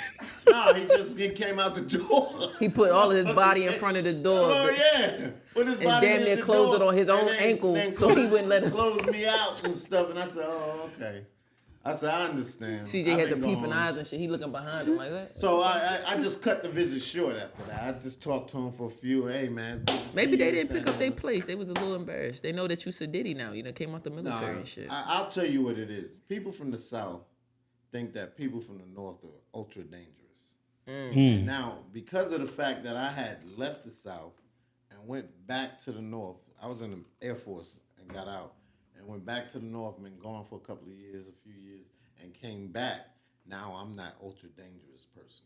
No, he just came out the door. He put all of his body in front of the door. Oh, but- yeah. Put his And body damn in near the closed door, it on his own and ankle, then so he wouldn't let him- close me out and stuff. And I said, oh, okay. I said, I understand. CJ I've had the been peeping gone. eyes and shit. He looking behind him like that. So I just cut the visit short after that. I just talked to him for a few. Hey, man, it's good to see Maybe you, they this, didn't pick that, up their and the place. They was a little embarrassed. They know that you Sadiddy now. You know, came out the other. military and shit. I'll tell you what it is. People from the South think that people from the North are ultra dangerous. And now, because of the fact that I had left the South and went back to the North, I was in the Air Force and got out and went back to the North, been gone for a couple of years, a few years, and came back. Now I'm not ultra dangerous person.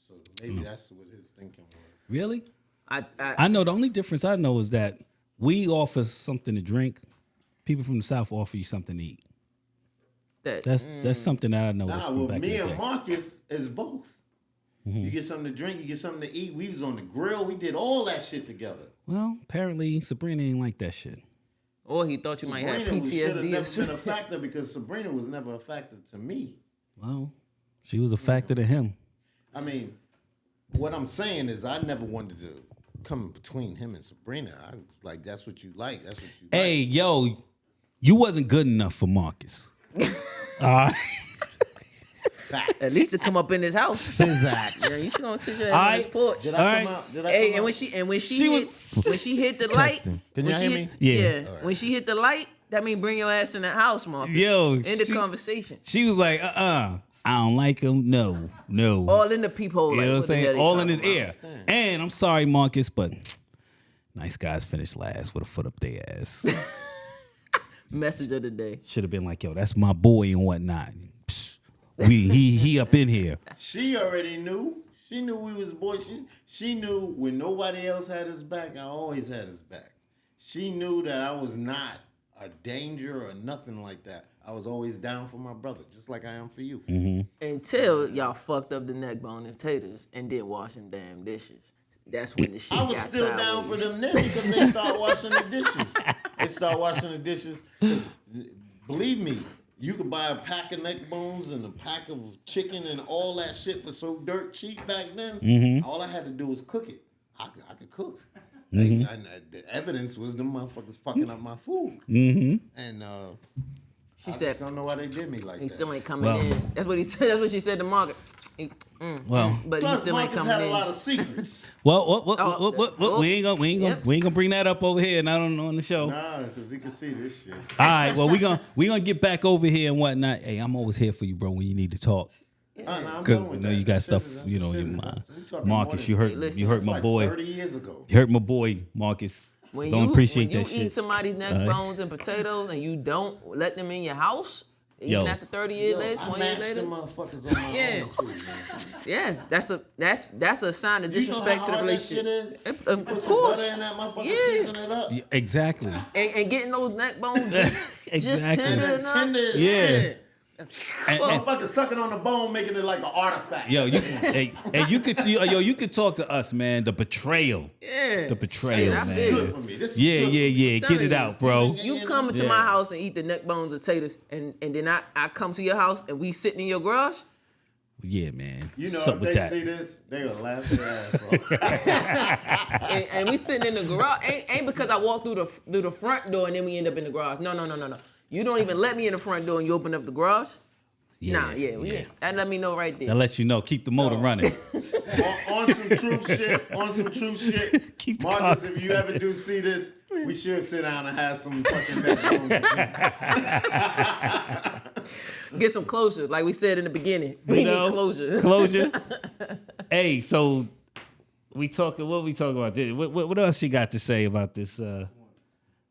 So maybe that's what his thinking was. Really? I I know the only difference I know is that we offer something to drink. People from the South offer you something to eat. That's something that I know. Nah, from well, back me in the and day. Marcus is both. You get something to drink, you get something to eat. We was on the grill. We did all that shit together. Well, apparently Sabrina ain't like that shit. or he thought you might have Sabrina should have PTSD or never something. been a factor because Sabrina was never a factor to me. Well, she was a factor to him. I mean, what I'm saying is I never wanted to come between him and Sabrina. I was like, that's what you like. That's what you Hey, like. yo, you wasn't good enough for Marcus. At least to come up in his house. Exactly. Yeah, you should gonna sit your ass All on right. his porch. Did All I right. come out? Did I Hey, come and out? when she She hit when she hit the light, Testing. Can when y'all she hear hit, me? Yeah. when she hit the light, that mean bring your ass in the house, Marcus. Yo, end the she- conversation. She was like, I don't like him. No. All in the peephole. You like, know what I'm what the saying? hell they All in his talking ear. And I'm sorry, Marcus, but nice guys finished last with a foot up their ass. about? Message of the day. Should have been like, yo, that's my boy and whatnot. Psst. He up in here. She already knew. She knew we was boys. She knew when nobody else had his back, I always had his back. She knew that I was not a danger or nothing like that. I was always down for my brother, just like I am for you. Until y'all fucked up the neck bone and taters and didn't wash them damn dishes. That's when the shit I was got still down for sideways. them then because they start washing the dishes. They start washing the dishes. 'Cause, believe me, you could buy a pack of neck bones and a pack of chicken and all that shit for so dirt cheap back then. All I had to do was cook it. I could cook. And the evidence was them motherfuckers fucking up my food. And She I said, just don't know why they did me like he that. still ain't coming Well. in. That's what he said. That's what she said to Margaret. Well, But he Plus, still ain't Marcus coming had a in. lot of secrets. what? We ain't gonna Yep. we ain't gonna bring that up over here, not on the show. Nah, because he can see this shit. All right, well we gonna get back over here and whatnot. Hey, I'm always here for you, bro, when you need to talk. Nah, I'm Cause done with you know that. you got That stuff, shit is- you know, that your shit is- mind. we talking Marcus, more you than- hurt Hey, listen, you hurt That's my like boy. 30 years ago. You hurt my boy, Marcus. When Don't you, appreciate when that you eat shit. somebody's neck All right. bones and potatoes and you don't let them in your house, even Yo. after 30 years Yo, later, I 20 years mashed them later, motherfuckers on my Yeah. own too, man. yeah, that's a sign of You know disrespect how to the hard that shit relationship. is? Of Put some course. butter in that motherfucker, Yeah. season it up. Yeah, exactly. And getting those neck bones just Exactly. tender enough. Tender as Yeah. shit. And- Motherfucker sucking on the bone, making it like an artifact. Yo, you could talk to us, man. The betrayal. Yeah. The betrayal, That's man. This is it. good for me. This is Yeah, good yeah, for me. yeah. telling Get it you. out, bro. You come into my house and eat the neck bones and taters, and then I come to your house and we sitting in your garage. Yeah, man. You know, What's up if with they that? see this, they gonna laugh their ass off. and we sitting in the garage. Ain't because I walked through the front door and then we end up in the garage. No. You don't even let me in the front door and you open up the garage. That let me know right That there. lets you know. Keep the motor running. on some truth shit. Keep the Marcus, car- if you ever do see this, we should sit down and have some fucking neck bones again. Get some closure, like we said in the beginning. We You know? need closure. Closure. Hey, so what we talking about? What else you got to say about this?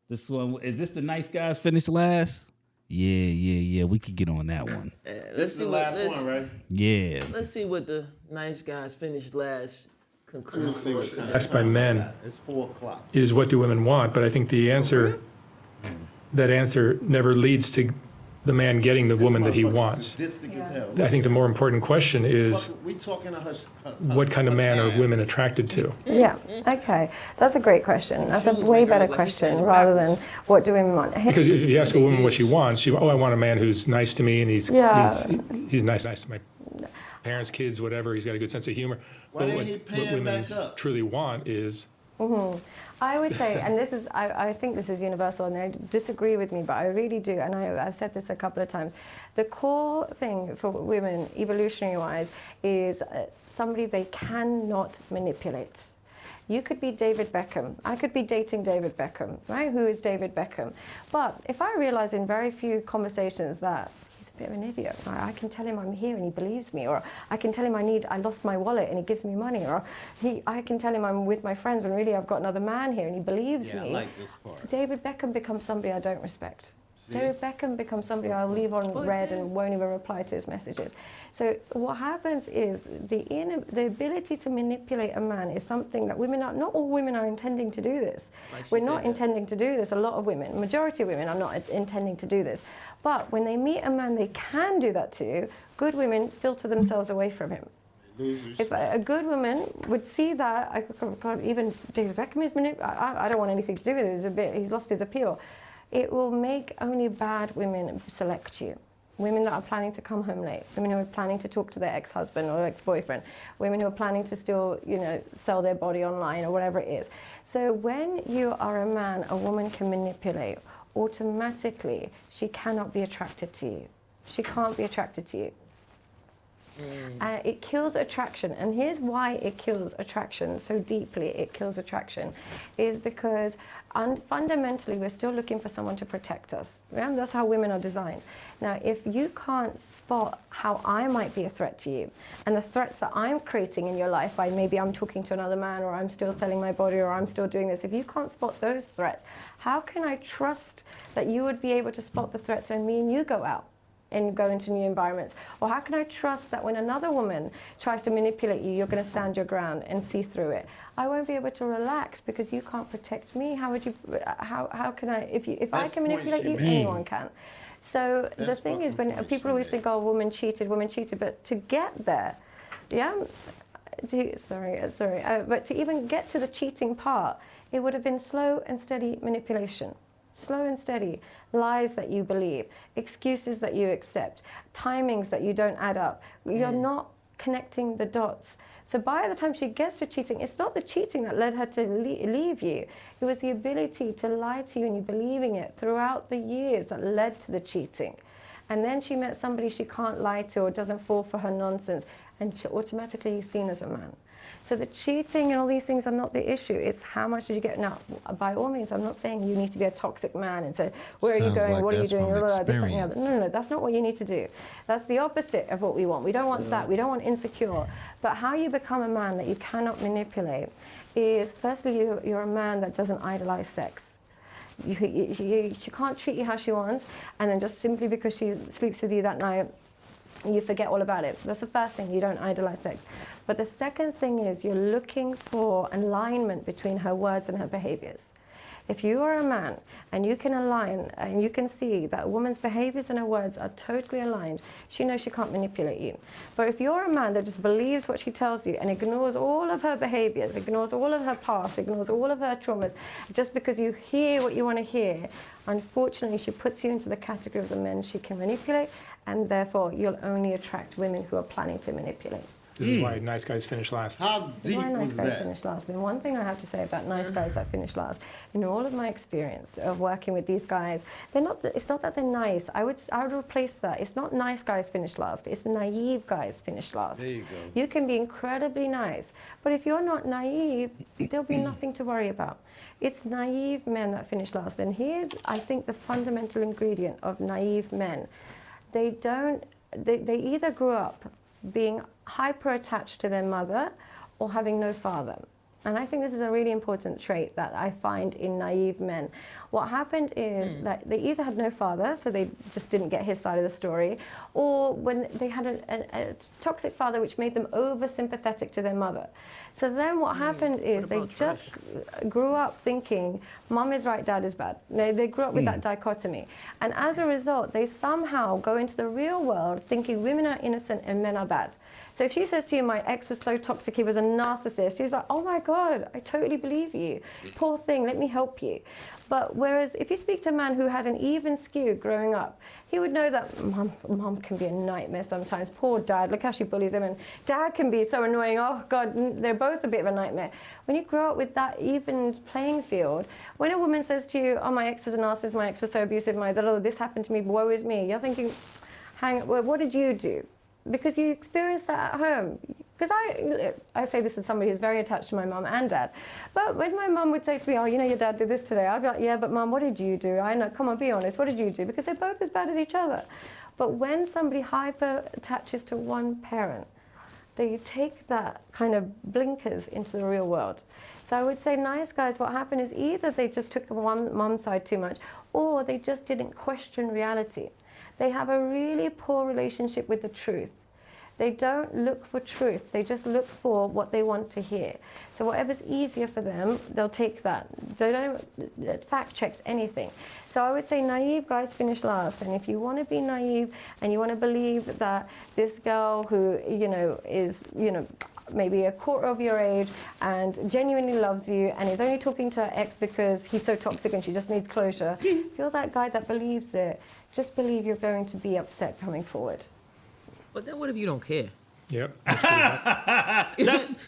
This one, is this the nice guys finished last? Yeah. We could get on that one. Let's see what. right? Yeah. Let's see what the nice guys finished last conclude for us tonight. Asked by men It's 4:00. is what do women want? But I think the answer, that answer never leads to the man getting the woman that he wants. Sadistic as hell. I think the more important question is We talking to her. what kind of man are women attracted to? Yeah, okay. That's a great question. That's a Shoes way make her better look like she's question standing rather backwards. than what do women want. Because if you ask a woman what she wants, I want a man who's nice to me and he's nice to my parents, kids, whatever. He's got a good sense of humor. Why But didn't he pay him women back up? truly want is I would say, and this is, I think this is universal, and they disagree with me, but I really do, and I've said this a couple of times. The core thing for women, evolutionary-wise, is somebody they cannot manipulate. You could be David Beckham. I could be dating David Beckham, right? Who is David Beckham? But if I realize in very few conversations that he's a bit of an idiot, I can tell him I'm here and he believes me, or I can tell him I lost my wallet and he gives me money, or I can tell him I'm with my friends when really I've got another man here and he believes Yeah, I me. like this part. David Beckham becomes somebody I don't respect. David Beckham becomes somebody I'll leave on red and won't even reply to his messages. So what happens is the ability to manipulate a man is something that not all women are intending to do this. We're not intending to do this. A lot of women, majority of women are not intending to do this. But when they meet a man they can do that to, good women filter themselves away from him. If a good woman would see that, even David Beckham is I don't want anything to do with it. He's lost his appeal. It will make only bad women select you. Women that are planning to come home late, women who are planning to talk to their ex-husband or ex-boyfriend, women who are planning to still, sell their body online or whatever it is. So when you are a man a woman can manipulate, automatically she cannot be attracted to you. She can't be attracted to you. It kills attraction, and here's why it kills attraction so deeply. It kills attraction is because fundamentally we're still looking for someone to protect us. Yeah? That's how women are designed. Now, if you can't spot how I might be a threat to you and the threats that I'm creating in your life by maybe I'm talking to another man, or I'm still selling my body, or I'm still doing this, if you can't spot those threats, how can I trust that you would be able to spot the threats when me and you go out and go into new environments? Or how can I trust that when another woman tries to manipulate you, you're going to stand your ground and see through it? I won't be able to relax because you can't protect me. How would you? How can I? If I can manipulate you, anyone can. So the thing is, when people always think, "Oh, woman cheated," but to get there, but to even get to the cheating part, it would have been slow and steady manipulation. Slow and steady, lies that you believe, excuses that you accept, timings that you don't add up. You're not connecting the dots. So by the time she gets to cheating, it's not the cheating that led her to leave you. It was the ability to lie to you and you believing it throughout the years that led to the cheating. And then she met somebody she can't lie to or doesn't fall for her nonsense, and she automatically is seen as a man. So the cheating and all these things are not the issue. It's how much did you get. Now, by all means, I'm not saying you need to be a toxic man and say, where are you going, what are you doing, this, that, and the other. No, that's not what you need to do. That's the opposite of what we want. We don't want that. We don't want insecure. But how you become a man that you cannot manipulate is, firstly, you're a man that doesn't idolize sex. She can't treat you how she wants, and then just simply because she sleeps with you that night, you forget all about it. That's the first thing, you don't idolize sex. But the second thing is you're looking for alignment between her words and her behaviors. If you are a man and you can align and you can see that a woman's behaviors and her words are totally aligned, she knows she can't manipulate you. But if you're a man that just believes what she tells you and ignores all of her behaviors, ignores all of her past, ignores all of her traumas, just because you hear what you want to hear, unfortunately she puts you into the category of the men she can manipulate, and therefore you'll only attract women who are planning to manipulate. This is why nice guys finish last. How deep Why nice was guys that? finish last? And one thing I have to say about nice guys that finish last, in all of my experience of working with these guys, it's not that they're nice. I would replace that. It's not nice guys finish last. It's naive guys finish last. There you go. You can be incredibly nice, but if you're not naive, there'll be nothing to worry about. It's naive men that finish last. And here's, I think, the fundamental ingredient of naive men. They either grew up being hyper attached to their mother or having no father. And I think this is a really important trait that I find in naive men. What happened is that they either had no father, so they just didn't get his side of the story, or when they had a toxic father which made them over-sympathetic to their mother. So then what happened is they just grew up thinking, mom is right, dad is bad. They grew up with that dichotomy. And as a result, they somehow go into the real world thinking women are innocent and men are bad. So if she says to you, my ex was so toxic, he was a narcissist, she's like, oh my God, I totally believe you. Poor thing, let me help you. But whereas if you speak to a man who had an even skew growing up, he would know that mom can be a nightmare sometimes. Poor dad, look how she bullies him. And dad can be so annoying. Oh God, they're both a bit of a nightmare. When you grow up with that even playing field, when a woman says to you, oh, my ex was a narcissist, my ex was so abusive, this happened to me, woe is me. You're thinking, well, what did you do? Because you experienced that at home. Because I say this as somebody who's very attached to my mum and dad. But when my mum would say to me, oh, you know, your dad did this today, I'd be like, yeah, but mum, what did you do? I know, come on, be honest, what did you do? Because they're both as bad as each other. But when somebody hyper attaches to one parent, they take that kind of blinkers into the real world. So I would say nice guys, what happened is either they just took one mum's side too much, or they just didn't question reality. They have a really poor relationship with the truth. They don't look for truth. They just look for what they want to hear. So whatever's easier for them, they'll take that. They don't fact check anything. So I would say naive guys finish last. And if you want to be naive and you want to believe that this girl who, you know, is, you know, maybe a quarter of your age and genuinely loves you and is only talking to her ex because he's so toxic and she just needs closure, if you're that guy that believes it, just believe you're going to be upset coming forward. But then what if you don't care? Yep.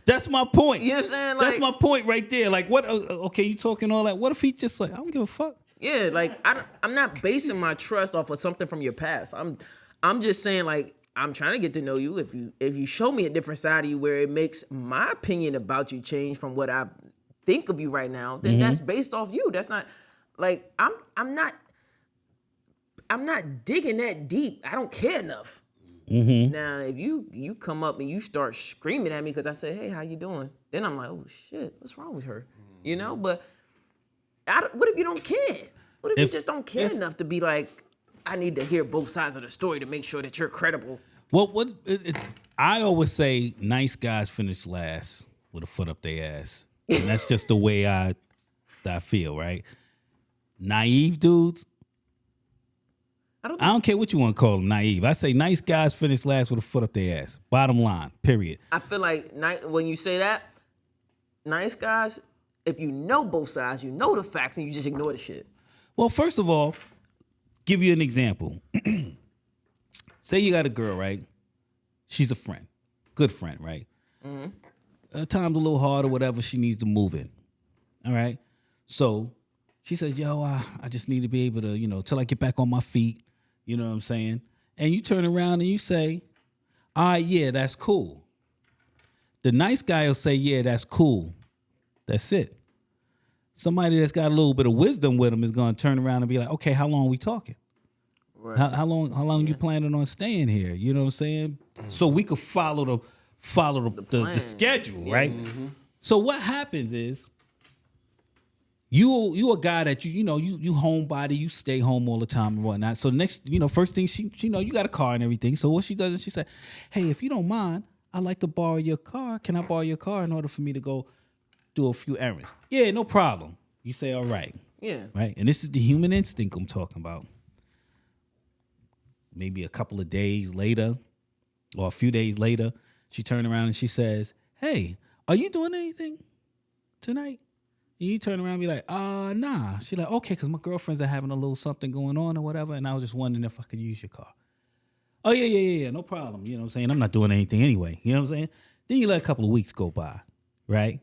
That's my point. You know what I'm saying? That's my point right there. Like, what? Okay, you talking all that. What if he just like, I don't give a fuck. Yeah, like I'm not basing my trust off of something from your past. I'm just saying, like, I'm trying to get to know you. If you show me a different side of you where it makes my opinion about you change from what I think of you right now, then that's based off you. That's not like I'm not digging that deep. I don't care enough. Now, if you come up and you start screaming at me because I say, hey, how you doing? Then I'm like, oh, shit, what's wrong with her? You know, but what if you don't care? What if you just don't care enough to be like, I need to hear both sides of the story to make sure that you're credible? Well, I always say nice guys finish last with a foot up their ass. And that's just the way I feel, right? Naive dudes, I don't care what you want to call them, naive. I say nice guys finish last with a foot up their ass. Bottom line, period. I feel like when you say that, nice guys, if you know both sides, you know the facts, and you just ignore the shit. Well, first of all, give you an example. Say you got a girl, right? She's a friend, good friend, right? Time's a little hard or whatever, she needs to move in. All right? So she said, yo, I just need to be able to, you know, till I get back on my feet. You know what I'm saying? And you turn around and you say, all right, yeah, that's cool. The nice guy will say, yeah, that's cool. That's it. Somebody that's got a little bit of wisdom with him is going to turn around and be like, okay, how long are we talking? Right. How long you planning on staying here? You know what I'm saying? So we could follow the schedule, right? So what happens is, You a guy that you homebody, you stay home all the time and whatnot. So next, first thing she you got a car and everything. So what she does is she said, hey, if you don't mind, I'd like to borrow your car. Can I borrow your car in order for me to go do a few errands? Yeah, no problem. You say, all right. Yeah. Right? And this is the human instinct I'm talking about. Maybe a couple of days later or a few days later, she turned around and she says, hey, are you doing anything tonight? And you turn around and be like, nah. She's like, okay, because my girlfriends are having a little something going on or whatever, and I was just wondering if I could use your car. Oh, yeah, no problem. You know what I'm saying? I'm not doing anything anyway. You know what I'm saying? Then you let a couple of weeks go by, right?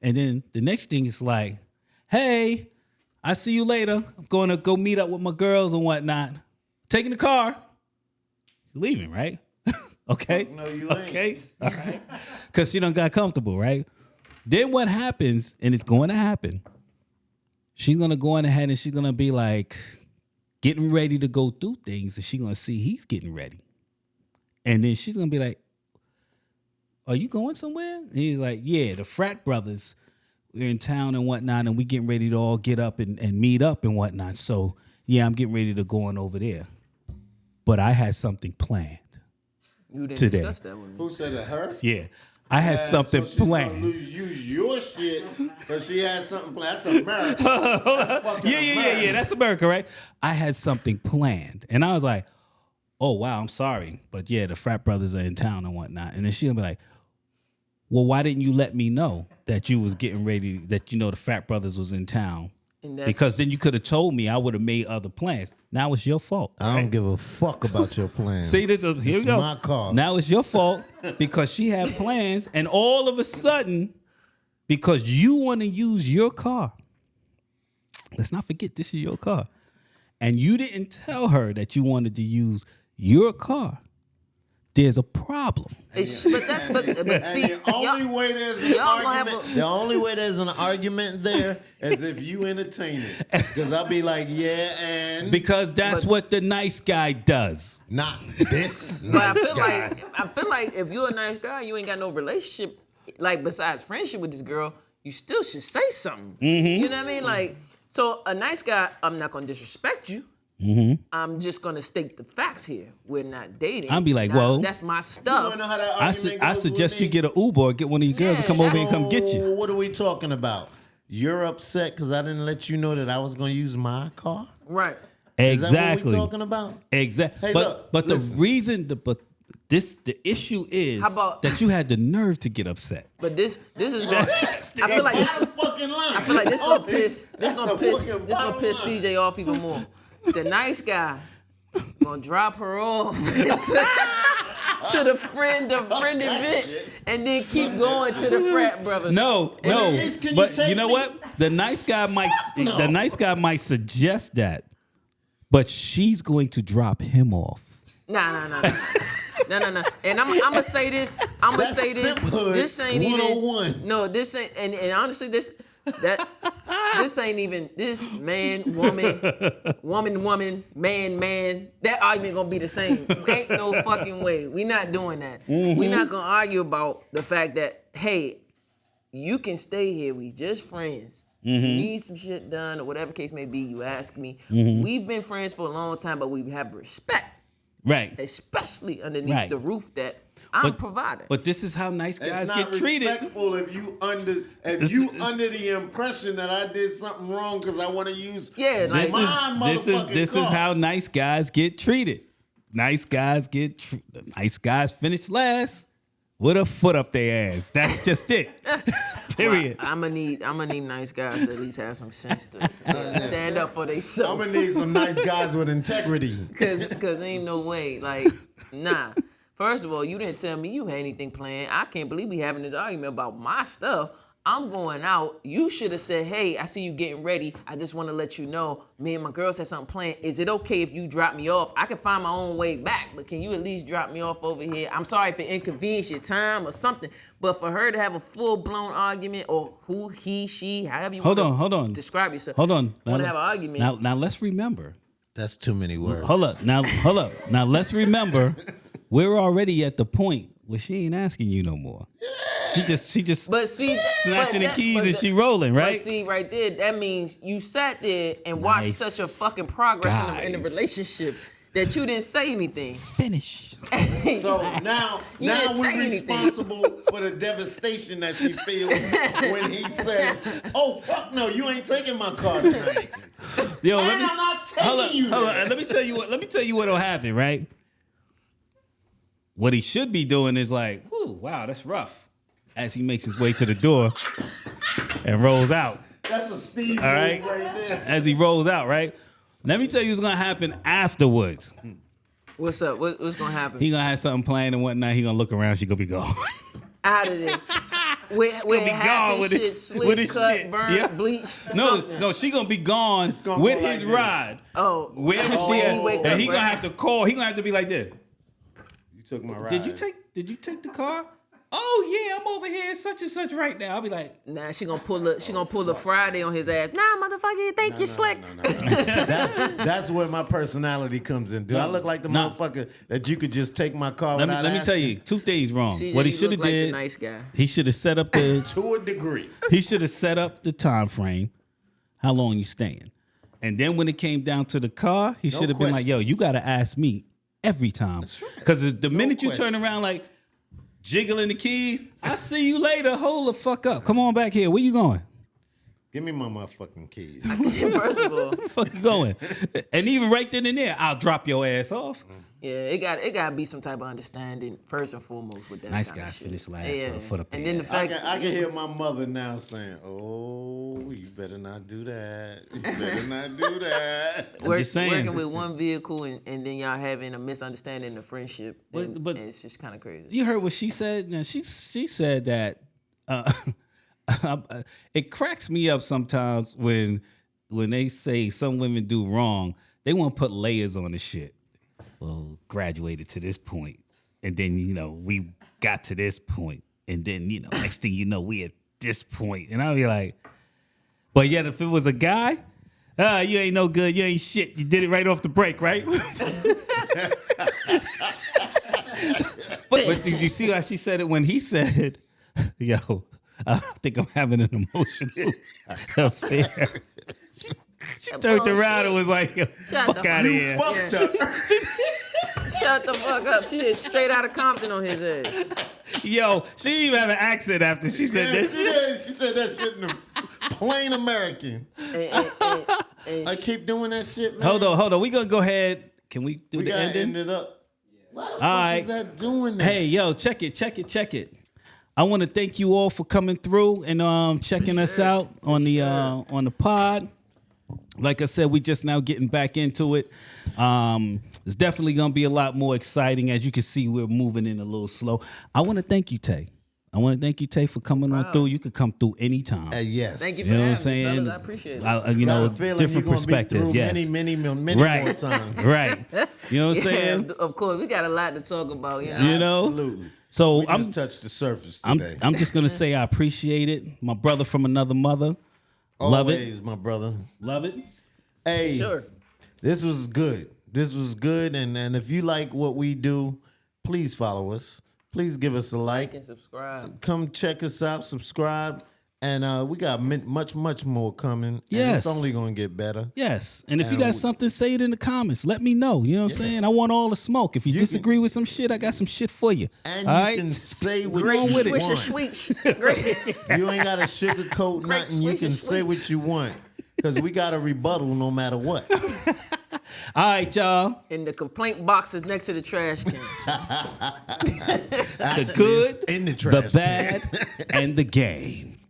And then the next thing is like, hey, I see you later. I'm going to go meet up with my girls and whatnot. Taking the car. You're leaving, right? Okay? No, you ain't. Okay? All right. Because she done got comfortable, right? Then what happens, and it's going to happen, she's going to go on ahead and she's going to be like getting ready to go through things, and she's going to see he's getting ready. And then she's going to be like, are you going somewhere? And he's like, yeah, the frat brothers we're in town and whatnot, and we getting ready to all get up and meet up and whatnot. So yeah, I'm getting ready to go on over there. But I had something planned. You didn't today. discuss that with me. Who said it? Her? Yeah, I had something so she's gonna planned. use your shit because she had something planned. That's America. That's fucking Yeah. America. That's America, right? I had something planned, and I was like, "Oh wow, I'm sorry, but yeah, the frat brothers are in town and whatnot." And then she'll be like, "Well, why didn't you let me know that you was getting ready? That the frat brothers was in town? And that's- Because then you could have told me. I would have made other plans. Now it's your fault." I don't give a fuck about your plans. See this? Here we It's go. my car. Now it's your fault because she had plans, and all of a sudden, because you want to use your car, let's not forget this is your car, and you didn't tell her that you wanted to use your car. There's a problem. But see, And the only way there's an y'all gonna have argument, the only way there's an argument there is if you entertain it. Because I'll be like, yeah, and Because that's what the nice guy does. Not this But I nice guy. feel like if you're a nice guy, you ain't got no relationship, like besides friendship with this girl, you still should say something. Mm-hmm. You know what I mean? Like, so a nice guy, I'm not gonna disrespect you. Mm-hmm. I'm just gonna state the facts here. We're not dating. I'll be like, Now, well, that's my you stuff. wanna know how that I argument goes suggest with you me? get an Uber or get one of these girls to come over and come get So, you. what are we talking about? You're upset because I didn't let you know that I was going to use my car? Right. Is that what Exactly. we talking about? Exactly. Hey, look, but listen. the reason, the issue is How about- that you had the nerve to get upset. But this is going. I feel like this. Bottom fucking line. I feel like this gonna piss Fucking bottom line. CJ off even more. The nice guy gonna drop her off to the friend event, and then keep going to the frat brother. No, at least can you but take you know me? what? The nice guy might no. the nice guy might suggest that, but she's going to drop him off. Nah. No. And I'm gonna say this. I'm gonna That's say this. simphood This ain't 101. even. No, this ain't. And honestly, this ain't even. This man, woman, man. That argument gonna be the same. Ain't no fucking way. We not doing that. We not gonna argue about the fact that hey, you can stay here. We just friends. You need some shit done or whatever case may be. You ask me. We've been friends for a long time, but we have respect. Right. Especially underneath Right. the roof that I'm providing. But this is how nice It's guys not get treated. respectful if you under under the impression that I did something wrong because I want to use Yeah, like- my motherfucking This car. is how nice guys get treated. Nice guys nice guys finish last with a foot up their ass. That's just it. Period. I'm gonna need nice guys to at least have some sense to stand up for I'm themselves. gonna need some nice guys with integrity. Cause ain't no way. Like, nah. First of all, you didn't tell me you had anything planned. I can't believe we having this argument about my stuff. I'm going out. You should have said, hey, I see you getting ready. I just want to let you know, me and my girls had something planned. Is it okay if you drop me off? I can find my own way back, but can you at least drop me off over here? I'm sorry if it inconvenience your time or something, but for her to have a full-blown argument, or who, he, she, however you Hold want on. describe yourself. Hold on. Want to have an argument. Now let's remember. That's too many words. Hold up. Now let's remember. We're already at the point where she ain't asking you no more. She just But see, snatching the but keys but and she rolling, right? But see, right there, that means you sat there and watched Nice such a fucking progress in the guys. relationship that you didn't say anything. Finish. So now You didn't we're say anything. responsible for the devastation that she feels when he says, "Oh fuck no, you ain't taking my car tonight." Yo, And I'm not taking you hold there. on. Let me tell you what'll happen, right? What he should be doing is like, "Ooh, wow, that's rough," as he makes his way to the door and rolls out. That's a Steve All right, move right there. as he rolls out, right? Let me tell you what's gonna happen afterwards. What's up? What's gonna happen? He gonna have something planned and whatnot. He gonna look around. She gonna be gone. Out of there. With be half gone his with shit it- slick, with his cut, shit. burned, Yeah. bleached. No, something. no, she gonna be gone gonna with go his like this. ride. Oh, Wherever oh, she when at, he wake and up, he gonna right? have to call. He gonna have to be like this. You took my ride. Did you take the car? oh yeah, I'm over here such and such right now. I'll be like, Nah, she gonna pull a Friday on his ass. Nah, motherfucker, you think you slick? No. That's where my personality comes in. Do I look like the motherfucker that you could just take my car let without me tell asking? you 2 things wrong. CJ, What he you should have look like the did, nice guy. he should have set up the To a degree. he should have set up the time frame, how long you staying. And then when it came down to the car, he should have been like, yo, you got to ask me every time. Because the minute you turn around like jiggling the keys, I see you later. Hold the fuck up. Come on back here. Where you going? Give me my motherfucking keys. First of all, Where the fuck you going? And even right then and there, I'll drop your ass off. yeah, it got to be some type of understanding first and foremost with that. Nice kind of guys shit. finished last Yeah. for the And then the I fact, can hear my mother now saying, "Oh, you better not do that. You better not do that." just saying. working with one vehicle and then y'all having a misunderstanding of friendship, But- and it's just kind of crazy. You heard what she said? Now, she said that it cracks me up sometimes when they say some women do wrong. They want to put layers on the shit. Well, graduated to this point, and then we got to this point, and then next thing you know we at this point, and I'll be like, but yet if it was a guy, you ain't no good, you ain't shit. You did it right off the break, right? But did you see how she said it when he said, yo, I think I'm having an emotional affair. She turned around and was like, yo, fuck out of here. Fucked up. Shut the fuck up. She did straight out of Compton on his ass. Yo, she didn't even have an accent after she said that shit. She said that shit in the plain American. And I keep doing that shit, man. Hold on. We gonna go ahead. Can we do We the gotta ending? end it up. Why the fuck right. is that doing that? Hey, yo, check it. I want to thank you all for coming through and checking us out on the pod. Like I said, we just now getting back into it. It's definitely gonna be a lot more exciting. As you can see, we're moving in a little slow. I want to thank you, Tay. For coming on through. You could come through anytime. Yes. thank you You for know what I'm having me, saying? brothers. I appreciate it. Got a feeling different you're gonna perspective. Be through Yes. many more Right. times. Right. You know what I'm saying? Yeah, of course, we got a lot to talk about. You know? You know? Absolutely. So We just touched the surface today. I'm just gonna say I appreciate it. My brother from another mother. Love it. Always, my brother. Love it. Hey, Sure. this was good. And if you like what we do, please follow us. Please give us a Like like. and subscribe. Come check us out, subscribe. And we got much more coming. And Yes. it's only going to get better. Yes. And if you got something, say it in the comments. Let me know. You know what I'm saying? I want all the smoke. If you disagree with some shit, I got some shit for you. And All you right? can say what Great you with it. swisher want. sweet. Great. You ain't got to sugarcoat Great nothing. You can swisher say sweet. what you want. Because we got a rebuttal no matter what. All right, y'all. And the complaint box is next to the trash can. The good, in the the trash. bad, and the game.